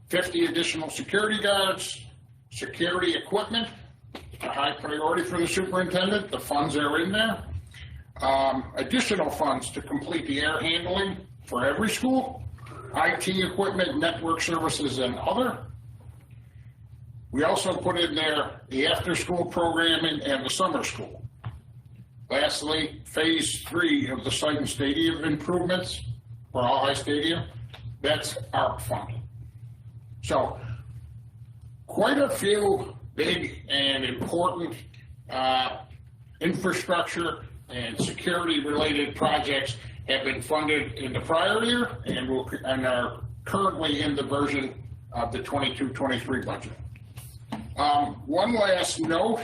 50 additional security guards, security equipment, a high priority for the superintendent. The funds are in there. Additional funds to complete the air handling for every school, IT equipment, network services, and other. We also put in there the after-school programming and the summer school. Lastly, phase 3 of the site and stadium improvements for All High Stadium, that's ARP funding. So quite a few big and important infrastructure and security-related projects have been funded in the prior year and are currently in the version of the 22-23 budget. One last note,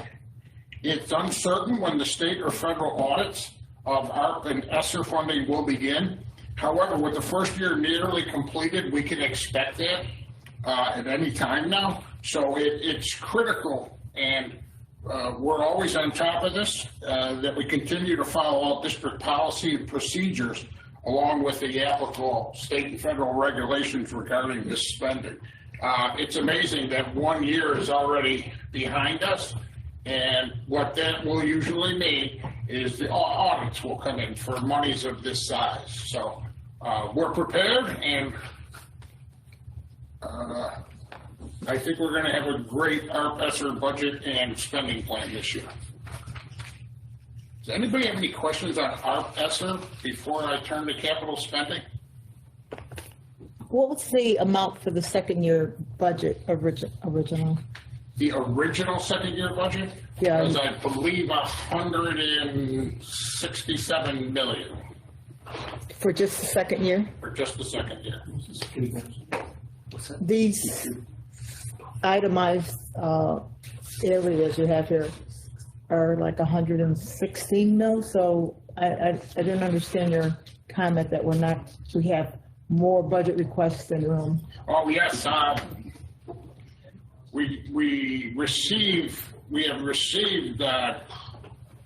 it's uncertain when the state or federal audits of ARP and ESSER funding will begin. However, with the first year nearly completed, we can expect that at any time now. So it's critical, and we're always on top of this, that we continue to follow all district policy and procedures along with the applicable state and federal regulations regarding this spending. It's amazing that 1 year is already behind us, and what that will usually mean is the audits will come in for monies of this size. So we're prepared, and I think we're going to have a great RPESR budget and spending plan this year. Does anybody have any questions on RPESR before I turn to capital spending? What was the amount for the second year budget original? The original second year budget? Yeah. Was, I believe, $167 million. For just the second year? For just the second year. These itemized areas you have here are like 116 mil, so I didn't understand your comment that we have more budget requests than room. Oh, yes, we have received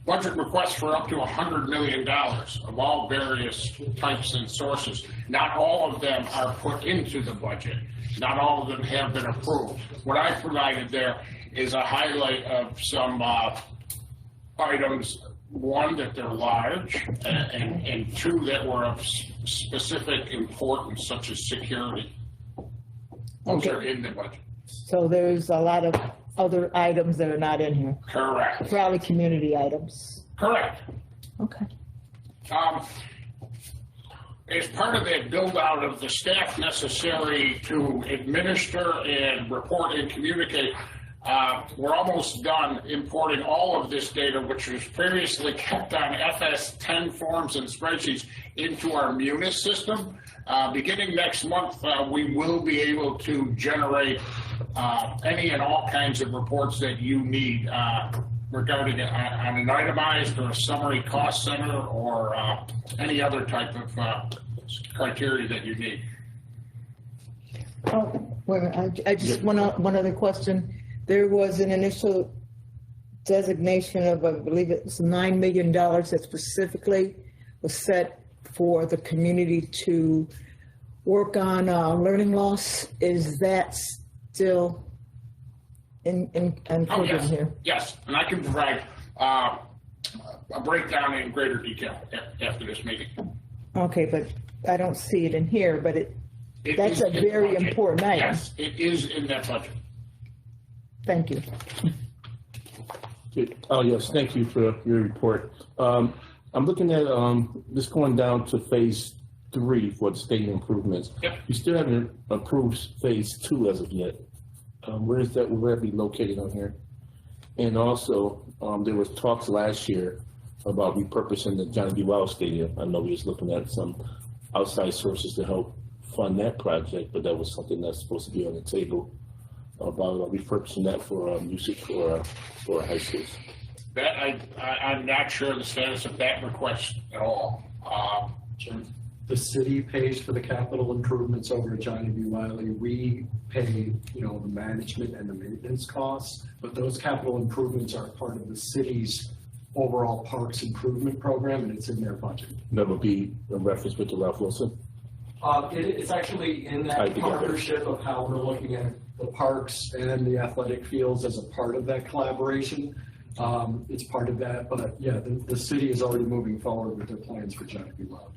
budget requests for up to $100 million of all various types and sources. Not all of them are put into the budget. Not all of them have been approved. What I provided there is a highlight of some items, one, that they're large, and two, that were of specific importance, such as security. Those are in the budget. So there's a lot of other items that are not in here. Correct. Probably community items. Correct. Okay. As part of that build out of the staff necessary to administer and report and communicate, we're almost done importing all of this data, which was previously kept on FS10 forms and spreadsheets, into our Munis system. Beginning next month, we will be able to generate any and all kinds of reports that you need regarding on an itemized or a summary cost center or any other type of criteria that you need. Oh, wait a minute, I just, one other question. There was an initial designation of, I believe it was $9 million that specifically was set for the community to work on learning loss. Is that still included yes. here? Yes, and I can provide a breakdown in greater detail after this meeting. Okay, but I don't see it in here, but that's is a in the very budget. important item. Yes, it is in that budget. Thank you. Oh, yes, thank you for your report. I'm looking at this going down to phase 3 for the state improvements. Yep. You still haven't approved phase 2 as of yet. Where is that, where that be located on here? And also, there was talks last year about repurposing the Johnny B. Wild Stadium. I know we was looking at some outside sources to help fund that project, but that was something that's supposed to be on the table about repurposing that for usage for high schools. That I'm not sure of the status of that request at all. The city pays for the capital improvements over at Johnny B. Wiley. We pay, the management and the maintenance costs, but those capital improvements are part of the city's overall parks improvement program, and it's in their budget. That would be a reference with the Ralph Wilson? It's actually in that Tied together. partnership of how we're looking at the parks and the athletic fields as a part of that collaboration. It's part of that, but yeah, the city is already moving forward with their plans for Johnny B. Wiley.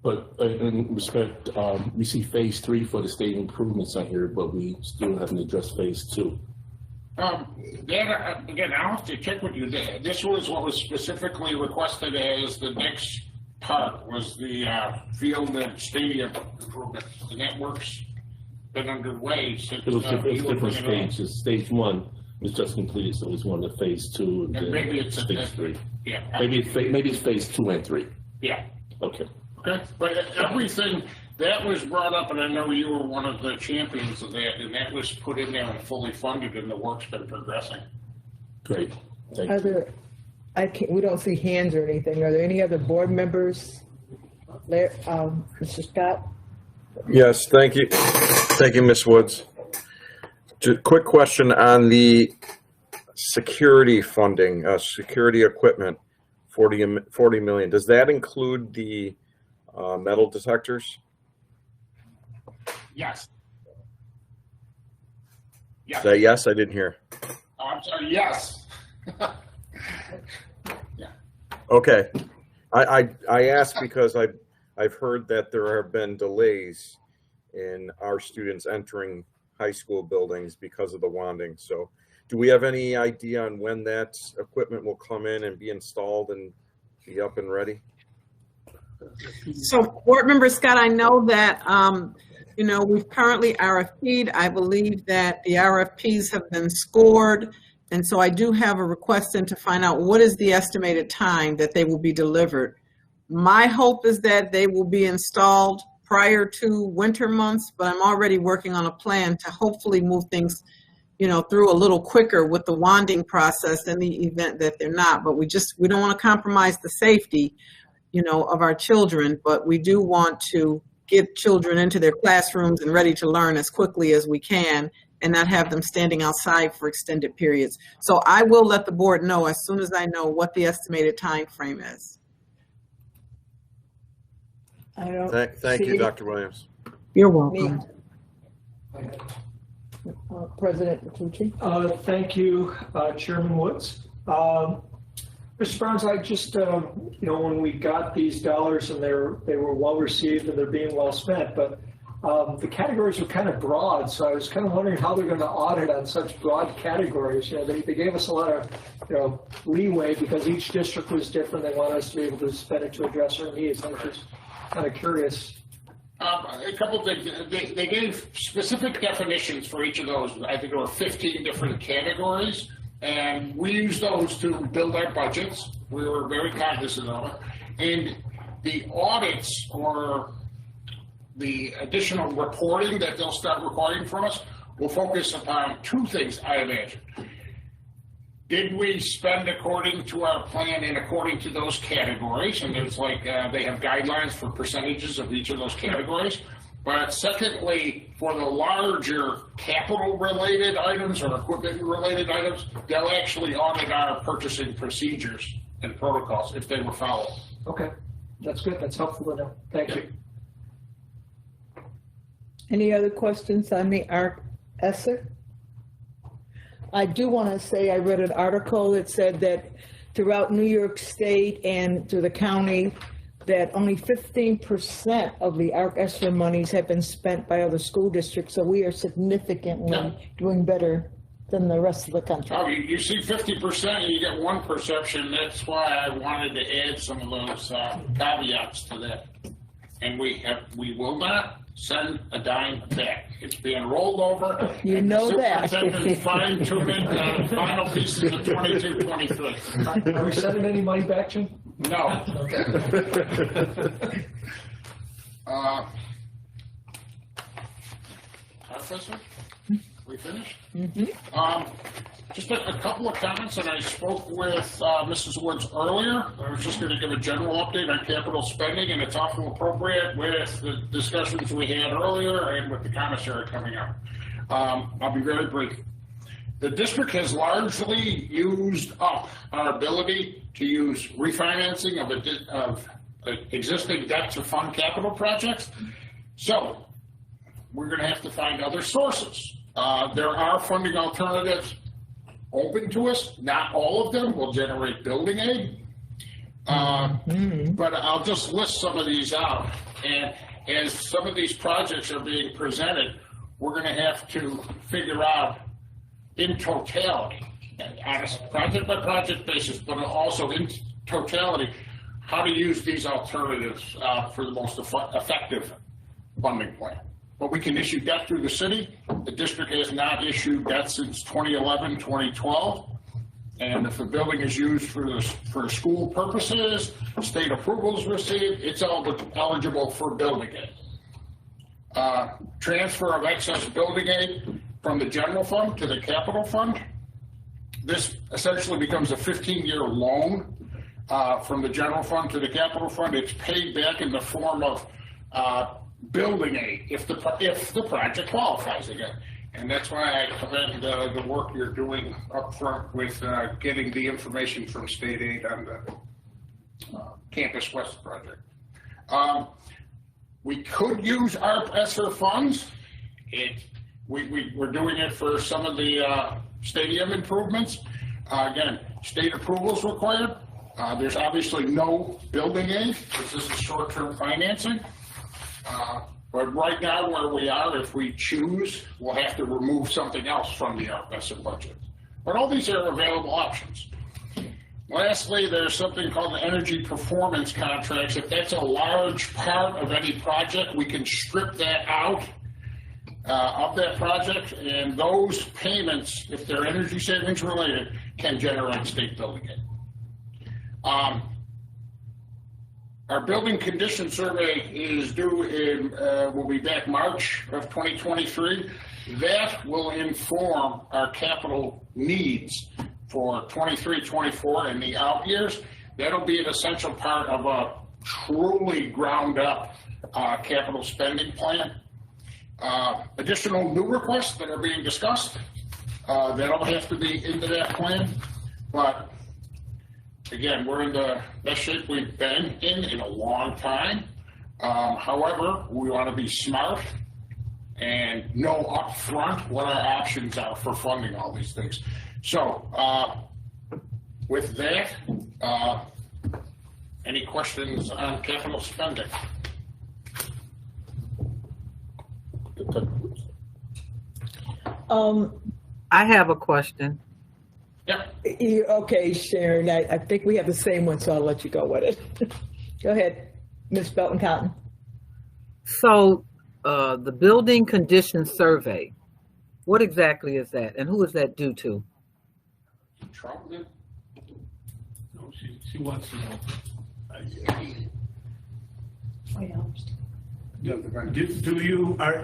But in respect, we see phase 3 for the state improvements on here, but we still haven't addressed phase 2. Again, I'll have to check with you. This was what was specifically requested as the next part, was the field and stadium improvement. And that work's been underway since. It was you were different bringing it on. stages. Stage 1 was just completed, so it's one to phase 2, and And then maybe it's stage 3. Yeah. Maybe it's phase 2 and 3. Yeah. Okay. Okay, but everything that was brought up, and I know you were one of the champions of that, and that was put in there and fully funded, and the work's been progressing. Great. Thank Are there, we don't see hands or anything. Are there any other board members? Mr. Scott? Yes, thank you. Thank you, Ms. Woods. Just quick question on the security funding, security equipment, 40 million. Does that include the metal detectors? Yes. Is that yes? I didn't hear. Oh, I'm sorry, yes. Okay. I asked because I've heard that there have been delays in our students entering high school buildings because of the wanding. So do we have any idea on when that equipment will come in and be installed and be up and ready? So Board Member Scott, I know that, we've currently RFP'd. I believe that the RFPs have been scored. And so I do have a request in to find out what is the estimated time that they will be delivered. My hope is that they will be installed prior to winter months, but I'm already working on a plan to hopefully move things, through a little quicker with the wanding process in the event that they're not. But we don't want to compromise the safety, of our children, but we do want to get children into their classrooms and ready to learn as quickly as we can and not have them standing outside for extended periods. So I will let the board know as soon as I know what the estimated time frame is. Thank you, Dr. Williams. You're welcome. President Bertucci? Thank you, Chairman Woods. Mr. Browns, I just, when we got these dollars and they were well received and they're being well spent, but the categories were kind of broad, so I was kind of wondering how they're going to audit on such broad categories. They gave us a lot of, leeway because each district was different. They want us to be able to spend it to address our needs. I'm just kind of curious. A couple of things. They gave specific definitions for each of those. I think there were 15 different categories, and we used those to build our budgets. We were very cognizant of it. And the audits or the additional reporting that they'll start requiring from us will focus upon two things, I imagine. did we spend according to our plan and according to those categories? And there's like, they have guidelines for percentages of each of those categories. But secondly, for the larger capital-related items or equipment-related items, they'll actually audit our purchasing procedures and protocols if they were followed. Okay, that's good. That's helpful to know. Thank you. Any other questions on the ARC ESSER? I do want to say I read an article that said that throughout New York State and through the county, that only 15% of the ARC ESSER monies have been spent by other school districts, so we are significantly doing better than the rest of the country. Oh, you see 50% and you get one perception. That's why I wanted to add some of those caveats to that. And we will not send a dime back. It's being rolled over. You know that. Superintendent fine-tuning the final pieces of 22-23. Are we sending any money back, Jim? No. Professor, we finished? Just a couple of comments, and I spoke with Mrs. Woods earlier. I was just going to give a general update on capital spending, and it's awful appropriate with the discussions we had earlier and with the commissary coming up. I'll be very brief. The district has largely used up our ability to use refinancing of existing debt to fund capital projects. So we're going to have to find other sources. There are funding alternatives open to us. Not all of them will generate building aid. But I'll just list some of these out. And as some of these projects are being presented, we're going to have to figure out in totality, on a project-by-project basis, but also in totality, how to use these alternatives for the most effective funding plan. But we can issue debt through the city. The district has not issued debt since 2011, 2012. And if the building is used for school purposes, state approval is received, it's eligible for building aid. Transfer of excess building aid from the general fund to the capital fund. This essentially becomes a 15-year loan from the general fund to the capital fund. It's paid back in the form of building aid if the project qualifies again. And that's why I commend the work you're doing up front with getting the information from state aid on the Campus West project. We could use ARP ESSER funds. We're doing it for some of the stadium improvements. Again, state approval is required. There's obviously no building aid because this is short-term financing. But right now where we are, if we choose, we'll have to remove something else from the ARP ESSER budget. But all these are available options. Lastly, there's something called the energy performance contracts. If that's a large part of any project, we can strip that out of that project, and those payments, if they're energy savings related, can generate state building aid. Our building condition survey is due in, will be back March of 2023. That will inform our capital needs for 23, 24 and the out years. That'll be an essential part of a truly ground up capital spending plan. Additional new requests that are being discussed, that'll have to be into that plan. But again, we're in the best shape we've been in a long time. However, we want to be smart and know up front what our options are for funding all these things. So with that, any questions on capital spending? I have a question. Yeah. Okay, Sharon, I think we have the same one, so I'll let you go with it. Go ahead, Ms. Belton Cotton. So the building condition survey, what exactly is that, and who is that due to? Charlton? No, she wants to know. Yeah,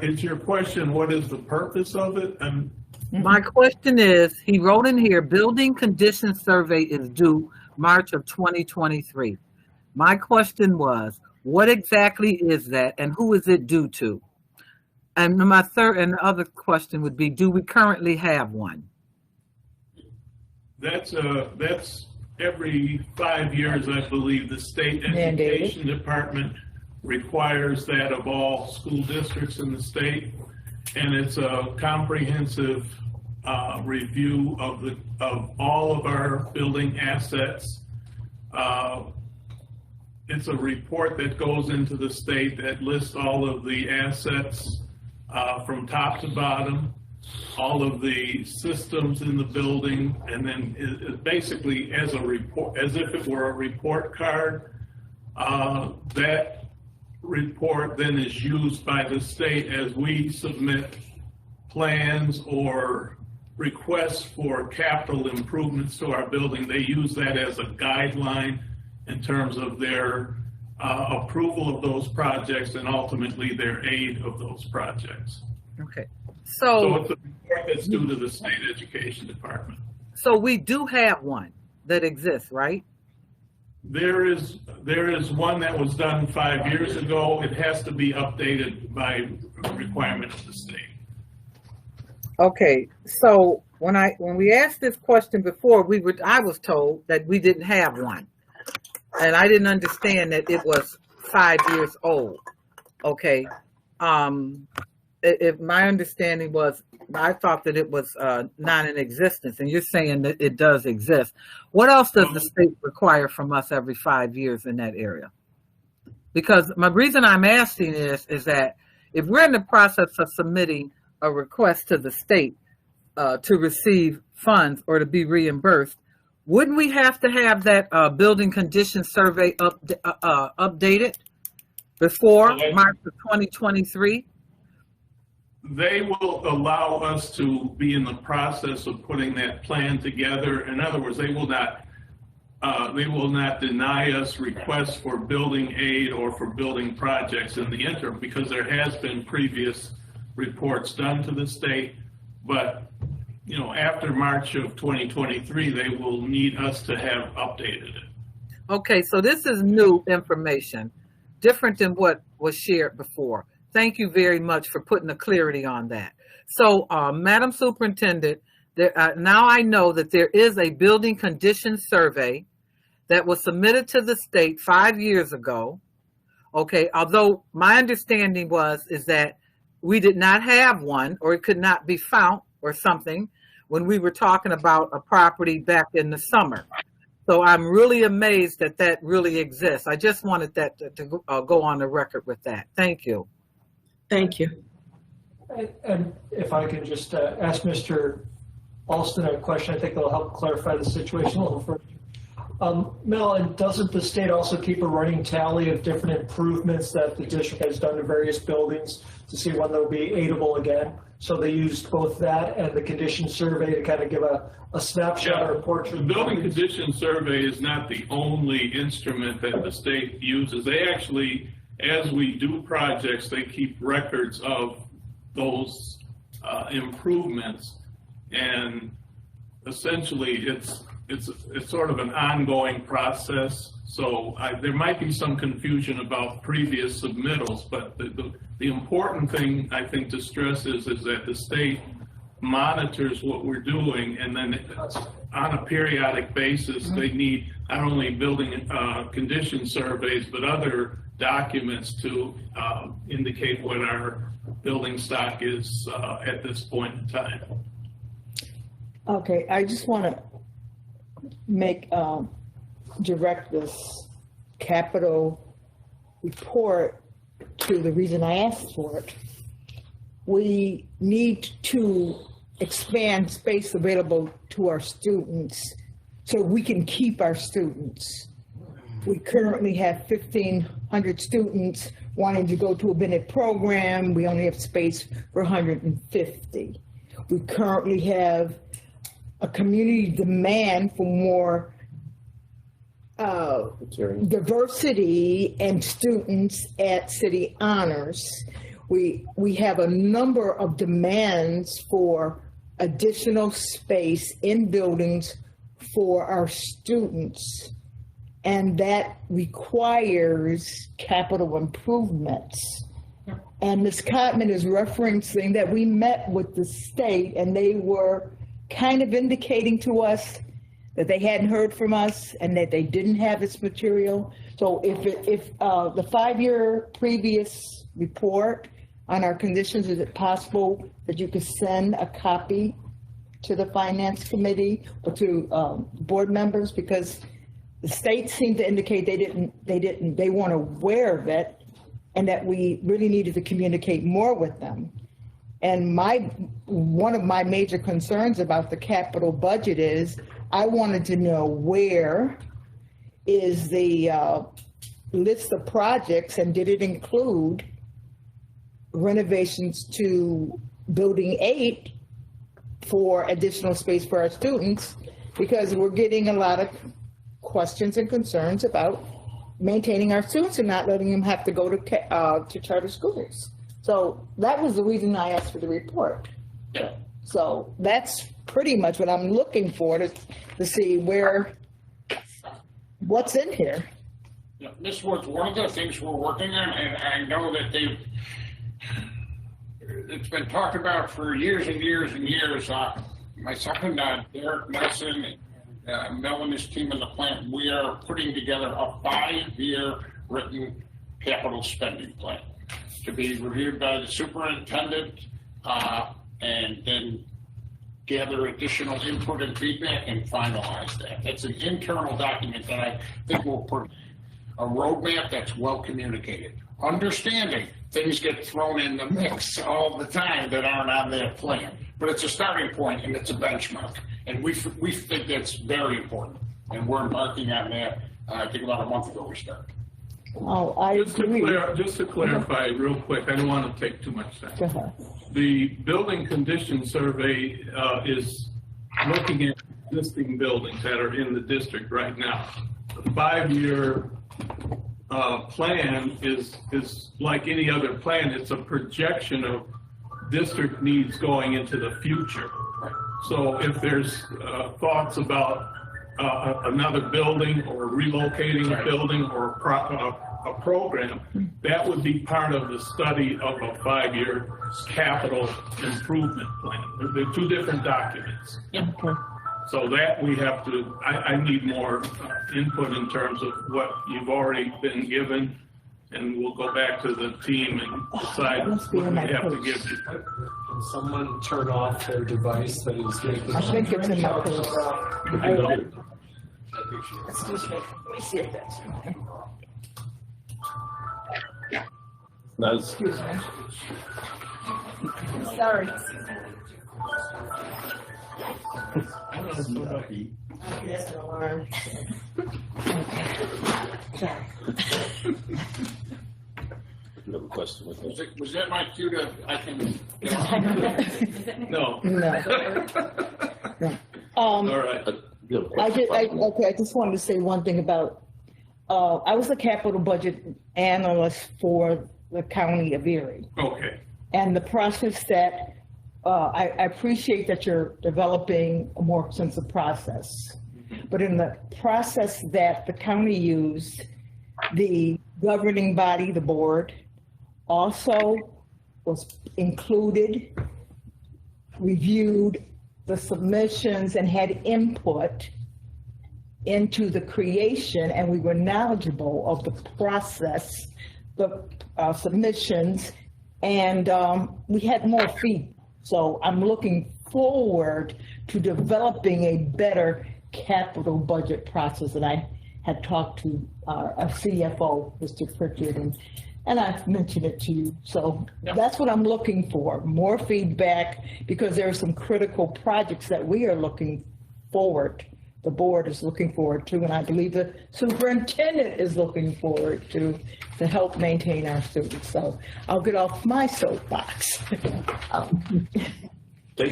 is your question, what is the purpose of it? And My question is, he wrote in here, building condition survey is due March of 2023. My question was, what exactly is that and who is it due to? And my third and other question would be, do we currently have one? That's every 5 years, I believe, the state education department requires that of all school districts in the state. And it's a comprehensive review of all of our building assets. It's a report that goes into the state that lists all of the assets from top to bottom, all of the systems in the building, and then it basically as a report, as if it were a report card. That report then is used by the state as we submit plans or requests for capital improvements to our building. They use that as a guideline in terms of their approval of those projects and ultimately their aid of those projects. Okay. So it's a report that's due to the state education department. So we do have one that exists, right? There is one that was done 5 years ago. It has to be updated by requirement of the state. Okay, so when we asked this question before, I was told that we didn't have one, and I didn't understand that it was 5 years old. Okay, if my understanding was, I thought that it was not in existence, and you're saying that it does exist. What else does the state require from us every 5 years in that area? Because my reason I'm asking is that if we're in the process of submitting a request to the state to receive funds or to be reimbursed, wouldn't we have to have that building condition survey updated before March of 2023? They will allow us to be in the process of putting that plan together. In other words, they will not deny us requests for building aid or for building projects in the interim, because there has been previous reports done to the state. But after March of 2023, they will need us to have updated it. Okay, so this is new information, different than what was shared before. Thank you very much for putting the clarity on that. So, Madam Superintendent, now I know that there is a building condition survey that was submitted to the state 5 years ago. Okay, although my understanding is that we did not have one, or it could not be found or something when we were talking about a property back in the summer. So I'm really amazed that that really exists. I just wanted that to go on the record with that. Thank you. Thank you. And if I could just ask Mr. Alston a question, I think it'll help clarify the situation a little further. Mel, and doesn't the state also keep a running tally of different improvements that the district has done to various buildings to see when they'll be aidable again? So they used both that and the condition survey to kind of give a snapshot or a portrait. The building condition survey is not the only instrument that the state uses. They actually, as we do projects, they keep records of those improvements, and essentially it's sort of an ongoing process. So there might be some confusion about previous submittals, but the important thing I think to stress is that the state monitors what we're doing, and then on a periodic basis they need not only building condition surveys but other documents to indicate what our building stock is at this point in time. Okay, I just want to direct this capital report to the reason I asked for it. We need to expand space available to our students so we can keep our students. We currently have 1,500 students wanting to go to a Bennett program. We only have space for 150. We currently have a community demand for more diversity and students at City Honors. We have a number of demands for additional space in buildings for our students. And that requires capital improvements. And Ms. Cotman is referencing that we met with the state and they were kind of indicating to us that they hadn't heard from us and that they didn't have this material. So if the 5-year previous report on our conditions, is it possible that you could send a copy to the finance committee or to board members? Because the state seemed to indicate they weren't aware of it and that we really needed to communicate more with them. And one of my major concerns about the capital budget is I wanted to know where is the list of projects and did it include renovations to Building 8 for additional space for our students, because we're getting a lot of questions and concerns about maintaining our students and not letting them have to go to charter schools. So that was the reason I asked for the report. Yeah. So that's pretty much what I'm looking for to see what's in here. Yeah, Ms. Woods, one of the things we're working on, and I know that it's been talked about for years and years and years. Myself and Derek Nelson, Mel and his team in the plant, we are putting together a 5-year written capital spending plan to be reviewed by the superintendent and then gather additional input and feedback and finalize that. That's an internal document that I think will put a roadmap that's well communicated. Understanding things get thrown in the mix all the time that aren't on their plan, but it's a starting point and it's a benchmark. And we think that's very important. And we're embarking on that, I think about a month ago we started. Oh, I agree. Just to clarify real quick, I don't want to take too much time. The building condition survey is looking at existing buildings that are in the district right now. The 5-year plan is like any other plan. It's a projection of district needs going into the future. So if there's thoughts about another building or relocating a building or a program, that would be part of the study of a 5-year capital improvement plan. They're 2 different documents. Okay. So that we have to, I need more input in terms of what you've already been given, and we'll go back to the team and decide what we have to give you. Can someone turn off their device that is making? I think it's in my page. I don't. Excuse me, let me see if that's right. Nice. Excuse me. Sorry. That's an alarm. You have a question with that? Was that my cue to, I can? No. No. All right. I just wanted to say one thing about, I was the capital budget analyst for the county of Erie. Okay. And the process that, I appreciate that you're developing a more extensive process. But in the process that the county used, the governing body, the board, also was included, reviewed the submissions and had input into the creation, and we were knowledgeable of the process, the submissions, and we had more feedback. So I'm looking forward to developing a better capital budget process. And I had talked to our CFO, Mr. Pritchard, and I've mentioned it to you. So that's what I'm looking for, more feedback, because there are some critical projects that we are looking forward, the board is looking forward to, and I believe the superintendent is looking forward to help maintain our students. So I'll get off my soapbox. Thank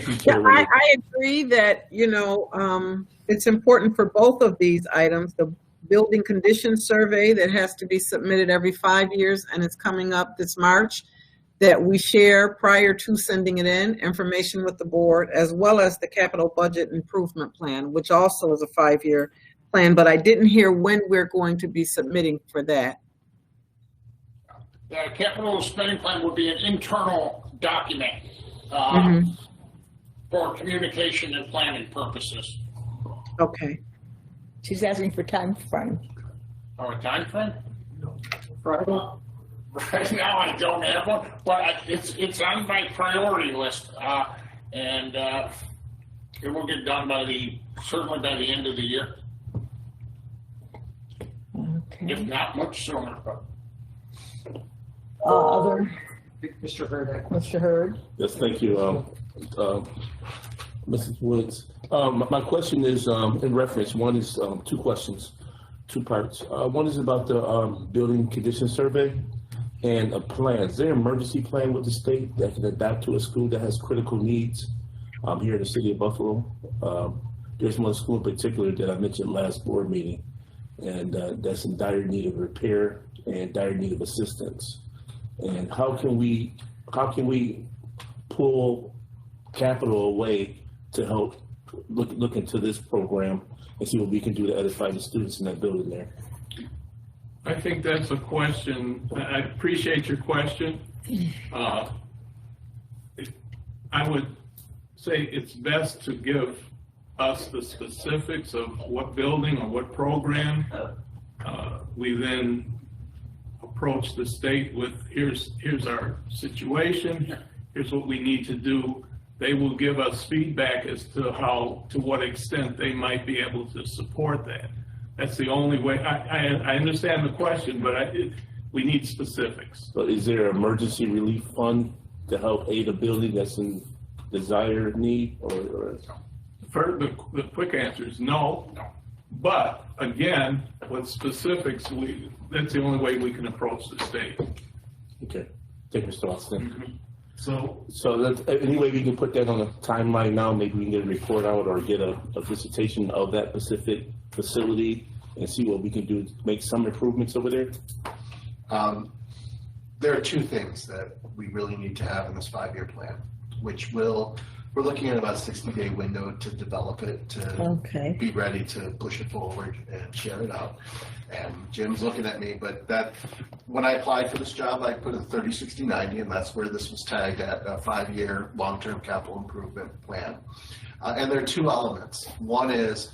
you. Yeah, I agree that, it's important for both of these items, the building condition survey that has to be submitted every 5 years and it's coming up this March, that we share prior to sending it in, information with the board, as well as the capital budget improvement plan, which also is a 5-year plan, but I didn't hear when we're going to be submitting for that. The capital spending plan would be an internal document for communication and planning purposes. Okay. She's asking for time frame. Oh, a time frame? Friday? Right now, I don't have one, but it's on my priority list, and it will get done certainly by the end of the year. Okay. If not much sooner, but. Other, Mr. Hurd. Mr. Hurd? Yes, thank you, Mrs. Woods. My question is in reference. One is 2 questions, 2 parts. One is about the building condition survey and a plan. Is there an emergency plan with the state that can adapt to a school that has critical needs here in the city of Buffalo? There's one school in particular that I mentioned last board meeting, and that's in dire need of repair and dire need of assistance. And how can we pull capital away to help look into this program and see what we can do to edify the students in that building there? I think that's a question. I appreciate your question. I would say it's best to give us the specifics of what building or what program. We then approach the state with, here's our situation, here's what we need to do. They will give us feedback as to what extent they might be able to support that. That's the only way. I understand the question, but we need specifics. So is there an emergency relief fund to help aid a building that's in desired need, or? For the quick answer is no. But again, with specifics, that's the only way we can approach the state. Okay, thank you, Mr. Austin. So that's, any way we can put that on a timeline now, maybe we can get a report out or get a visitation of that specific facility and see what we can do to make some improvements over there? There are 2 things that we really need to have in this 5-year plan, which we're looking at about a 60-day window to develop it, to be ready to push it forward and share it out. And Jim's looking at me, but when I applied for this job, I put in 30, 60, 90, and that's where this was tagged at a 5-year long-term capital improvement plan. And there are 2 elements. One is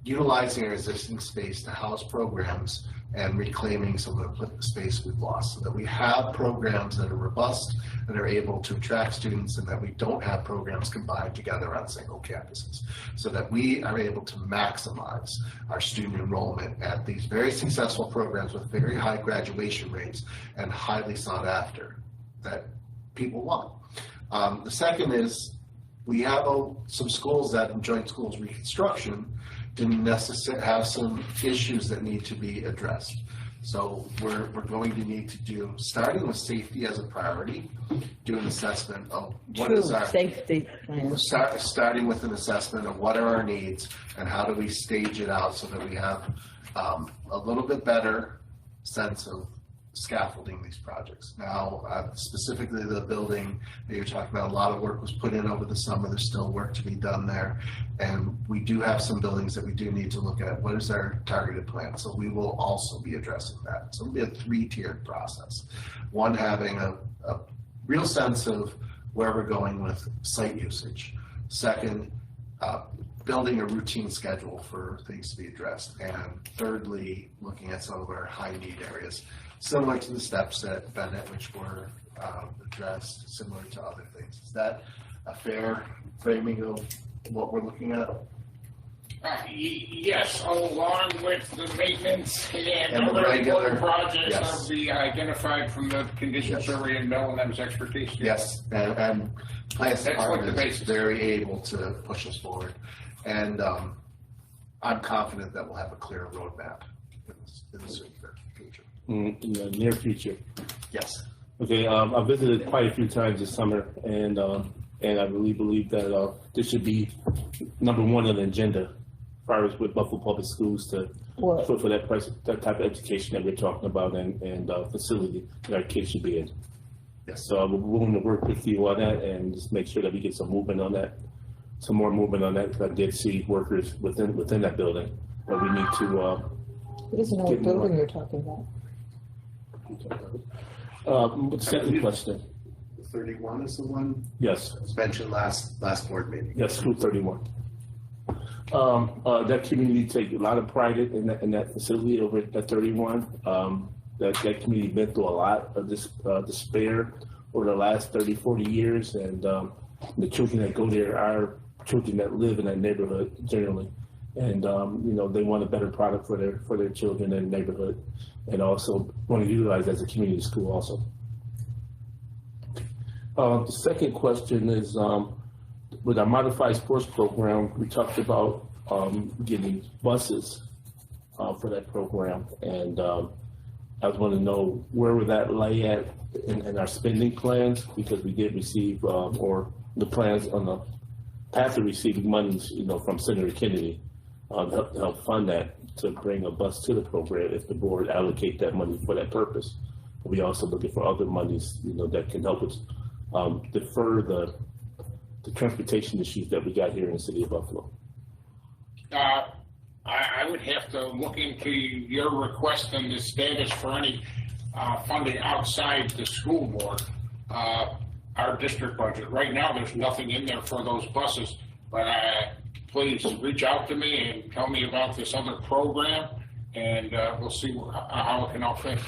utilizing our existing space to house programs and reclaiming some of the space we've lost, so that we have programs that are robust and are able to attract students, and that we don't have programs combined together on single campuses, so that we are able to maximize our student enrollment at these very successful programs with very high graduation rates and highly sought after that people want. The second is we have some schools that in joint schools reconstruction didn't necessarily have some issues that need to be addressed. So we're going to need to do, starting with safety as a priority, do an assessment of what is our safety plan. Starting with an assessment of what are our needs and how do we stage it out so that we have a little bit better sense of scaffolding these projects. Now, specifically the building that you're talking about, a lot of work was put in over the summer. There's still work to be done there. And we do have some buildings that we do need to look at. What is our targeted plan? So we will also be addressing that. So it'll be a 3-tiered process. One, having a real sense of where we're going with site usage. Second, building a routine schedule for things to be addressed. And thirdly, looking at some of our high need areas, similar to the steps at Bennett, which were addressed, similar to other things. Is that a fair framing of what we're looking at? Yes, along with the maintenance and And the other regular- important projects yes. of the identified from the condition survey and Bill and them's expertise. Yes, and Plans That's like Department the is basis. very able to push us forward. And I'm confident that we'll have a clear roadmap in the soon future. In the near future? Yes. Okay, I visited quite a few times this summer, and I really believe that this should be number 1 on the agenda as far as with Buffalo Public Schools to for that type of education that we're talking about and facility that our kids should be in. So I'm willing to work with you on that and just make sure that we get some movement on that, some more movement on that. 'Cause I did see workers within that building, but we need to. It isn't our get more. building you're talking about. Second question. 31 is the one? Yes. It was mentioned last board meeting. Yes, School 31. That community take a lot of pride in that facility over at 31. That community been through a lot of this despair over the last 30, 40 years, and the children that go there are children that live in that neighborhood generally, and they want a better product for their children in the neighborhood, and also want to utilize as a community school also. The second question is, with our modified sports program, we talked about getting buses for that program, and I was wanting to know where would that lay at in our spending plans, because we did receive, or the plans on the path of receiving monies, from Senator Kennedy, to help fund that, to bring a bus to the program if the board allocate that money for that purpose. But we also looking for other monies, that can help us defer the transportation issues that we got here in the city of Buffalo. I would have to look into your request and the status for any funding outside the school board, our district budget. Right now, there's nothing in there for those buses, but please reach out to me and tell me about this other program, and we'll see how it can all fit.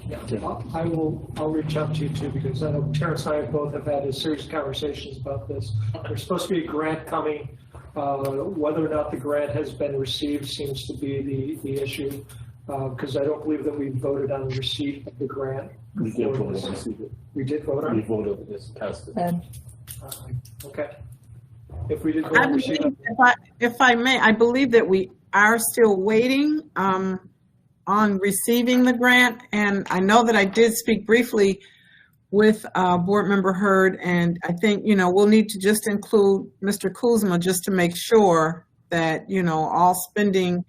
Yeah, I'll reach out to you too, because I know Terrence and I both have had a series of conversations about this. There's supposed to be a grant coming. Whether or not the grant has been received seems to be the issue, because I don't believe that we voted on the receipt of the grant. We did vote on receipt. We did vote on We it? voted on this, passed it. Okay. If we did vote on receipt. If I may, I believe that we are still waiting on receiving the grant, and I know that I did speak briefly with Board Member Hurd, and I think, we'll need to just include Mr. Kuzma just to make sure that, all spending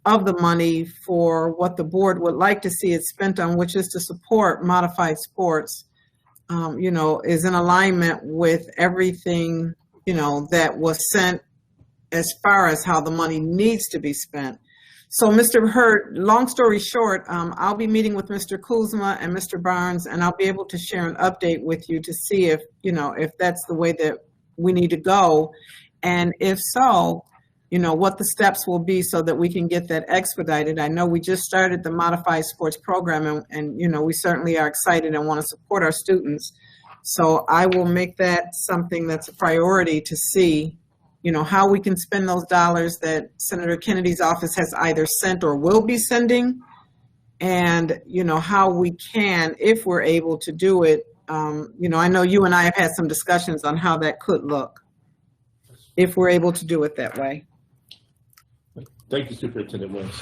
of the money for what the board would like to see it spent on, which is to support modified sports, is in alignment with everything, that was sent as far as how the money needs to be spent. So, Mr. Hurd, long story short, I'll be meeting with Mr. Kuzma and Mr. Barnes, and I'll be able to share an update with you to see if, if that's the way that we need to go. And if so, what the steps will be so that we can get that expedited. I know we just started the modified sports program, and we certainly are excited and want to support our students. So I will make that something that's a priority to see how we can spend those dollars that Senator Kennedy's office has either sent or will be sending, and, how we can, if we're able to do it. I know you and I have had some discussions on how that could look, if we're able to do it that way. Thank you, Superintendent Williams.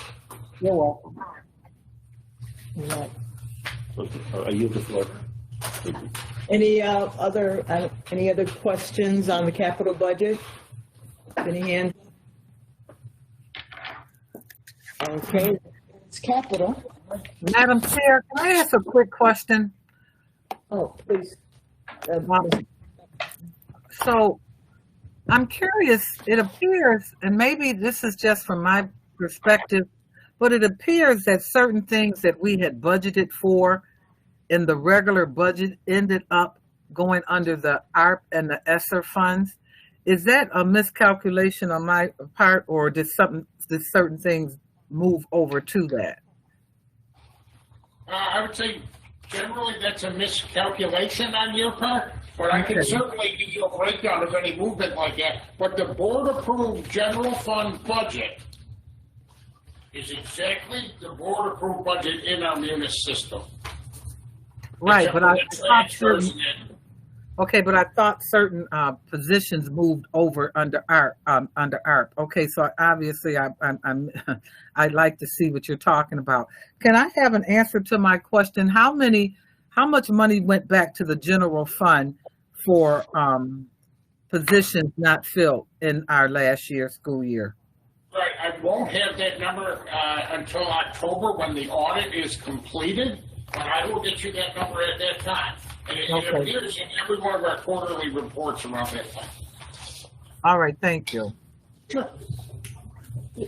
You're welcome. I yield the floor. Any other questions on the capital budget? Any hands? Okay, it's capital. Madam Chair, can I ask a quick question? Oh, please. So I'm curious, it appears, and maybe this is just from my perspective, but it appears that certain things that we had budgeted for in the regular budget ended up going under the ARP and the ESSER funds. Is that a miscalculation on my part, or did certain things move over to that? I would say generally that's a miscalculation on your part, but I can certainly give you a breakdown of any movement like that. But the board-approved general fund budget is exactly the board-approved budget in our munis system. Right, but I thought certain positions moved over under ARP. Okay, so obviously I'd like to see what you're talking about. Can I have an answer to my question? How much money went back to the general fund for positions not filled in our last year school year? Right, I won't have that number until October when the audit is completed, but I will get you that number at that time. And it Okay. appears in every one of our quarterly reports around that time. All right, thank you. Sure.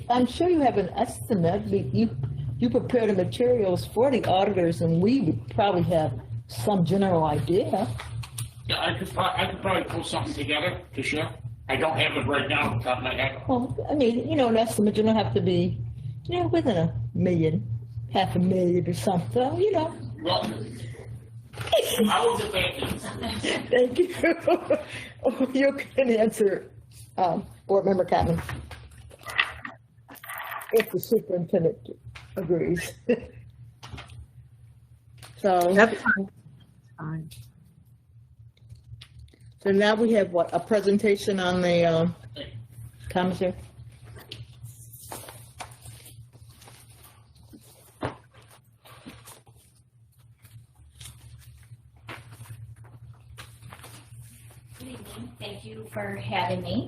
I'm sure you have an estimate, but you prepare the materials for the auditors, and we would probably have some general idea. Yeah, I could probably pull something together to share. I don't have it right now off the top of my head. Well, I mean, an estimate, you don't have to be, within $1 million, $500,000 or something, Well, I will get back to you. Thank you. You can answer, Board Member Catman. If the superintendent agrees. So. That's fine. So now we have what, a presentation on the, commissary? Good evening. Thank you for having me.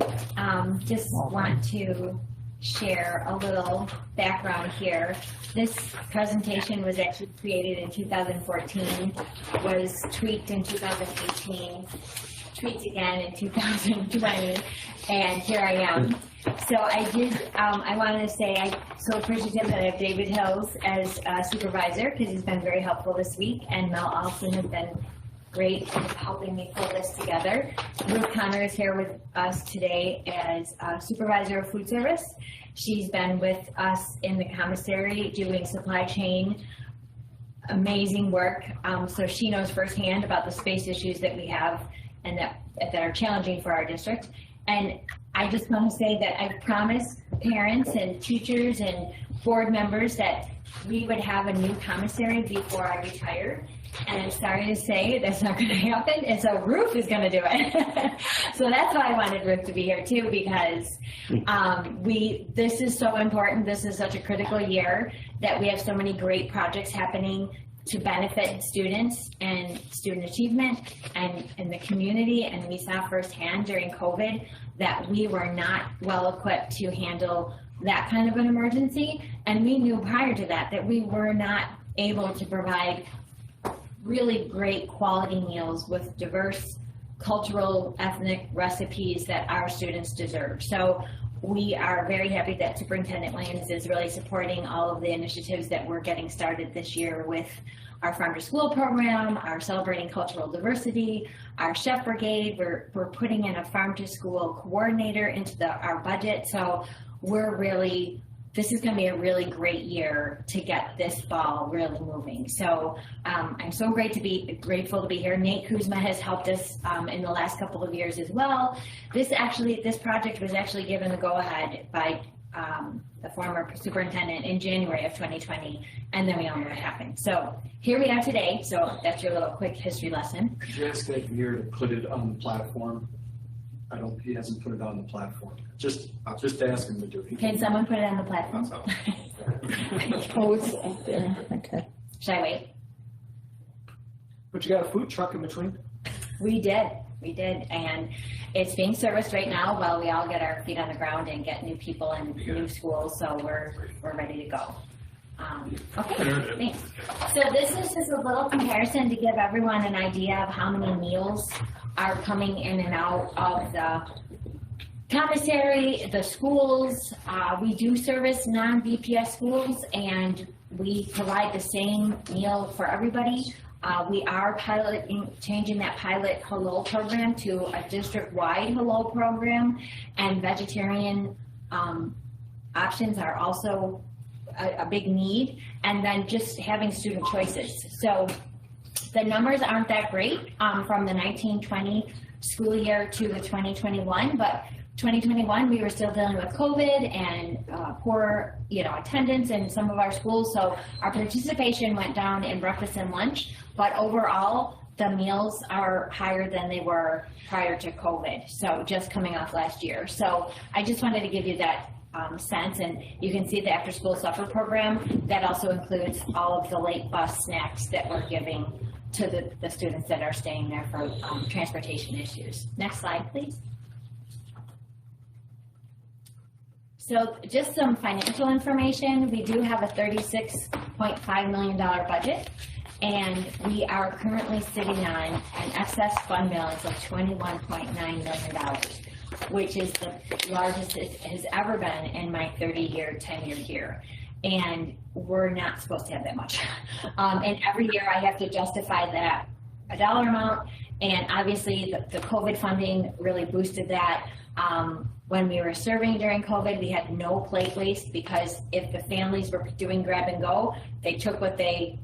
Just want to share a little background here. This presentation was actually created in 2014, was tweaked in 2018, tweaked again in 2020, and here I am. So I wanted to say I'm so appreciative that I have David Hills as supervisor, because he's been very helpful this week, and Mel Olson has been great in helping me pull this together. Ruth Connor is here with us today as supervisor of food service. She's been with us in the commissary doing supply chain, amazing work. So she knows firsthand about the space issues that we have and that are challenging for our district. And I just want to say that I promised parents and teachers and board members that we would have a new commissary before I retire. And I'm sorry to say that's not going to happen, and so Ruth is going to do it. So that's why I wanted Ruth to be here too, because this is so important. This is such a critical year that we have so many great projects happening to benefit students and student achievement and the community. And we saw firsthand during COVID that we were not well equipped to handle that kind of an emergency. And we knew prior to that we were not able to provide really great quality meals with diverse cultural, ethnic recipes that our students deserve. So we are very happy that Superintendent Williams is really supporting all of the initiatives that we're getting started this year with our Farm to School program, our Celebrating Cultural Diversity, our Chef Brigade. We're putting in a Farm to School coordinator into our budget. So this is going to be a really great year to get this ball really moving. So I'm so grateful to be here. Nate Kuzma has helped us in the last couple of years as well. This project was actually given the go-ahead by the former superintendent in January of 2020, and then we all know what happened. So here we are today. So that's your little quick history lesson. Could you ask Ed here to put it on the platform? He hasn't put it on the platform. I'll just ask him to do it. Can someone put it on the platform? Oh, it's up there, okay. Should I wait? But you got a food truck in between? We did, and it's being serviced right now while we all get our feet on the ground and get new people and new schools, so we're ready to go. Okay, thanks. So this is just a little comparison to give everyone an idea of how many meals are coming in and out of the commissary, the schools. We do service non-BPS schools, and we provide the same meal for everybody. We are changing that pilot Hello program to a district-wide Hello program, and vegetarian options are also a big need, and then just having student choices. So the numbers aren't that great from the 1920 school year to the 2021, but 2021 we were still dealing with COVID and poor attendance in some of our schools, so our participation went down in breakfast and lunch, but overall the meals are higher than they were prior to COVID, so just coming off last year. So I just wanted to give you that sense, and you can see the after school supper program that also includes all of the late bus snacks that we're giving to the students that are staying there for transportation issues. Next slide, please. So just some financial information. We do have a $36.5 million budget, And we are currently sitting on an excess fund balance of $21.9 million, which is the largest it has ever been in my 30-year tenure here. And we're not supposed to have that much. And every year I have to justify that a dollar amount. And obviously the COVID funding really boosted that. When we were serving during COVID, we had no plate waste, because if the families were doing grab and go, they took what they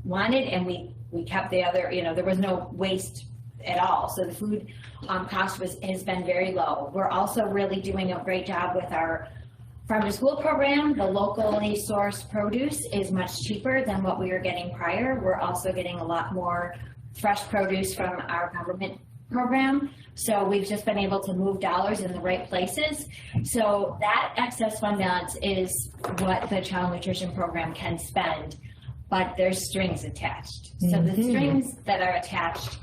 wanted and we kept the other, there was no waste at all. So the food cost has been very low. We're also really doing a great job with our farm to school program. The locally sourced produce is much cheaper than what we were getting prior. We're also getting a lot more fresh produce from our government program. So we've just been able to move dollars in the right places. So that excess fund balance is what the child nutrition program can spend, but there's strings attached. So the strings that are attached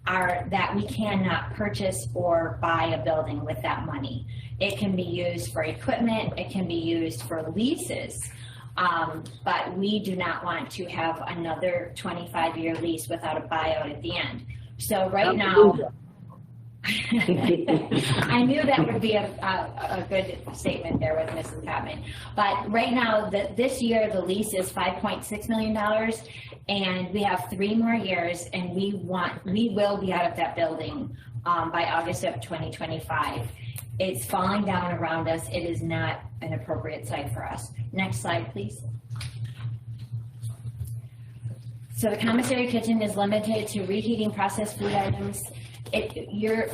are that we cannot purchase or buy a building with that money. It can be used for equipment, it can be used for leases, but we do not want to have another 25-year lease without a buyout at the end. So right now, I knew that would be a good statement there with Mrs. Patman. But right now, this year, the lease is $5.6 million, and we have 3 more years, and we will be out of that building by August of 2025. It's falling down around us. It is not an appropriate site for us. Next slide, please. So the commissary kitchen is limited to reheating processed food items. You're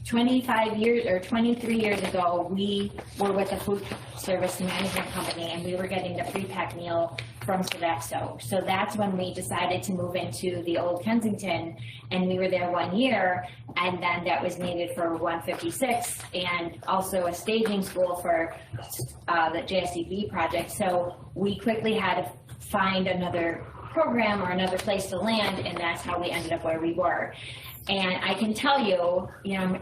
25 years or 23 years ago, we were with a food service management company, and we were getting the pre-packed meal from Sodexo. So that's when we decided to move into the old Kensington, and we were there 1 year, and then that was needed for 156 and also a staging school for the JSCB project. So we quickly had to find another program or another place to land, and that's how we ended up where we were. And I can tell you,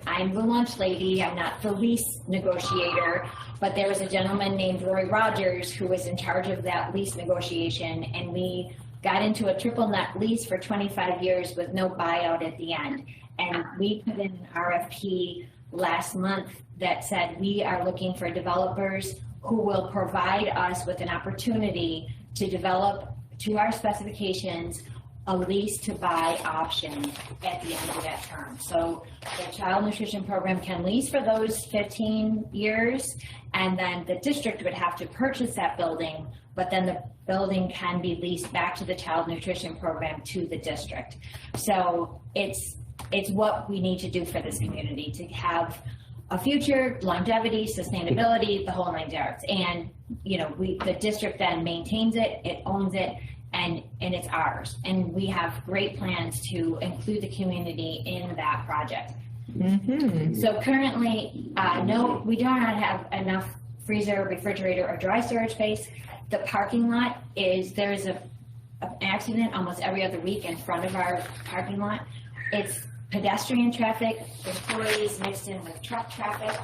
I'm the lunch lady, I'm not the lease negotiator, but there was a gentleman named Roy Rogers who was in charge of that lease negotiation, and we got into a triple net lease for 25 years with no buyout at the end. And we put in an RFP last month that said we are looking for developers who will provide us with an opportunity to develop to our specifications a lease to buy option at the end of that term. So the child nutrition program can lease for those 15 years, and then the district would have to purchase that building, but then the building can be leased back to the child nutrition program to the district. So it's what we need to do for this community to have a future, longevity, sustainability, the whole 9 yards. And the district then maintains it, it owns it, and it's ours. And we have great plans to include the community in that project. So currently, no, we do not have enough freezer, refrigerator, or dry storage space. The parking lot there's an accident almost every other week in front of our parking lot. It's pedestrian traffic, employees mixed in with truck traffic.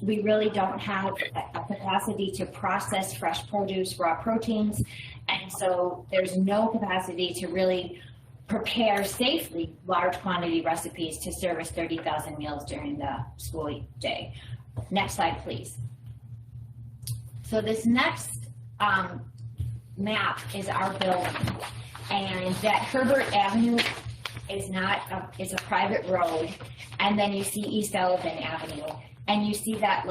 We really don't have a capacity to process fresh produce, raw proteins, and so there's no capacity to really prepare safely large quantity recipes to service 30,000 meals during the school day. Next slide, please. So this next map is our building, and that Herbert Avenue is it's a private road, and then you see East Sullivan Avenue. And you see that,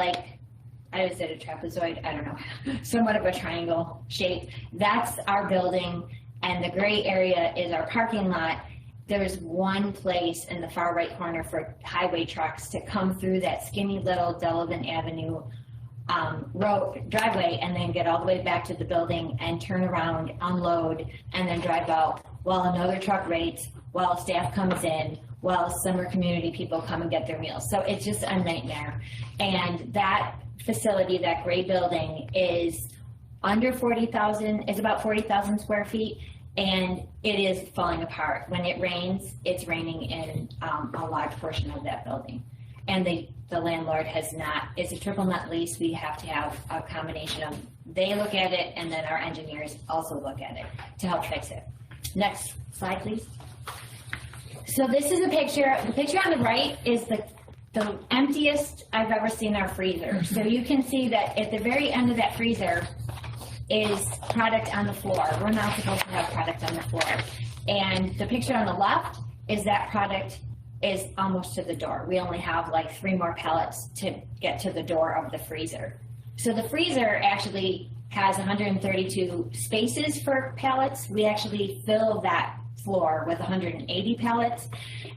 is it a trapezoid? I don't know, somewhat of a triangle shape. That's our building, and the gray area is our parking lot. There's one place in the far right corner for highway trucks to come through that skinny little Sullivan Avenue driveway, and then get all the way back to the building and turn around, unload, and then drive out while another truck waits, while staff comes in, while summer community people come and get their meals. So it's just a nightmare. And that facility, that gray building, is under 40,000, is about 40,000 square feet, and it is falling apart. When it rains, it's raining in a large portion of that building. And the landlord it's a triple net lease. We have to have a combination of, they look at it, and then our engineers also look at it to help fix it. Next slide, please. So this is a picture. The picture on the right is the emptiest I've ever seen our freezer. So you can see that at the very end of that freezer is product on the floor. We're not supposed to have product on the floor. And the picture on the left is that product is almost to the door. We only have like 3 more pallets to get to the door of the freezer. So the freezer actually has 132 spaces for pallets. We actually fill that floor with 180 pallets.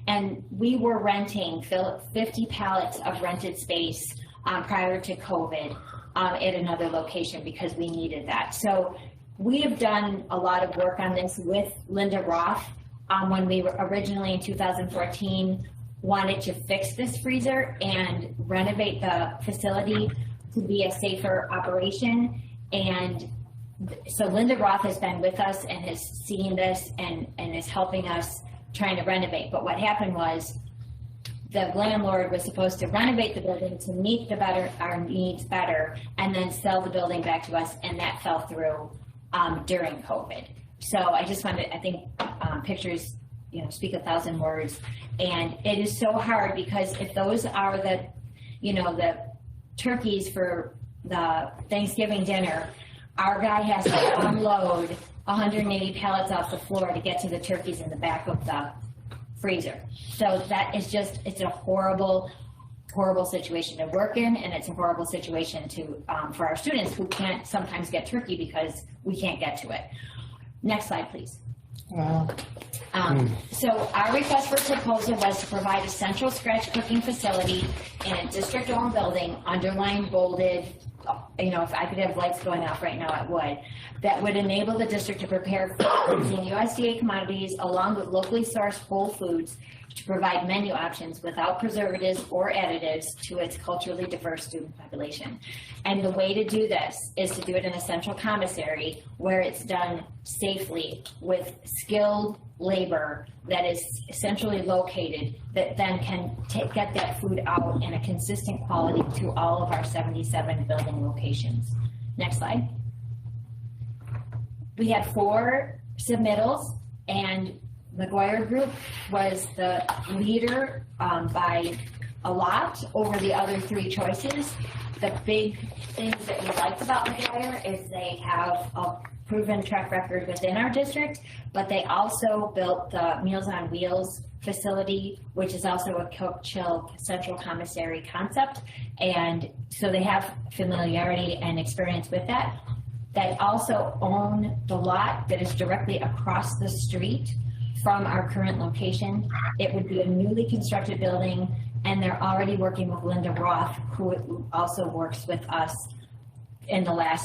And we were renting 50 pallets of rented space prior to COVID at another location because we needed that. So we have done a lot of work on this with Linda Roth when we were originally in 2014 wanted to fix this freezer and renovate the facility to be a safer operation. And so Linda Roth has been with us and has seen this and is helping us trying to renovate. But what happened was the landlord was supposed to renovate the building to meet our needs better and then sell the building back to us, and that fell through during COVID. So I just wanted, I think pictures, speak 1,000 words. And it is so hard because if those are the turkeys for the Thanksgiving dinner, our guy has to unload 180 pallets off the floor to get to the turkeys in the back of the freezer. So that is just, it's a horrible, horrible situation to work in, and it's a horrible situation to for our students who can't sometimes get turkey because we can't get to it. Next slide, please. Wow. So our request for proposal was to provide a central scratch cooking facility in a district-owned building, underlined, bolded. If I could have lights going off right now, it would. That would enable the district to prepare food using USDA commodities along with locally sourced whole foods to provide menu options without preservatives or additives to its culturally diverse student population. And the way to do this is to do it in a central commissary where it's done safely with skilled labor that is centrally located that then can get that food out in a consistent quality to all of our 77 building locations. Next slide. We had 4 submittals, and McGuire Group was the leader by a lot over the other 3 choices. The big things that we liked about McGuire is they have a proven track record within our district, but they also built the Meals on Wheels facility, which is also a cook chill central commissary concept. And so they have familiarity and experience with that. They also own the lot that is directly across the street from our current location. It would be a newly constructed building, and they're already working with Linda Roth, who also works with us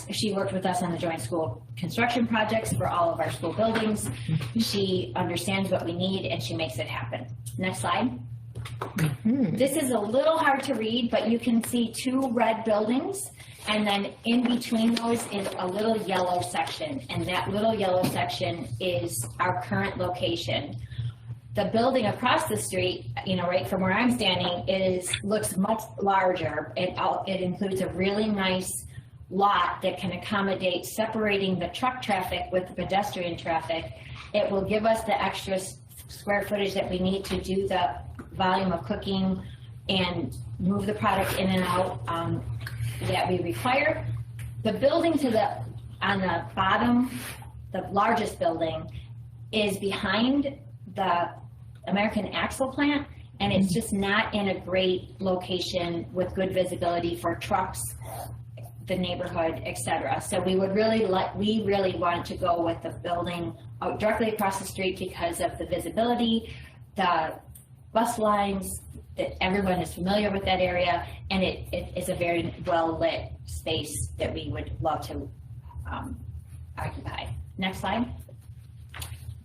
she worked with us on the joint school construction projects for all of our school buildings. She understands what we need and she makes it happen. Next slide. This is a little hard to read, but you can see 2 red buildings, and then in between those is a little yellow section, and that little yellow section is our current location. The building across the street, right from where I'm standing, looks much larger. It includes a really nice lot that can accommodate separating the truck traffic with the pedestrian traffic. It will give us the extra square footage that we need to do the volume of cooking and move the product in and out that we require. The building on the bottom, the largest building, is behind the American Axle plant, and it's just not in a great location with good visibility for trucks, the neighborhood, etc. So we really want to go with the building directly across the street because of the visibility, the bus lines, that everyone is familiar with that area, and it is a very well lit space that we would love to occupy. Next slide.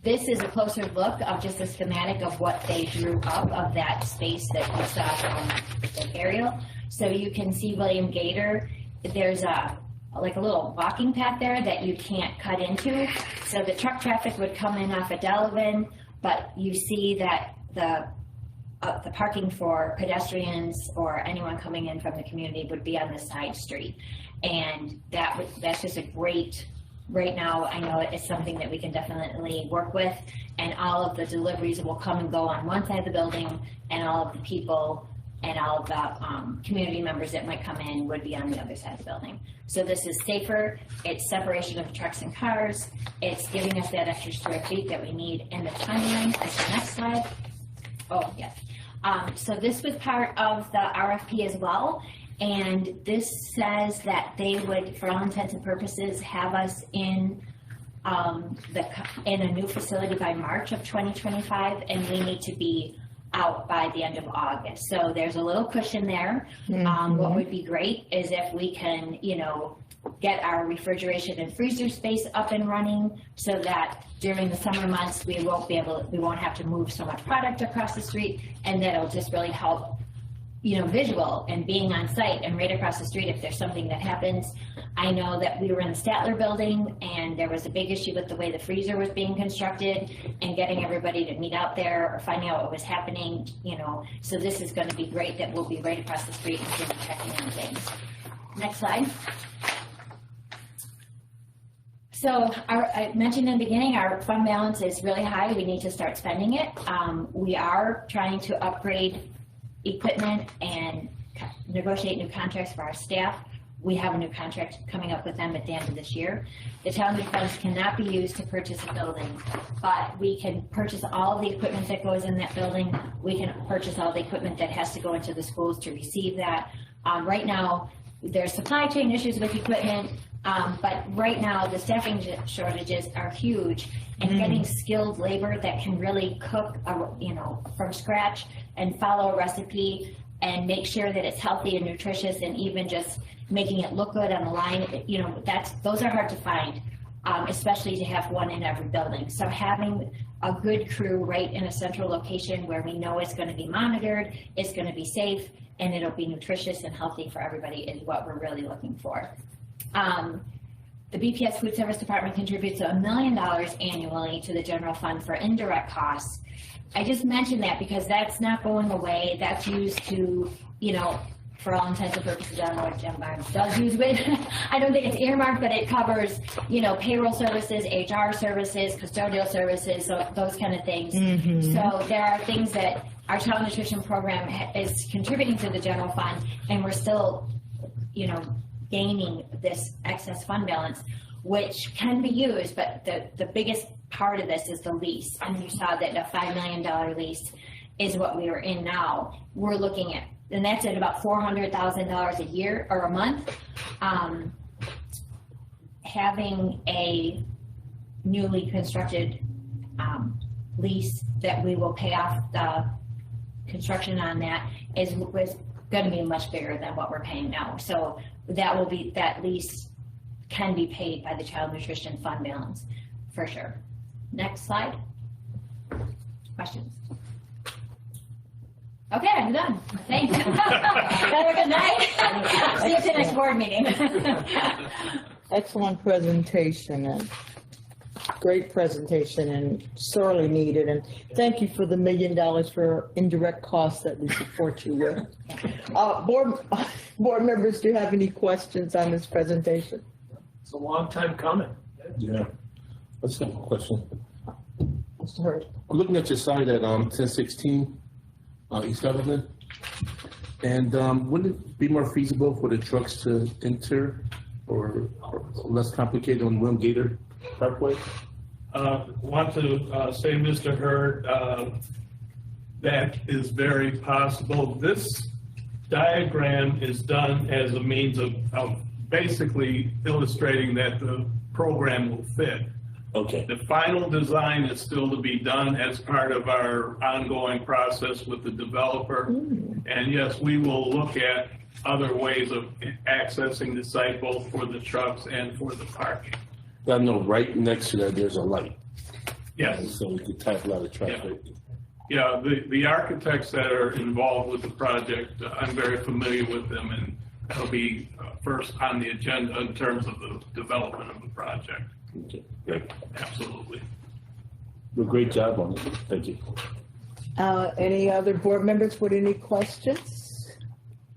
This is a closer look of just a schematic of what they drew up of that space that you saw from the aerial. So you can see William Gator. There's a little walking path there that you can't cut into. So the truck traffic would come in off of Delavan, but you see that the parking for pedestrians or anyone coming in from the community would be on the side street. And that's just a great right now, I know it's something that we can definitely work with, and all of the deliveries will come and go on one side of the building, and all of the people and all of the community members that might come in would be on the other side of the building. So this is safer, it's separation of trucks and cars, it's giving us that extra square feet that we need in the timeline. That's the next slide. Oh, yes. So this was part of the RFP as well, and this says that they would, for all intents and purposes, have us in a new facility by March of 2025, and we need to be out by the end of August. So there's a little cushion there. What would be great is if we can, get our refrigeration and freezer space up and running so that during the summer months, we won't have to move so much product across the street, and that'll just really help, visual and being on site and right across the street if there's something that happens. I know that we were in the Statler building and there was a big issue with the way the freezer was being constructed and getting everybody to meet out there or finding out what was happening, so this is going to be great that we'll be right across the street and can be checking on things. Next slide. So I mentioned in the beginning, our fund balance is really high. We need to start spending it. We are trying to upgrade equipment and negotiate new contracts for our staff. We have a new contract coming up with them at the end of this year. The town funds cannot be used to purchase a building, but we can purchase all of the equipment that goes in that building. We can purchase all the equipment that has to go into the schools to receive that. Right now, there's supply chain issues with equipment, but right now the staffing shortages are huge, and getting skilled labor that can really cook, from scratch and follow a recipe and make sure that it's healthy and nutritious, and even just making it look good on the line, those are hard to find, especially to have one in every building. So having a good crew right in a central location where we know it's going to be monitored, it's going to be safe, and it'll be nutritious and healthy for everybody is what we're really looking for. The BPS Food Service Department contributes $1 million annually to the general fund for indirect costs. I just mentioned that because that's not going away. That's used to, for all intents and purposes, I don't know what Jim Barnes does use with. I don't think it's earmarked, but it covers, payroll services, HR services, custodial services, so those kind of things. So there are things that our child nutrition program is contributing to the general fund, and we're still, gaining this excess fund balance, which can be used, but the biggest part of this is the lease. And you saw that the $5 million lease is what we are in now. We're looking at, and that's at about $400,000 a year or a month. Having a newly constructed lease that we will pay off the construction on that was going to be much bigger than what we're paying now. So that lease can be paid by the child nutrition fund balance for sure. Next slide. Questions? Okay, I'm done. Thanks. Have a good night. See you at the next board meeting. Excellent presentation, and great presentation, and sorely needed. And thank you for the $1 million for indirect costs that we support you with. Board members, do you have any questions on this presentation? It's a long time coming. Yeah. Let's have a question. Mr. Hurd. I'm looking at your site at 1016 East Evelyn, and wouldn't it be more feasible for the trucks to enter or less complicated on William Gator Parkway? Want to say, Mr. Hurd, that is very possible. This diagram is done as a means of basically illustrating that the program will fit. Okay. The final design is still to be done as part of our ongoing process with the developer. And yes, we will look at other ways of accessing the site, both for the trucks and for the parking. I know right next to that there's a light. Yes. So we could type a lot of traffic. Yeah, the architects that are involved with the project, I'm very familiar with them, and that'll be first on the agenda in terms of the development of the project. Okay, great. Absolutely. Well, great job on it. Thank you. Any other board members with any questions?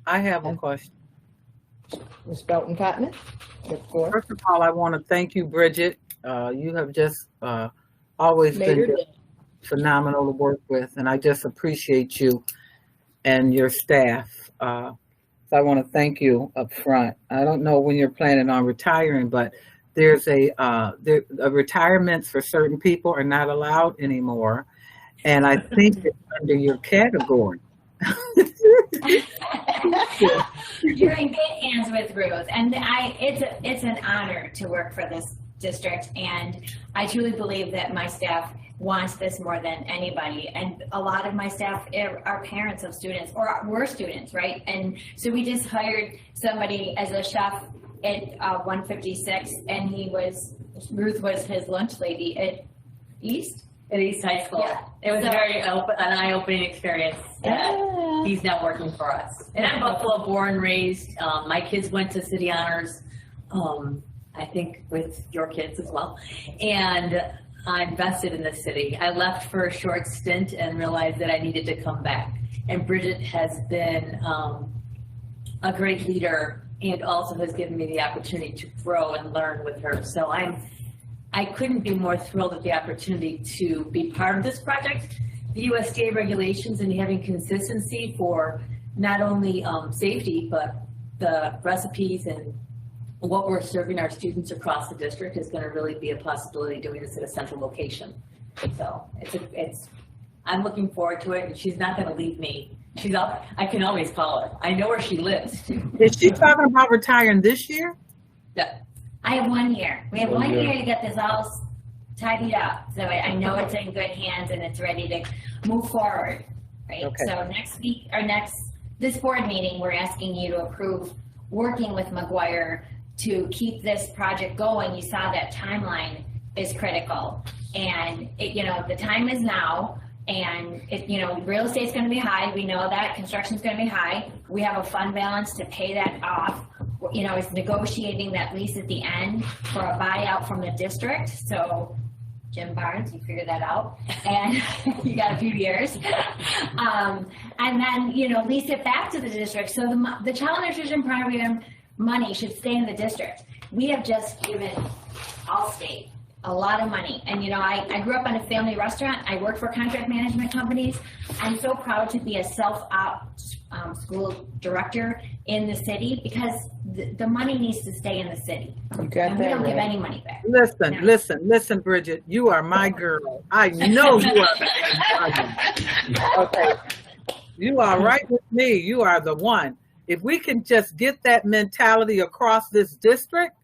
I have a question. Ms. Belton Cotton, the floor. First of all, I want to thank you, Bridget. You have just always Made her been day. phenomenal to work with, and I just appreciate you and your staff. So I want to thank you up front. I don't know when you're planning on retiring, but there's retirements for certain people are not allowed anymore, and I think it's under your category. You're in good hands with Ruth, and it's an honor to work for this district, and I truly believe that my staff wants this more than anybody, and a lot of my staff are parents of students or were students, right? And so we just hired somebody as a chef at 156, and Ruth was his lunch lady at East High School. Yeah. It was So- an eye-opening experience that he's now working for us. And I'm Buffalo born, raised. My kids went to City Honors, I think with your kids as well. And I invested in the city. I left for a short stint and realized that I needed to come back. And Bridget has been a great leader and also has given me the opportunity to grow and learn with her. So I couldn't be more thrilled at the opportunity to be part of this project. The USDA regulations and having consistency for not only safety, but the recipes and what we're serving our students across the district is going to really be a possibility doing this at a central location. So I'm looking forward to it, and she's not going to leave me. She's up. I can always call her. I know where she lives. Is she talking about retiring this year? Yeah. I have 1 year. We have 1 1 year. year to get this all tidied up. So I know it's in good hands and it's ready to move forward, right? Okay. So this board meeting, we're asking you to approve working with McGuire to keep this project going. You saw that timeline is critical. And the time is now. And real estate's going to be high. We know that construction's going to be high. We have a fund balance to pay that off. It's negotiating that lease at the end for a buyout from the district. So Jim Barnes, you figured that out, and you got a few years. And then, lease it back to the district. So the child nutrition program money should stay in the district. We have just given Allstate a lot of money. And I grew up in a family restaurant. I worked for contract management companies. I'm so proud to be a self-op school director in the city because the money needs to stay in the city. You got And we that don't give right. any money back. Listen, Bridget, you are my girl. I know you are. Okay. You are right with me. You are the one. If we can just get that mentality across this district,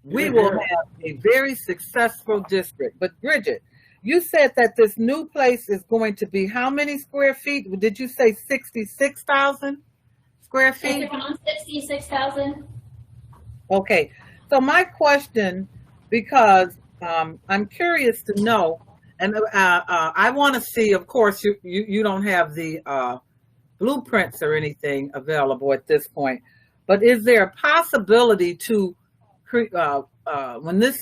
we will have a very successful district. But Bridget, you said that this new place is going to be how many square feet? Did you say 66,000 square feet? It's around 66,000. Okay, so my question, because I'm curious to know, and I want to see, of course, you don't have the blueprints or anything available at this point, but is there a possibility to, when this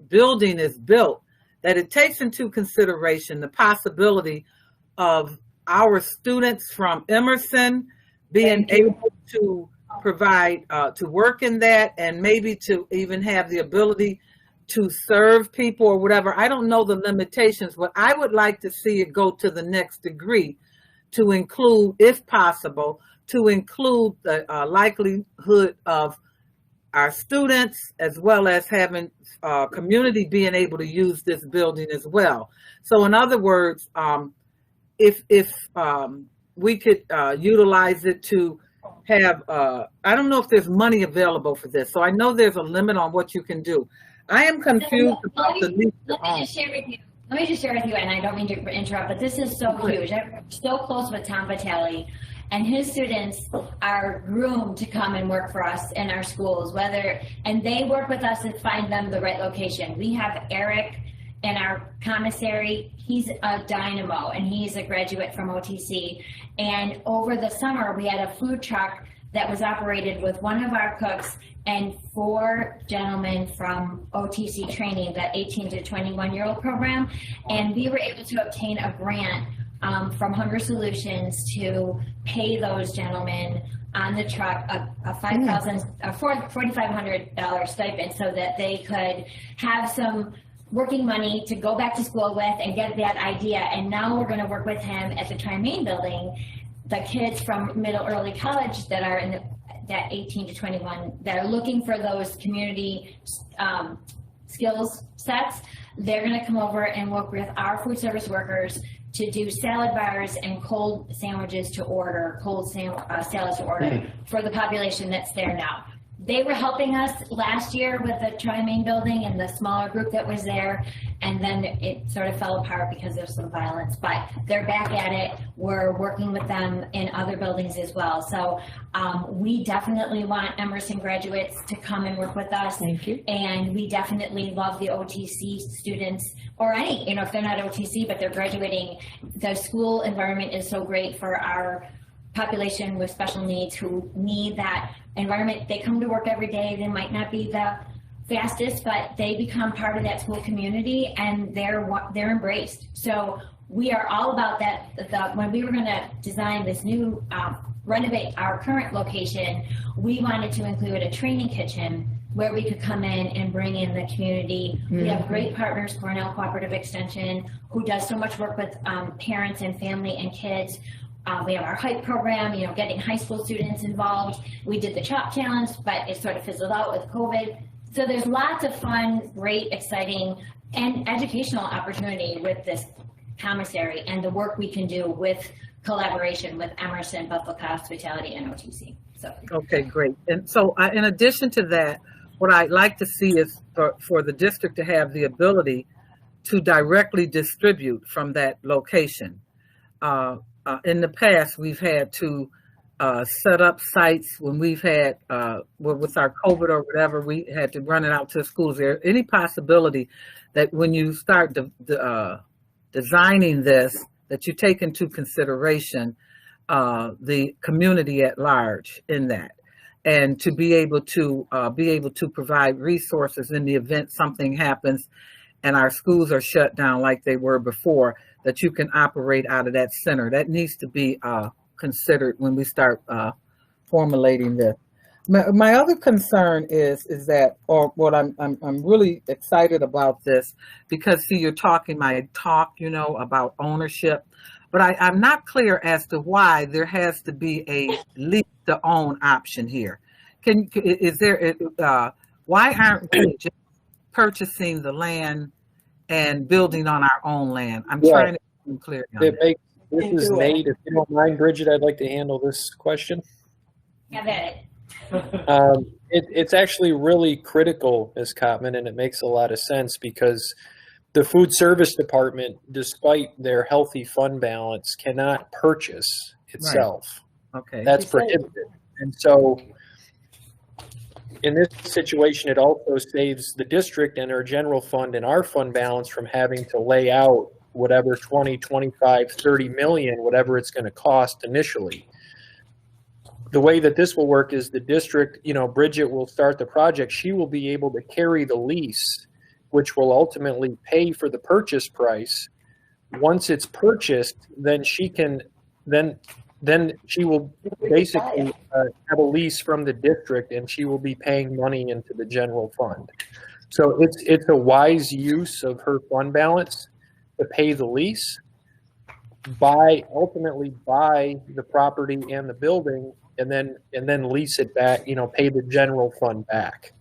building is built, that it takes into consideration the possibility of our students from Emerson being able to provide, to work in that, and maybe to even have the ability to serve people or whatever. I don't know the limitations, but I would like to see it go to the next degree to include, if possible, to include the likelihood of our students, as well as having community being able to use this building as well. So in other words, if we could utilize it to have, I don't know if there's money available for this. So I know there's a limit on what you can do. I am confused about the lease to Let me own. just share with you. Let me just share with you, and I don't mean to interrupt, but this is so huge. I'm so close with Tom Vitale, and his students are groomed to come and work for us in our schools, and they work with us to find them the right location. We have Eric in our commissary. He's a dynamo, and he's a graduate from OTC. And over the summer, we had a food truck that was operated with one of our cooks and 4 gentlemen from OTC training, that 18 to 21-year-old program. And we were able to obtain a grant from Hunger Solutions to pay those gentlemen on the truck a $4,500 stipend so that they could have some working money to go back to school with and get that idea. And now we're going to work with him at the Tri-Main building. The kids from middle early college that are in that 18 to 21 that are looking for those community skills sets, they're going to come over and work with our food service workers to do salad bars and cold sandwiches to order, salads to order for the population that's there now. They were helping us last year with the Tri-Main building and the smaller group that was there, and then it sort of fell apart because of some violence, but they're back at it. We're working with them in other buildings as well. So we definitely want Emerson graduates to come and work with us. Thank you. And we definitely love the OTC students, or any, if they're not OTC, but they're graduating. The school environment is so great for our population with special needs who need that environment. They come to work every day. They might not be the fastest, but they become part of that school community and they're embraced. So we are all about that. When we were going to design this new, renovate our current location, we wanted to include a training kitchen where we could come in and bring in the community. We have great partners, Cornell Cooperative Extension, who does so much work with parents and family and kids. We have our HYPE program, getting high school students involved. We did the CHOP challenge, but it sort of fizzled out with COVID. So there's lots of fun, great, exciting, and educational opportunity with this commissary and the work we can do with collaboration with Emerson, Buffalo Hospitality, and OTC. So. Okay, great. And so in addition to that, what I'd like to see is for the district to have the ability to directly distribute from that location. In the past, we've had to set up sites when we've had, with our COVID or whatever, we had to run it out to the schools. Is there any possibility that when you start designing this, that you take into consideration the community at large in that, and to be able to provide resources in the event something happens and our schools are shut down like they were before, that you can operate out of that center? That needs to be considered when we start formulating this. My other concern is that, or what I'm really excited about this, because see, you're talking my talk, about ownership, but I'm not clear as to why there has to be a lease to own option here. Why aren't we just purchasing the land and building on our own land? I'm trying to be clear on that. This is Nate. If you don't mind, Bridget, I'd like to handle this question. Have at it. It's actually really critical, Ms. Kottman, and it makes a lot of sense because the food service department, despite their healthy fund balance, cannot purchase itself. Right. Okay. That's prohibited. And so in this situation, it also saves the district and our general fund and our fund balance from having to lay out whatever 20, 25, 30 million, whatever it's going to cost initially. The way that this will work is the district, Bridget will start the project. She will be able to carry the lease, which will ultimately pay for the purchase price. Once it's purchased, then she can, then she will basically have a lease from the district, and she will be paying money into the general fund. So it's a wise use of her fund balance to pay the lease, ultimately buy the property and the building, and then lease it back, pay the general fund back.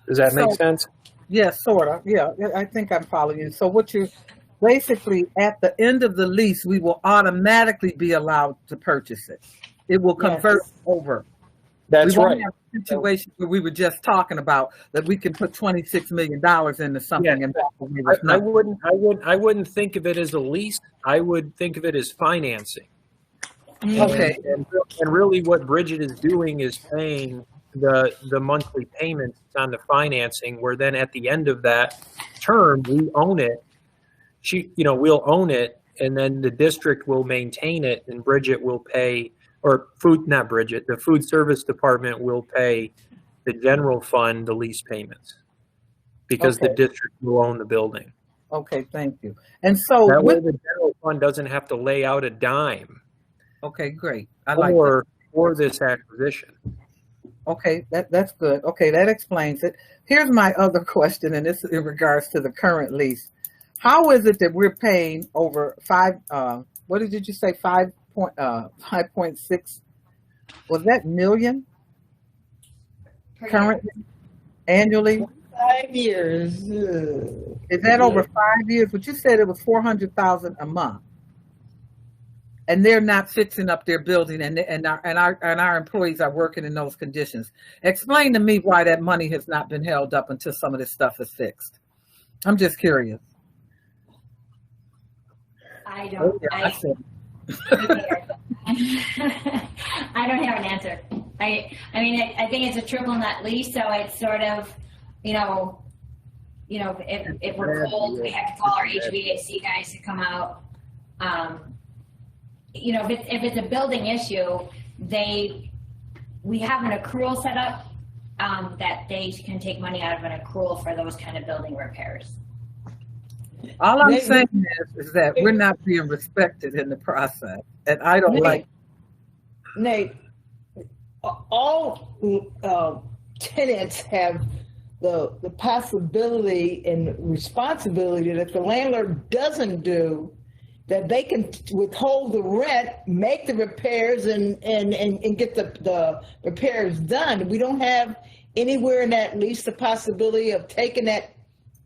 Does that make sense? Yeah, sort of. Yeah, I think I'm following you. So what you basically, at the end of the lease, we will automatically be allowed to purchase it. It will convert over. That's right. We won't have a situation where we were just talking about that we can put $26 million into something. Yeah. And I wouldn't think of it as a lease. I would think of it as financing. Okay. And really what Bridget is doing is paying the monthly payments on the financing, where then at the end of that term, we own it. We'll own it, and then the district will maintain it, and Bridget will pay, the food service department will pay the general fund the lease payments, because the district will own the building. Okay, thank you. And so, That way the general fund doesn't have to lay out a dime okay, great. I like that. for this acquisition. Okay, that's good. Okay, that explains it. Here's my other question, and this is in regards to the current lease. How is it that we're paying over what did you say, 5.6? Was that million currently, annually? 5 years. Is that over 5 years? But you said it was 400,000 a month. And they're not fixing up their building, and our employees are working in those conditions. Explain to me why that money has not been held up until some of this stuff is fixed. I'm just curious. I don't, I don't have an answer. I mean, I think it's a triple net lease, so it's sort of, if we're cold, we have to call our HVAC guys to come out. If it's a building issue, we have an accrual set up that they can take money out of an accrual for those kind of building repairs. All I'm saying is that we're not being respected in the process, and I don't like. Nate, all tenants have the possibility and responsibility that if the landlord doesn't do, that they can withhold the rent, make the repairs, and get the repairs done. We don't have anywhere in that lease the possibility of taking that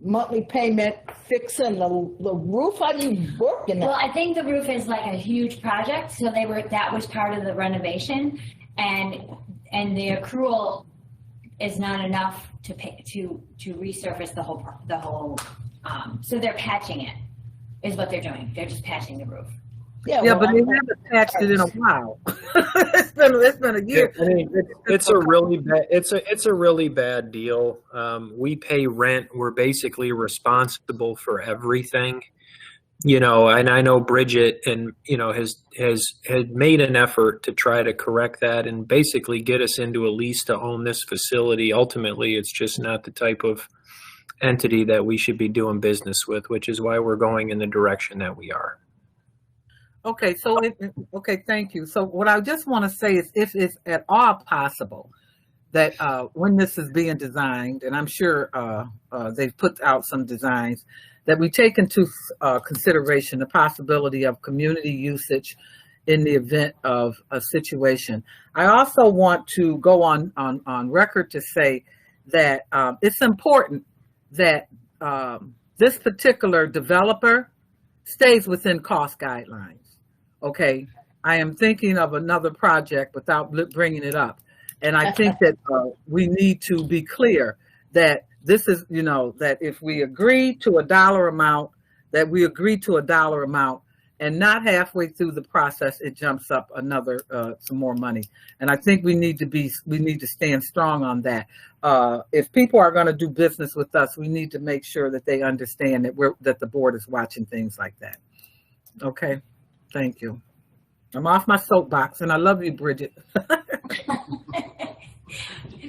monthly payment, fixing the roof. How do you work in that? Well, I think the roof is like a huge project, so that was part of the renovation, and the accrual is not enough to pay to resurface the whole. So they're patching it, is what they're doing. They're just patching the roof. Yeah, but they haven't patched it in a while. it's been a year. I mean, it's a really bad deal. We pay rent. We're basically responsible for everything, and I know Bridget had made an effort to try to correct that and basically get us into a lease to own this facility. Ultimately, it's just not the type of entity that we should be doing business with, which is why we're going in the direction that we are. Okay, okay, thank you. So what I just want to say is, if it's at all possible that when this is being designed, and I'm sure they've put out some designs, that we take into consideration the possibility of community usage in the event of a situation. I also want to go on record to say that it's important that this particular developer stays within cost guidelines. Okay, I am thinking of another project without bringing it up. And I think that we need to be clear that this is, that if we agree to a dollar amount, that we agree to a dollar amount, and not halfway through the process, it jumps up another, some more money. And I think we need to stand strong on that. If people are going to do business with us, we need to make sure that they understand that the board is watching things like that. Okay. Thank you. I'm off my soapbox, and I love you, Bridget.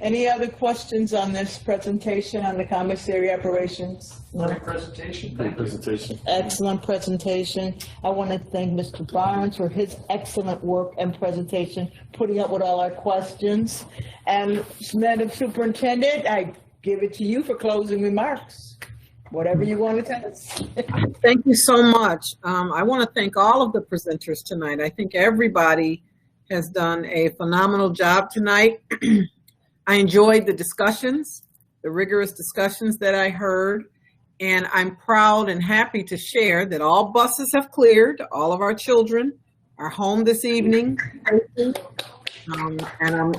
Any other questions on this presentation on the commissary operations? Great presentation. Great presentation. Excellent presentation. I want to thank Mr. Barnes for his excellent work and presentation, putting up with all our questions. And Madam Superintendent, I give it to you for closing remarks. Whatever you want to tell us. Thank you so much. I want to thank all of the presenters tonight. I think everybody has done a phenomenal job tonight. I enjoyed the discussions, the rigorous discussions that I heard, and I'm proud and happy to share that all buses have cleared. All of our children are home this evening. And I'm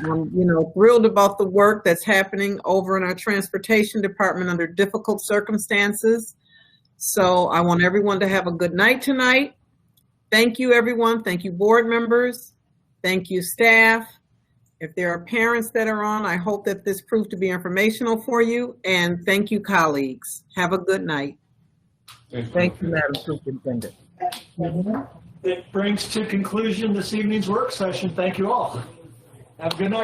thrilled about the work that's happening over in our transportation department under difficult circumstances. So I want everyone to have a good night tonight. Thank you, everyone. Thank you, board members. Thank you, staff. If there are parents that are on, I hope that this proved to be informational for you. And thank you, colleagues. Have a good night. Thank you, Madam Superintendent. It brings to conclusion this evening's work session. Thank you all. Have a good night.